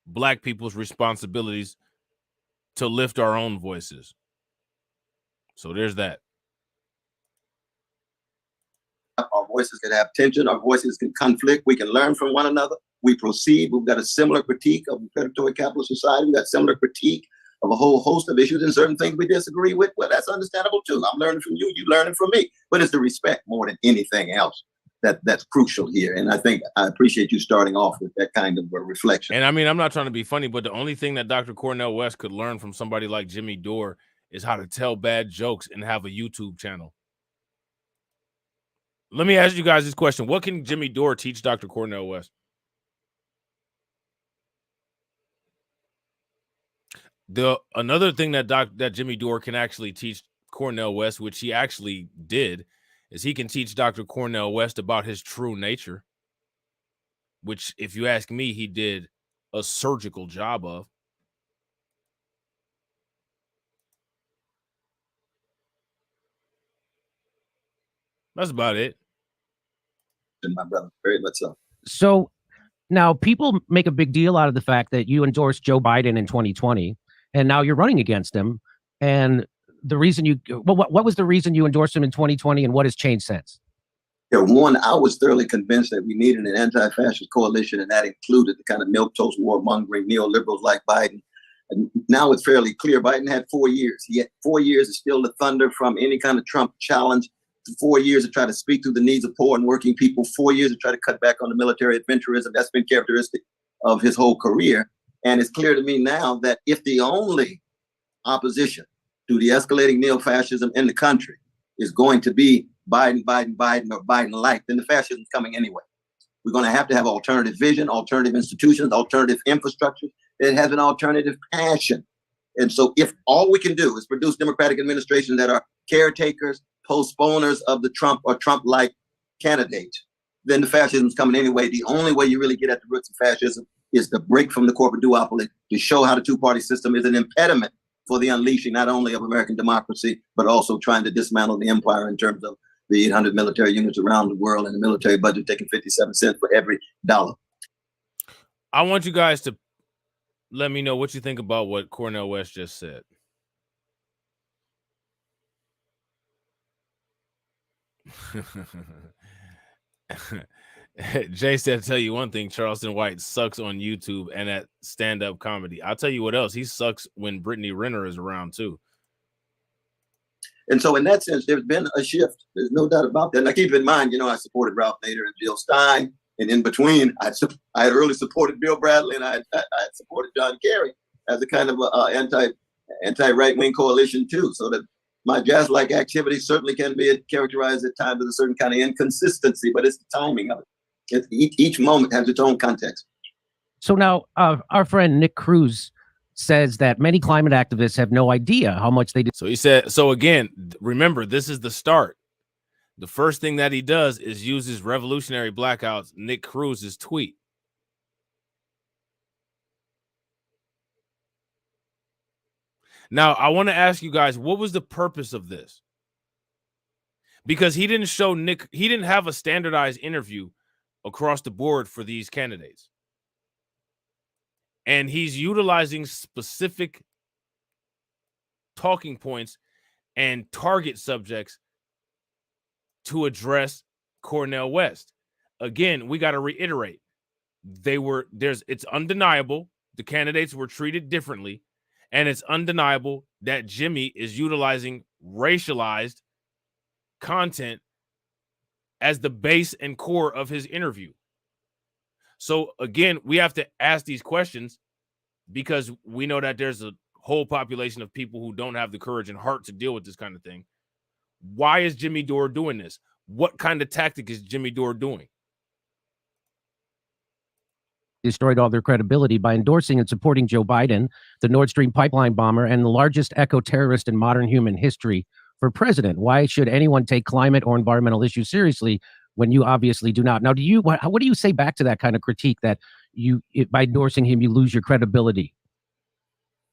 Black people's responsibilities to lift our own voices. So there's that. Our voices can have tension. Our voices can conflict. We can learn from one another. We proceed. We've got a similar critique of the predatory capitalist society. We've got similar critique of a whole host of issues and certain things we disagree with. Well, that's understandable too. I'm learning from you. You learning from me. But it's the respect more than anything else that's crucial here. And I think I appreciate you starting off with that kind of a reflection. And I mean, I'm not trying to be funny, but the only thing that Dr. Cornel West could learn from somebody like Jimmy Dore is how to tell bad jokes and have a YouTube channel. Let me ask you guys this question. What can Jimmy Dore teach Dr. Cornel West? Another thing that Jimmy Dore can actually teach Cornel West, which he actually did, is he can teach Dr. Cornel West about his true nature, which, if you ask me, he did a surgical job of. That's about it. My brother, very much so. So now people make a big deal out of the fact that you endorsed Joe Biden in 2020, and now you're running against him. And the reason what was the reason you endorsed him in 2020, and what has changed since? Yeah, one, I was thoroughly convinced that we needed an anti-fascist coalition, and that included the kind of milquetoast warmongering neoliberals like Biden. And now it's fairly clear Biden had 4 years. He had 4 years to steal the thunder from any kind of Trump challenge. 4 years to try to speak to the needs of poor and working people. 4 years to try to cut back on the military adventurism. That's been characteristic of his whole career. And it's clear to me now that if the only opposition to the escalating neo-fascism in the country is going to be Biden, or Biden-like, then the fascism is coming anyway. We're going to have alternative vision, alternative institutions, alternative infrastructure. It has an alternative passion. And so if all we can do is produce democratic administrations that are caretakers, postponers of the Trump or Trump-like candidates, then the fascism is coming anyway. The only way you really get at the roots of fascism is to break from the corporate duopoly, to show how the two-party system is an impediment for the unleashing not only of American democracy, but also trying to dismantle the empire in terms of the 800 military units around the world and the military budget taking 57 cents for every dollar. I want you guys to let me know what you think about what Cornel West just said. Jay said, tell you one thing, Charleston White sucks on YouTube and at stand-up comedy. I'll tell you what else. He sucks when Brittany Renner is around too. And so in that sense, there's been a shift. There's no doubt about that. Now keep in mind, I supported Ralph Nader and Jill Stein. And in between, I had early supported Bill Bradley, and I supported John Kerry as a kind of anti-right-wing coalition too. So that my jazz-like activity certainly can be characterized at times with a certain kind of inconsistency, but it's the timing of it. Each moment has its own context. So now our friend Nick Cruz says that many climate activists have no idea how much they do. So he said, so again, remember, this is the start. The first thing that he does is use his revolutionary blackouts, Nick Cruz's tweet. Now, I want to ask you guys, what was the purpose of this? Because he didn't have a standardized interview across the board for these candidates. And he's utilizing specific talking points and target subjects to address Cornel West. again, we got to reiterate, it's undeniable the candidates were treated differently, and it's undeniable that Jimmy is utilizing racialized content as the base and core of his interview. So again, we have to ask these questions because we know that there's a whole population of people who don't have the courage and heart to deal with this kind of thing. Why is Jimmy Dore doing this? What kind of tactic is Jimmy Dore doing? Destroyed all their credibility by endorsing and supporting Joe Biden, the Nord Stream pipeline bomber, and the largest eco-terrorist in modern human history, for president. Why should anyone take climate or environmental issues seriously when you obviously do not? Now, what do you say back to that kind of critique that by endorsing him, you lose your credibility?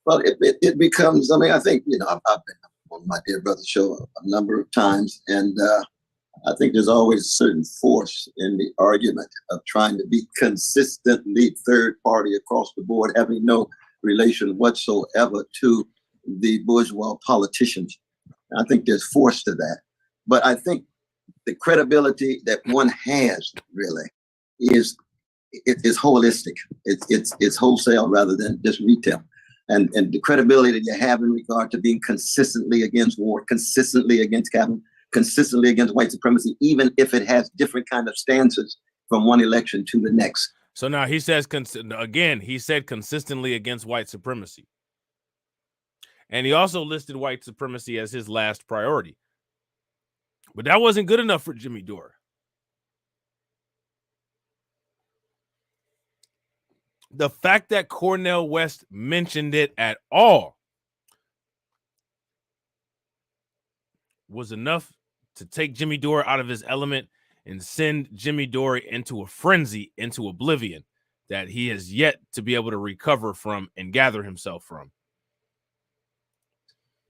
Well, it becomes, I mean, I think, I've been on my dear brother's show a number of times, and I think there's always a certain force in the argument of trying to be consistently third party across the board, having no relation whatsoever to the bourgeois politicians. I think there's force to that. But I think the credibility that one has really is holistic. It's wholesale rather than just retail. And the credibility that you have in regard to being consistently against war, consistently against capital, consistently against white supremacy, even if it has different kind of stances from one election to the next. So now he says, he said consistently against white supremacy. And he also listed white supremacy as his last priority. But that wasn't good enough for Jimmy Dore. The fact that Cornel West mentioned it at all was enough to take Jimmy Dore out of his element and send Jimmy Dore into a frenzy, into oblivion that he has yet to be able to recover from and gather himself from.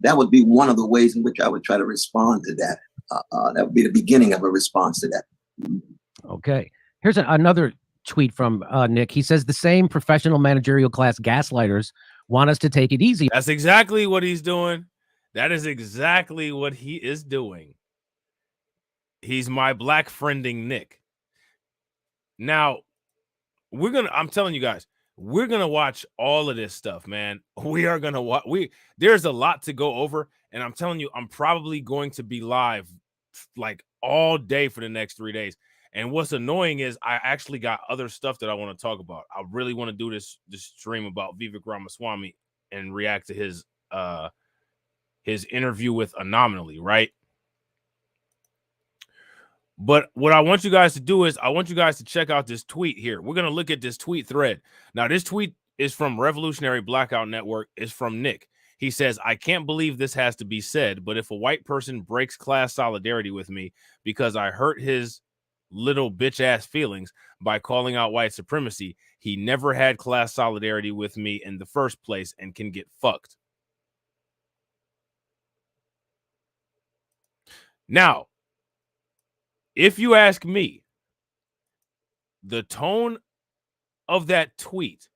That would be one of the ways in which I would try to respond to that. That would be the beginning of a response to that. Okay. Here's another tweet from Nick. He says the same professional managerial class gaslighters want us to take it easy. That's exactly what he's doing. That is exactly what he is doing. He's my black friending Nick. Now, I'm telling you guys, we're going to watch all of this stuff, man. We are going to watch. There's a lot to go over. And I'm telling you, I'm probably going to be live like all day for the next 3 days. And what's annoying is I actually got other stuff that I want to talk about. I really want to do this stream about Vivek Ramaswamy and react to his interview with Anomaly, right? But what I want you guys to do is I want you guys to check out this tweet here. We're going to look at this tweet thread. Now, this tweet is from Revolutionary Blackout Network. It's from Nick. He says, I can't believe this has to be said, but if a white person breaks class solidarity with me because I hurt his little bitch ass feelings by calling out white supremacy, he never had class solidarity with me in the first place and can get fucked. Now, if you ask me, the tone of that tweet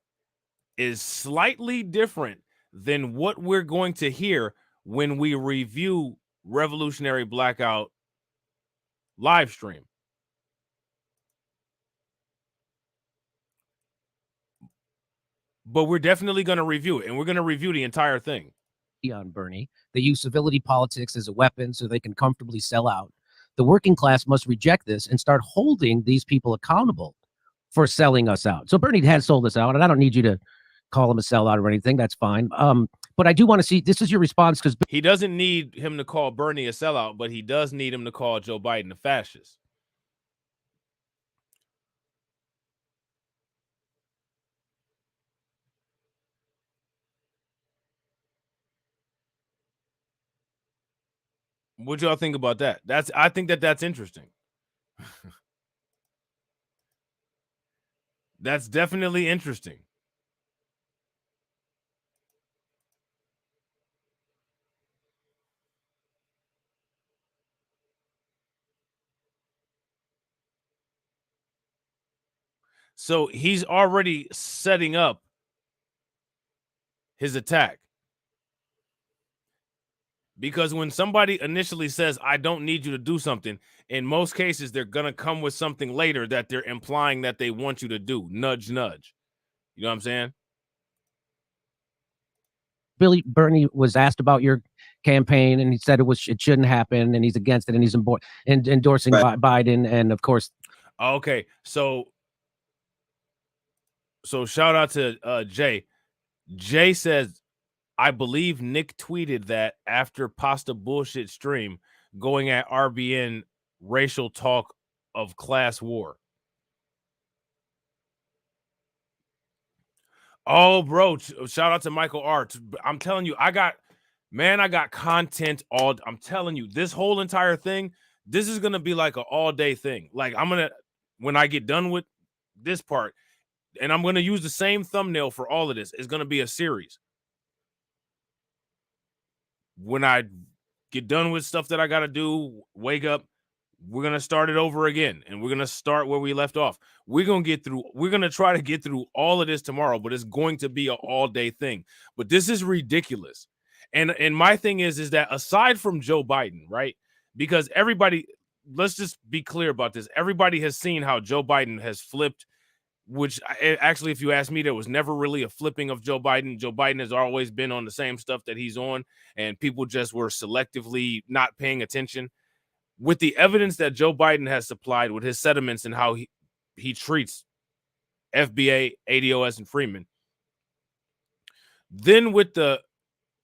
is slightly different than what we're going to hear when we review Revolutionary Blackout live stream. But we're definitely going to review it, and we're going to review the entire thing. On Bernie, they use civility politics as a weapon so they can comfortably sell out. The working class must reject this and start holding these people accountable for selling us out. So Bernie has sold us out, and I don't need you to call him a sellout or anything. That's fine. But I do want to see, this is your response, because he doesn't need him to call Bernie a sellout, but he does need him to call Joe Biden a fascist. What y'all think about that? I think that's interesting. That's definitely interesting. So he's already setting up his attack. Because when somebody initially says, I don't need you to do something, in most cases, they're going to come with something later that they're implying that they want you to do. Nudge, nudge. You know what I'm saying? Bernie was asked about your campaign, and he said it shouldn't happen, and he's against it, and he's endorsing Biden, and of course. Okay, so shout out to Jay. Jay says, I believe Nick tweeted that after Pasta Bullshit stream, going at RBN racial talk of class war. Oh, bro, shout out to Michael Art. I'm telling you, I got content I'm telling you, this whole entire thing, this is going to be like an all-day thing. Like, when I get done with this part, and I'm going to use the same thumbnail for all of this, it's going to be a series. When I get done with stuff that I got to do, wake up, we're going to start it over again, and we're going to start where we left off. We're going to try to get through all of this tomorrow, but it's going to be an all-day thing. But this is ridiculous. And my thing is that aside from Joe Biden, right? Because everybody, let's just be clear about this. Everybody has seen how Joe Biden has flipped, which actually, if you ask me, there was never really a flipping of Joe Biden. Joe Biden has always been on the same stuff that he's on, and people just were selectively not paying attention. With the evidence that Joe Biden has supplied with his sentiments and how he treats FBA, ADOS, and Freeman, then with the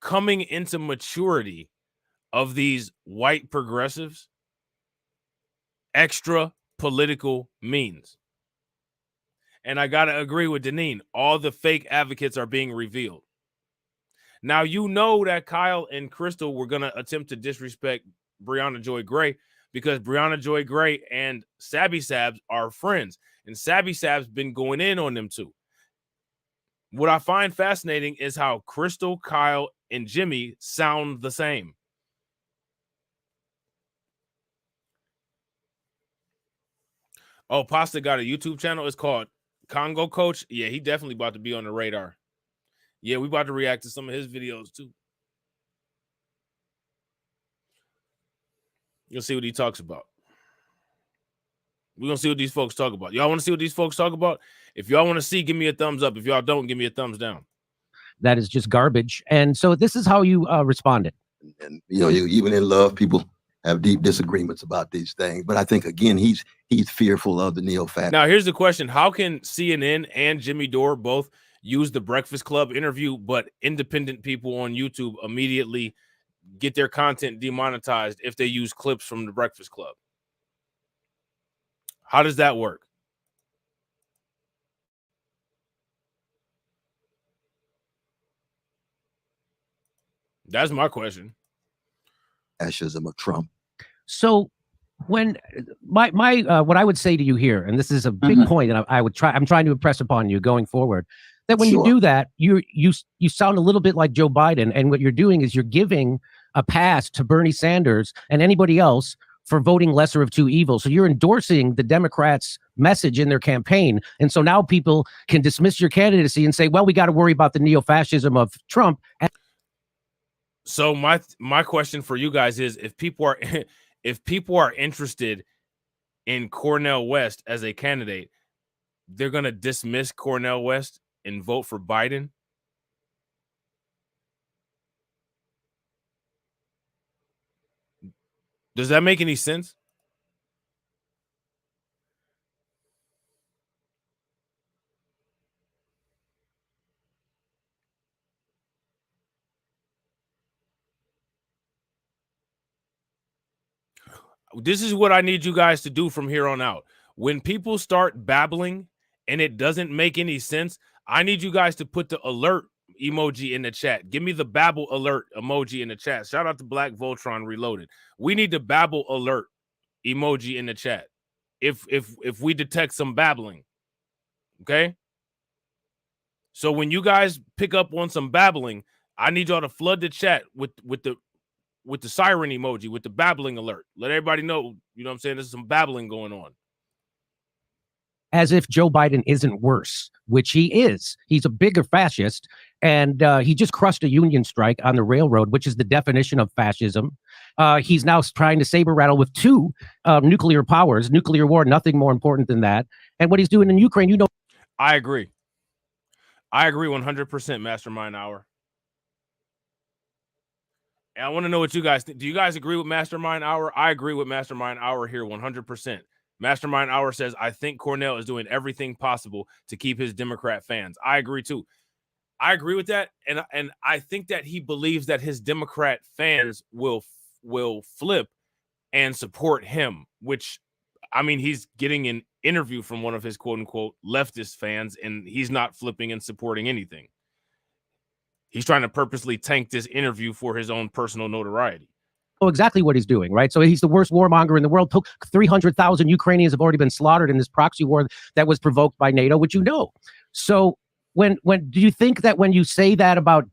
coming into maturity of these white progressives, extra political means. And I got to agree with Deneen. All the fake advocates are being revealed. Now, you know that Kyle and Crystal were going to attempt to disrespect Brianna Joy Gray because Brianna Joy Gray and Sabby Sabs are friends. And Sabby Sabs been going in on them too. What I find fascinating is how Crystal, Kyle, and Jimmy sound the same. Oh, Pasta got a YouTube channel. It's called Congo Coach. Yeah, he definitely about to be on the radar. Yeah, we about to react to some of his videos too. You'll see what he talks about. We're going to see what these folks talk about. Y'all want to see what these folks talk about? If y'all want to see, give me a thumbs up. If y'all don't, give me a thumbs down. That is just garbage. And so this is how you responded. And you know, even in love, people have deep disagreements about these things. But I think, again, he's fearful of the neo-fascists. Now, here's the question. How can CNN and Jimmy Dore both use the Breakfast Club interview, but independent people on YouTube immediately get their content demonetized if they use clips from the Breakfast Club? How does that work? That's my question. Fascism of Trump. So when my what I would say to you here, and this is a big point, and I'm trying to impress upon you going forward, that when you do that, you sound a little bit like Joe Biden, and what you're doing is you're giving a pass to Bernie Sanders and anybody else for voting lesser of two evils. So you're endorsing the Democrats' message in their campaign. And so now people can dismiss your candidacy and say, well, we got to worry about the neo-fascism of Trump. So my question for you guys is, if people are interested in Cornel West as a candidate, they're going to dismiss Cornel West and vote for Biden? Does that make any sense? This is what I need you guys to do from here on out. When people start babbling and it doesn't make any sense, I need you guys to put the alert emoji in the chat. Give me the babble alert emoji in the chat. Shout out to Black Voltron Reloaded. We need the babble alert emoji in the chat if we detect some babbling. Okay? So when you guys pick up on some babbling, I need y'all to flood the chat with the siren emoji, with the babbling alert. Let everybody know, you know what I'm saying, there's some babbling going on. as if Joe Biden isn't worse, which he is. He's a bigger fascist, and he just crushed a union strike on the railroad, which is the definition of fascism. He's now trying to saber rattle with 2 nuclear powers, nuclear war, nothing more important than that. And what he's doing in Ukraine, you know. I agree. I agree 100%, Mastermind Hour. And I want to know what you guys think. Do you guys agree with Mastermind Hour? I agree with Mastermind Hour here 100%. Mastermind Hour says, I think Cornel is doing everything possible to keep his Democrat fans. I agree too. I agree with that. And I think that he believes that his Democrat fans will flip and support him, which, I mean, he's getting an interview from one of his quote unquote leftist fans, and he's not flipping and supporting anything. He's trying to purposely tank this interview for his own personal notoriety. Exactly what he's doing, right? So he's the worst warmonger in the world. 300,000 Ukrainians have already been slaughtered in this proxy war that was provoked by NATO, which you know. So when do you think that when you say that about,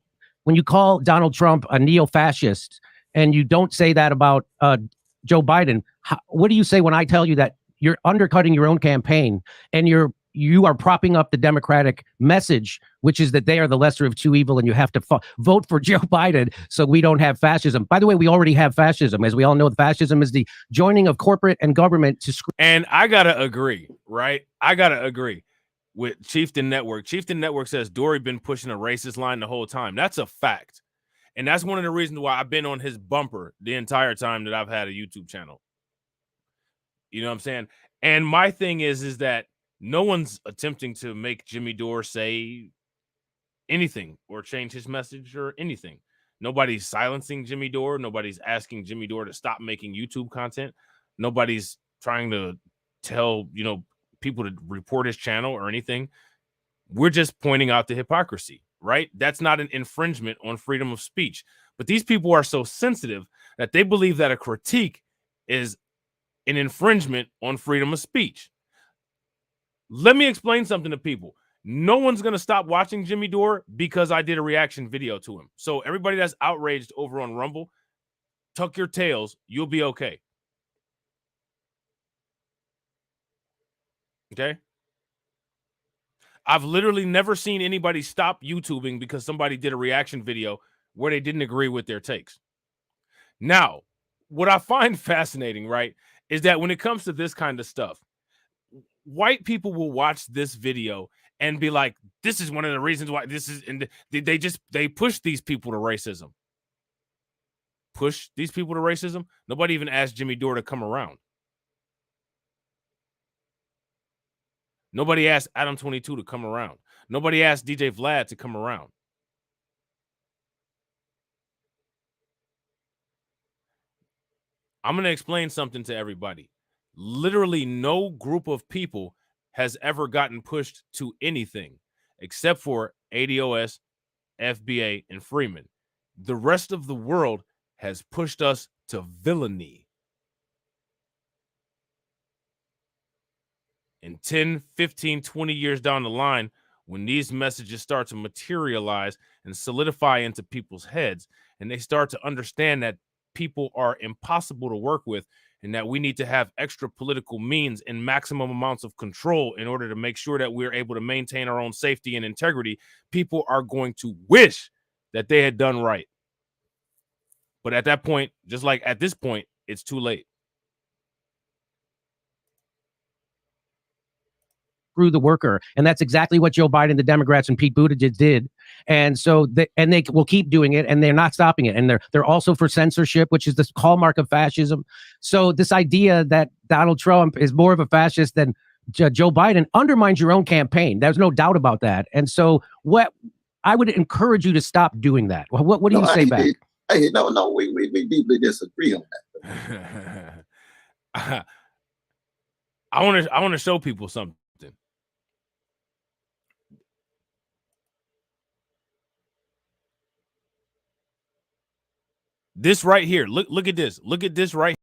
when you call Donald Trump a neo-fascist and you don't say that about Joe Biden, what do you say when I tell you that you're undercutting your own campaign and you are propping up the Democratic message, which is that they are the lesser of 2 evil and you have to vote for Joe Biden so we don't have fascism? By the way, we already have fascism. As we all know, fascism is the joining of corporate and government to And I got to agree, right? I got to agree with Chieftain Network. Chieftain Network says Dore been pushing a racist line the whole time. That's a fact. And that's one of the reasons why I've been on his bumper the entire time that I've had a YouTube channel. You know what I'm saying? And my thing is that no one's attempting to make Jimmy Dore say anything or change his message or anything. Nobody's silencing Jimmy Dore. Nobody's asking Jimmy Dore to stop making YouTube content. Nobody's trying to tell, people to report his channel or anything. We're just pointing out the hypocrisy, right? That's not an infringement on freedom of speech. But these people are so sensitive that they believe that a critique is an infringement on freedom of speech. Let me explain something to people. No one's going to stop watching Jimmy Dore because I did a reaction video to him. So everybody that's outraged over on Rumble, tuck your tails. You'll be okay. Okay? I've literally never seen anybody stop YouTubing because somebody did a reaction video where they didn't agree with their takes. Now, what I find fascinating, right, is that when it comes to this kind of stuff, white people will watch this video and be like, this is one of the reasons why this is, and they push these people to racism. Push these people to racism. Nobody even asked Jimmy Dore to come around. Nobody asked Adam 22 to come around. Nobody asked DJ Vlad to come around. I'm going to explain something to everybody. Literally no group of people has ever gotten pushed to anything except for ADOS, FBA, and Freeman. The rest of the world has pushed us to villainy. In 10, 15, 20 years down the line, when these messages start to materialize and solidify into people's heads, and they start to understand that people are impossible to work with and that we need to have extra political means and maximum amounts of control in order to make sure that we're able to maintain our own safety and integrity, people are going to wish that they had done right. But at that point, just like at this point, it's too late. Screw the worker. And that's exactly what Joe Biden, the Democrats, and Pete Buttigieg did. And so they will keep doing it, and they're not stopping it. And they're also for censorship, which is the hallmark of fascism. So this idea that Donald Trump is more of a fascist than Joe Biden undermines your own campaign. There's no doubt about that. And so what I would encourage you to stop doing that. What do you say back? No, we deeply disagree on that. I want to show people something. This right here. Look at this. Look at this right.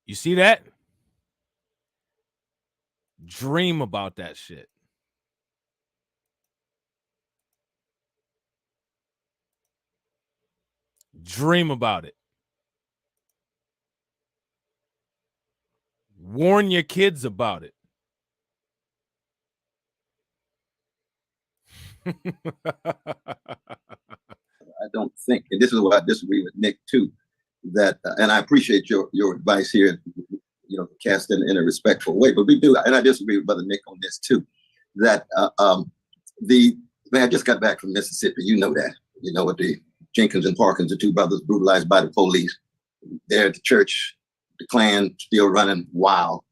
You see that? Dream about that shit. Dream about it. Warn your kids about it. I don't think, and this is why I disagree with Nick too, that, and I appreciate your advice here, cast in a respectful way, but we do, and I disagree with Brother Nick on this too, that I just got back from Mississippi, that, with the Jenkins and Parkins, the two brothers brutalized by the police. There at the church, the Klan still running wild,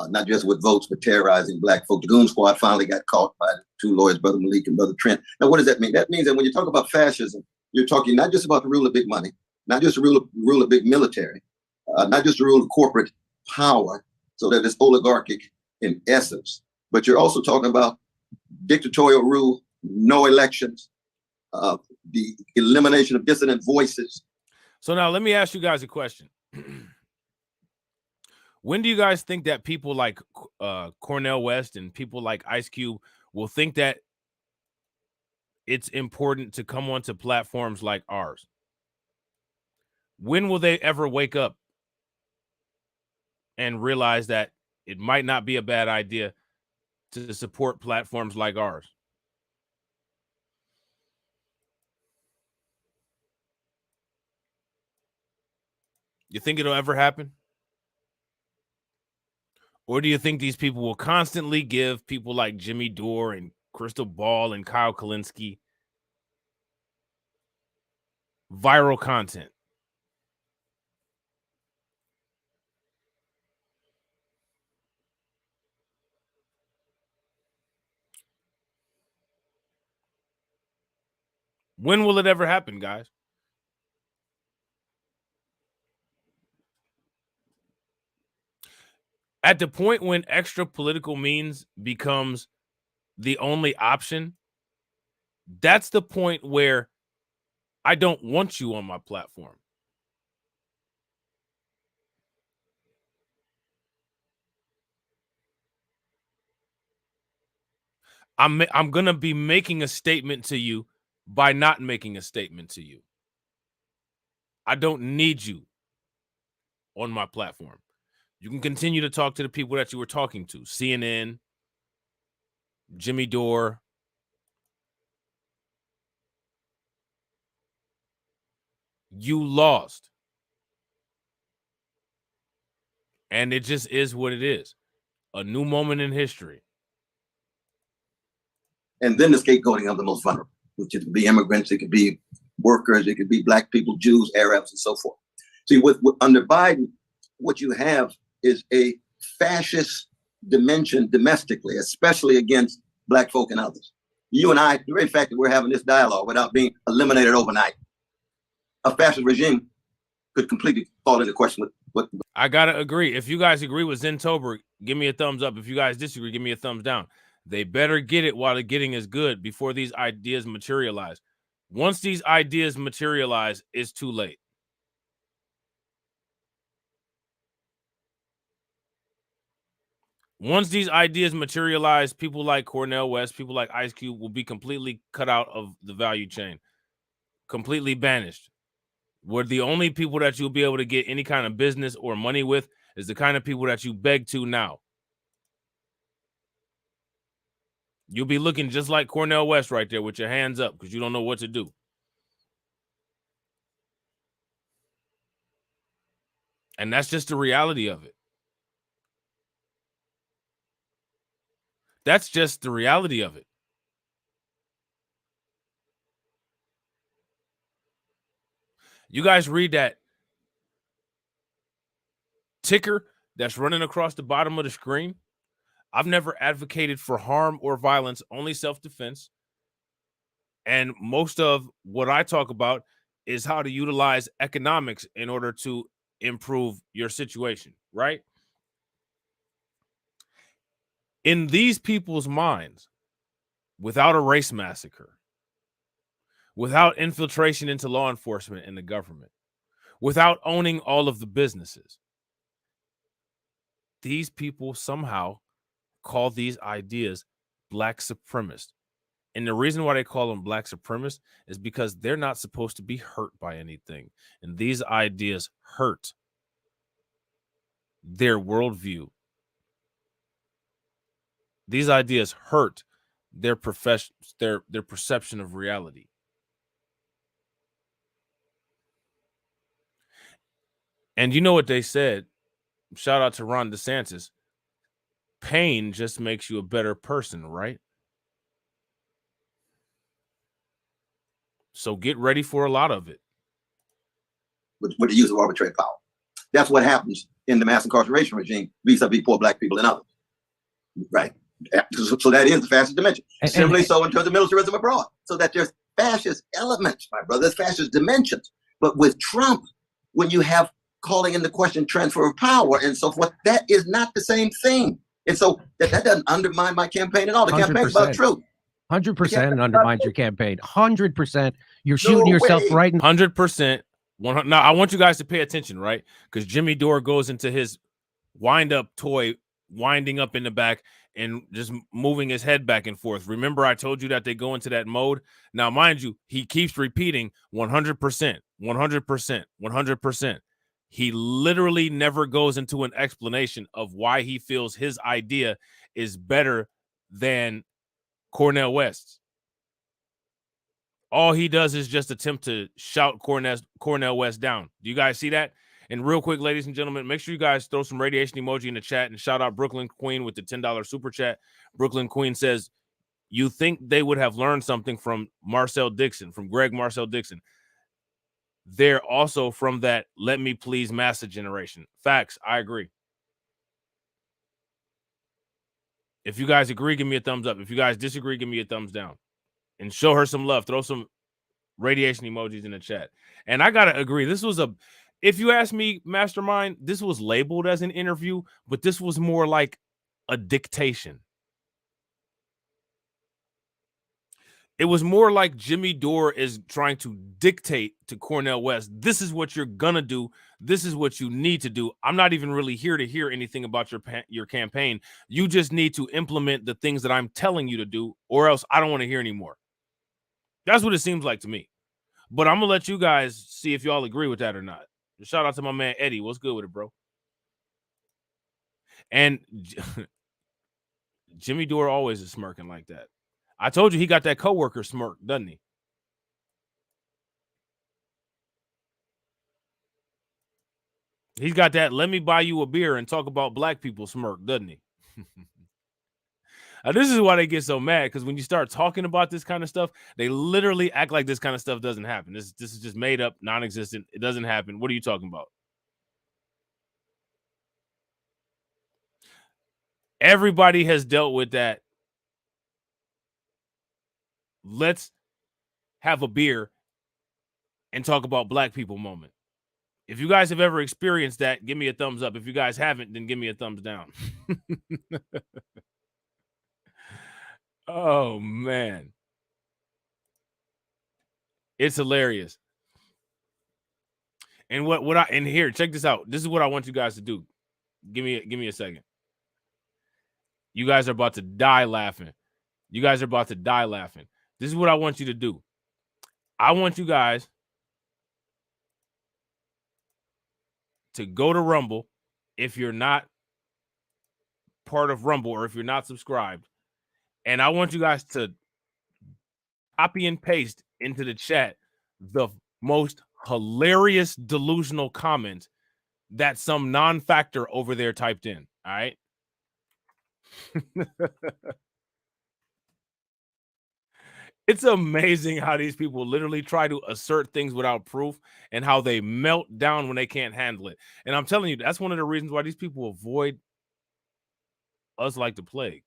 not just with votes, but terrorizing Black folk. The Goon Squad finally got caught by the two lawyers, Brother Malik and Brother Trent. Now, what does that mean? That means that when you talk about fascism, you're talking not just about the rule of big money, not just the rule of big military, not just the rule of corporate power, so that it's oligarchic in essence, but you're also talking about dictatorial rule, no elections, the elimination of dissident voices. So now let me ask you guys a question. When do you guys think that people like Cornel West and people like Ice Cube will think that it's important to come onto platforms like ours? When will they ever wake up and realize that it might not be a bad idea to support platforms like ours? You think it'll ever happen? Or do you think these people will constantly give people like Jimmy Dore and Crystal Ball and Kyle Kalinske viral content? When will it ever happen, guys? At the point when extra political means becomes the only option, that's the point where I don't want you on my platform. I'm going to be making a statement to you by not making a statement to you. I don't need you on my platform. You can continue to talk to the people that you were talking to. CNN, Jimmy Dore. You lost. And it just is what it is. A new moment in history. And then the scapegoating of the most vulnerable, which could be immigrants, it could be workers, it could be Black people, Jews, Arabs, and so forth. See, with under Biden, what you have is a fascist dimension domestically, especially against Black folk and others. You and I, the very fact that we're having this dialogue without being eliminated overnight, a fascist regime could completely fall into question with what. I gotta agree. If you guys agree with Zen Tober, give me a thumbs up. If you guys disagree, give me a thumbs down. They better get it while the getting is good before these ideas materialize. Once these ideas materialize, it's too late. Once these ideas materialize, people like Cornel West, people like Ice Cube will be completely cut out of the value chain, completely banished. Where the only people that you'll be able to get any kind of business or money with is the kind of people that you beg to now. You'll be looking just like Cornel West right there with your hands up because you don't know what to do. And that's just the reality of it. That's just the reality of it. You guys read that ticker that's running across the bottom of the screen? I've never advocated for harm or violence, only self-defense. And most of what I talk about is how to utilize economics in order to improve your situation, right? In these people's minds, without a race massacre, without infiltration into law enforcement and the government, without owning all of the businesses, these people somehow call these ideas Black supremacist. And the reason why they call them black supremacists is because they're not supposed to be hurt by anything. And these ideas hurt their worldview. These ideas hurt their their perception of reality. And you know what they said? Shout out to Ron DeSantis. Pain just makes you a better person, right? So get ready for a lot of it. With the use of arbitrary power. That's what happens in the mass incarceration regime vis-a-vis poor black people and others. Right. So that is the fascist dimension. Similarly, so in terms of militarism abroad. So that there's fascist elements, my brother, there's fascist dimensions. But with Trump, when you have calling into question transfer of power and so forth, that is not the same thing. And so that doesn't undermine my campaign at all. The campaign's about truth. 100% undermines your campaign. 100%. You're shooting yourself right in 100%. Now, I want you guys to pay attention, right? Because Jimmy Dore goes into his wind-up toy, winding up in the back and just moving his head back and forth. Remember, I told you that they go into that mode? Now, mind you, he keeps repeating 100%, 100%, 100%. He literally never goes into an explanation of why he feels his idea is better than Cornel West's. All he does is just attempt to shout Cornel West down. Do you guys see that? And real quick, ladies and gentlemen, make sure you guys throw some radiation emoji in the chat and shout out Brooklyn Queen with the $10 super chat. Brooklyn Queen says, you think they would have learned something from Marcel Dixon, from Greg Marcel Dixon. They're also from that let me please massa generation. Facts. I agree. If you guys agree, give me a thumbs up. If you guys disagree, give me a thumbs down. And show her some love. Throw some radiation emojis in the chat. And I got to agree. This was if you ask me, Mastermind, this was labeled as an interview, but this was more like a dictation. It was more like Jimmy Dore is trying to dictate to Cornel West, this is what you're going to do. This is what you need to do. I'm not even really here to hear anything about your campaign. You just need to implement the things that I'm telling you to do, or else I don't want to hear anymore. That's what it seems like to me. But I'm going to let you guys see if y'all agree with that or not. Shout out to my man, Eddie. What's good with it, bro? And Jimmy Dore always is smirking like that. I told you he got that coworker smirk, doesn't he? He's got that let me buy you a beer and talk about black people smirk, doesn't he? This is why they get so mad, because when you start talking about this kind of stuff, they literally act like this kind of stuff doesn't happen. This is just made up, non-existent. It doesn't happen. What are you talking about? Everybody has dealt with that. Let's have a beer and talk about black people moment. If you guys have ever experienced that, give me a thumbs up. If you guys haven't, then give me a thumbs down. Oh, man. It's hilarious. And and here, check this out. This is what I want you guys to do. Give me a second. You guys are about to die laughing. You guys are about to die laughing. This is what I want you to do. I want you guys to go to Rumble if you're not part of Rumble or if you're not subscribed. And I want you guys to copy and paste into the chat the most hilarious delusional comment that some non-factor over there typed in. All right. It's amazing how these people literally try to assert things without proof and how they melt down when they can't handle it. And I'm telling you, that's one of the reasons why these people avoid us like the plague.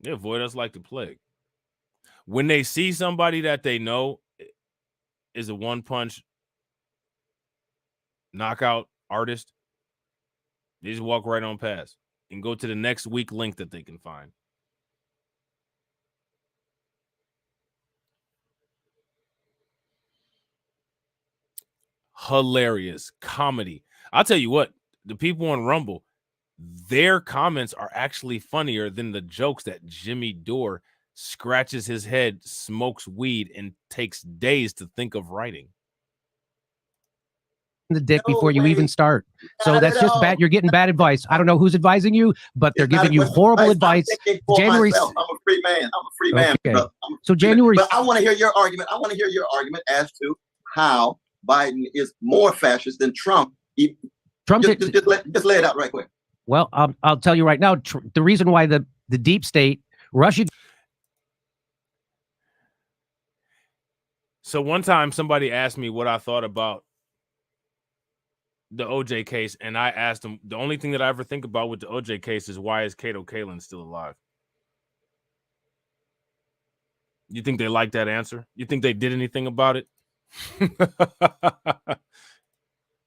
They avoid us like the plague. When they see somebody that they know is a one-punch knockout artist, they just walk right on past and go to the next weak link that they can find. Hilarious comedy. I'll tell you what, the people on Rumble, their comments are actually funnier than the jokes that Jimmy Dore scratches his head, smokes weed, and takes days to think of writing. The dick No before you way. even start. So Not that's at just all. bad. You're getting bad advice. I don't know who's advising you, but they're It's not giving a you question of horrible advice. advice. I'm thinking for January. myself. I'm a free man. I'm a free man, Okay. brother. So January. But I want to hear your argument. I want to hear your argument as to how Biden is more fascist than Trump. Trump Just lay it out right quick. Well, I'll tell you right now. The reason why the deep state, Russia. So one time somebody asked me what I thought about the OJ case, and I asked him, the only thing that I ever think about with the OJ case is, why is Kato Kalin still alive? You think they like that answer? You think they did anything about it?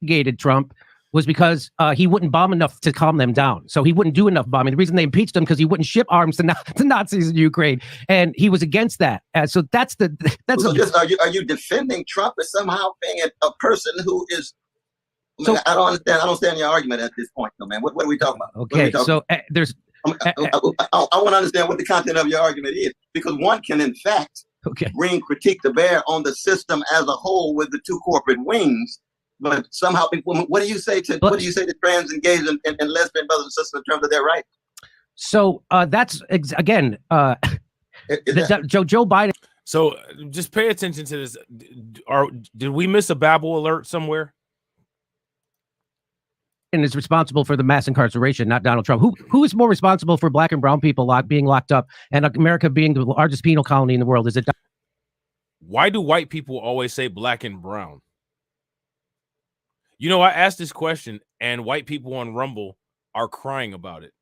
Gated Trump was because he wouldn't bomb enough to calm them down. So he wouldn't do enough bombing. The reason they impeached him because he wouldn't ship arms to Nazis in Ukraine, and he was against that. So that's are you defending Trump as somehow being a person who is? I don't understand. I don't understand your argument at this point, though, man. What are we talking about? Okay, so there's. I want to understand what the content of your argument is, because one can, in fact, bring critique to bear on the system as a whole with the two corporate wings. But somehow, what do you say to trans and gays and lesbian brothers and sisters in terms of their rights? So that's again, Joe Biden. So just pay attention to this. Did we miss a Babel alert somewhere? And is responsible for the mass incarceration, not Donald Trump. Who is more responsible for black and brown people being locked up and America being the largest penal colony in the world? Is it? Why do white people always say black and brown? You know, I asked this question, and white people on Rumble are crying about it.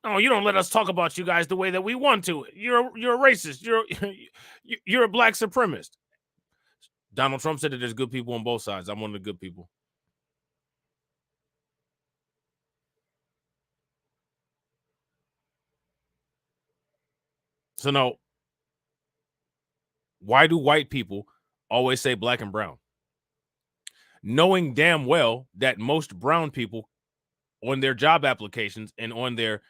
Oh, you don't let us talk about you guys the way that we want to. You're a racist. You're a black supremacist. Donald Trump said that there's good people on both sides. I'm one of the good people. So no, why do white people always say black and brown? Knowing damn well that most brown people on their job applications and on their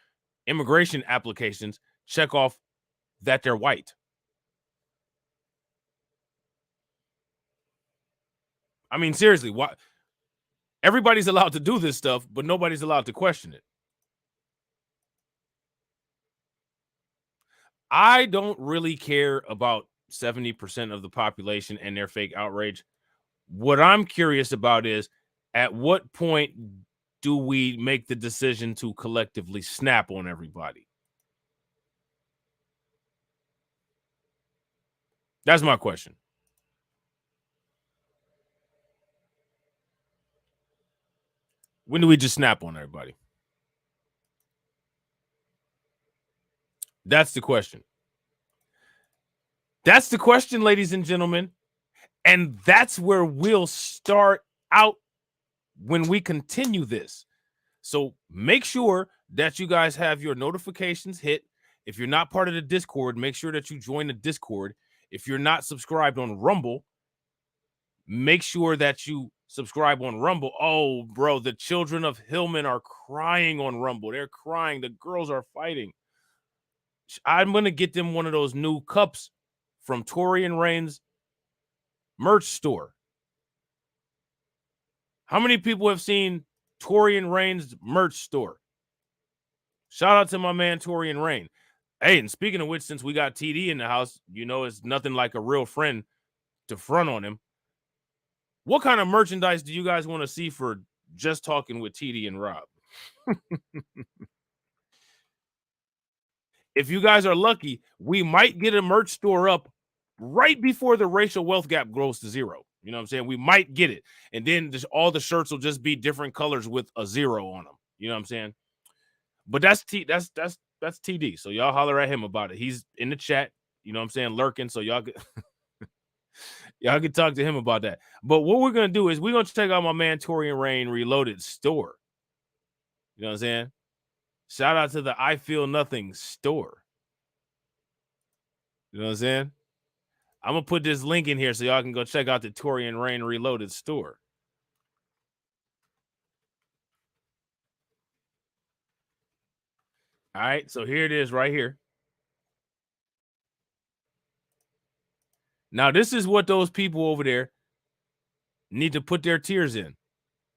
immigration applications check off that they're white. I mean, seriously, why? Everybody's allowed to do this stuff, but nobody's allowed to question it. I don't really care about 70% of the population and their fake outrage. What I'm curious about is, at what point do we make the decision to collectively snap on everybody? That's my question. When do we just snap on everybody? That's the question. That's the question, ladies and gentlemen. And that's where we'll start out when we continue this. So make sure that you guys have your notifications hit. If you're not part of the Discord, make sure that you join the Discord. If you're not subscribed on Rumble, make sure that you subscribe on Rumble. Oh, bro, the children of Hillman are crying on Rumble. They're crying. The girls are fighting. I'm going to get them one of those new cups from Tori and Rain's merch store. How many people have seen Tori and Rain's merch store? Shout out to my man Tori and Rain. Hey, and speaking of which, since we got TD in the house, you know it's nothing like a real friend to front on him. What kind of merchandise do you guys want to see for Just Talking with TD and Rob? If you guys are lucky, we might get a merch store up right before the racial wealth gap grows to zero. You know what I'm saying? We might get it. And then all the shirts will just be different colors with a zero on them. You know what I'm saying? But that's TD. So y'all holler at him about it. He's in the chat, you know what I'm saying, lurking. So y'all can talk to him about that. But what we're gonna do is we're gonna check out my man Tori and Rain Reloaded store. You know what I'm saying? Shout out to the I Feel Nothing store. You know what I'm saying? I'm gonna put this link in here so y'all can go check out the Tori and Rain Reloaded store. All right, so here it is right here. Now, this is what those people over there need to put their tiers in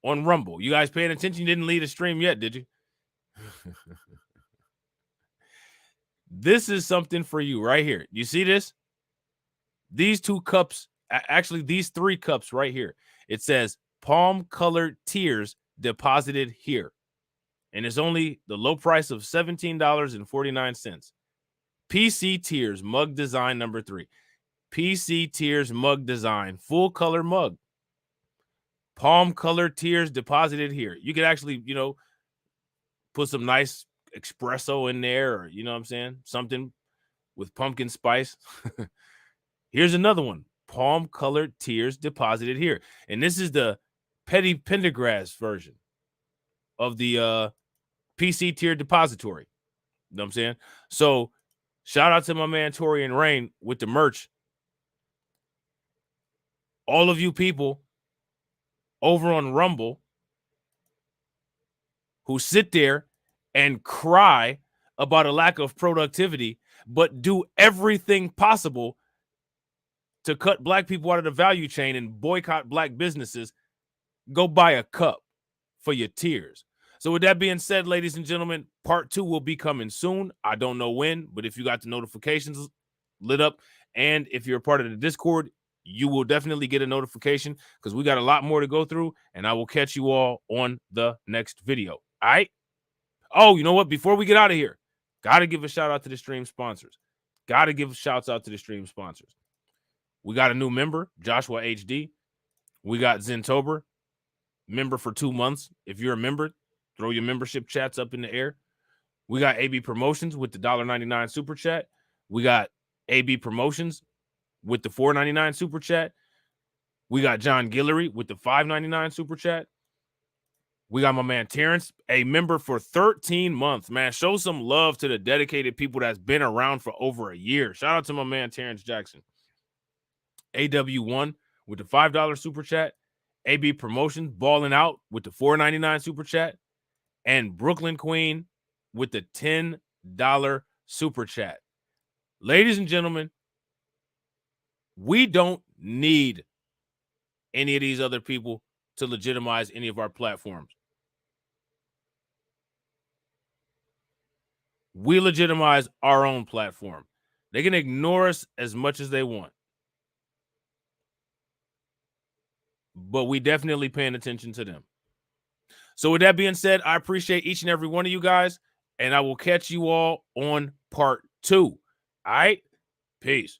on Rumble. You guys paying attention? You didn't leave the stream yet, did you? This is something for you right here. You see this? These 2 cups, actually these 3 cups right here. It says palm colored tiers deposited here. And it's only the low price of $17.49. PC Tiers mug design number 3. PC Tiers mug design, full color mug. Palm colored tiers deposited here. You could actually, put some nice espresso in there, or you know what I'm saying? Something with pumpkin spice. Here's another one. Palm colored tiers deposited here. And this is the Petty Pendergrass version of the PC tier depository. You know what I'm saying? So shout out to my man Tori and Rain with the merch. All of you people over on Rumble who sit there and cry about a lack of productivity, but do everything possible to cut black people out of the value chain and boycott black businesses, go buy a cup for your tears. So with that being said, ladies and gentlemen, part 2 will be coming soon. I don't know when, but if you got the notifications lit up, and if you're a part of the Discord, you will definitely get a notification, because we got a lot more to go through, and I will catch you all on the next video. All right? Oh, you know what? Before we get out of here, got to give a shout out to the stream sponsors. Got to give shouts out to the stream sponsors. We got a new member, Joshua HD. We got Zentober, member for 2 months. If you're a member, throw your membership chats up in the air. We got AB Promotions with the $1.99 super chat. We got AB Promotions with the $4.99 super chat. We got John Guillory with the $5.99 super chat. We got my man Terrence, a member for 13 months. Man, show some love to the dedicated people that's been around for over a year. Shout out to my man Terrence Jackson. AW1 with the $5 super chat. AB Promotions balling out with the $4.99 super chat. And Brooklyn Queen with the $10 super chat. Ladies and gentlemen, we don't need any of these other people to legitimize any of our platforms. We legitimize our own platform. They can ignore us as much as they want, but we definitely paying attention to them. So with that being said, I appreciate each and every one of you guys, and I will catch you all on part 2. All right? Peace.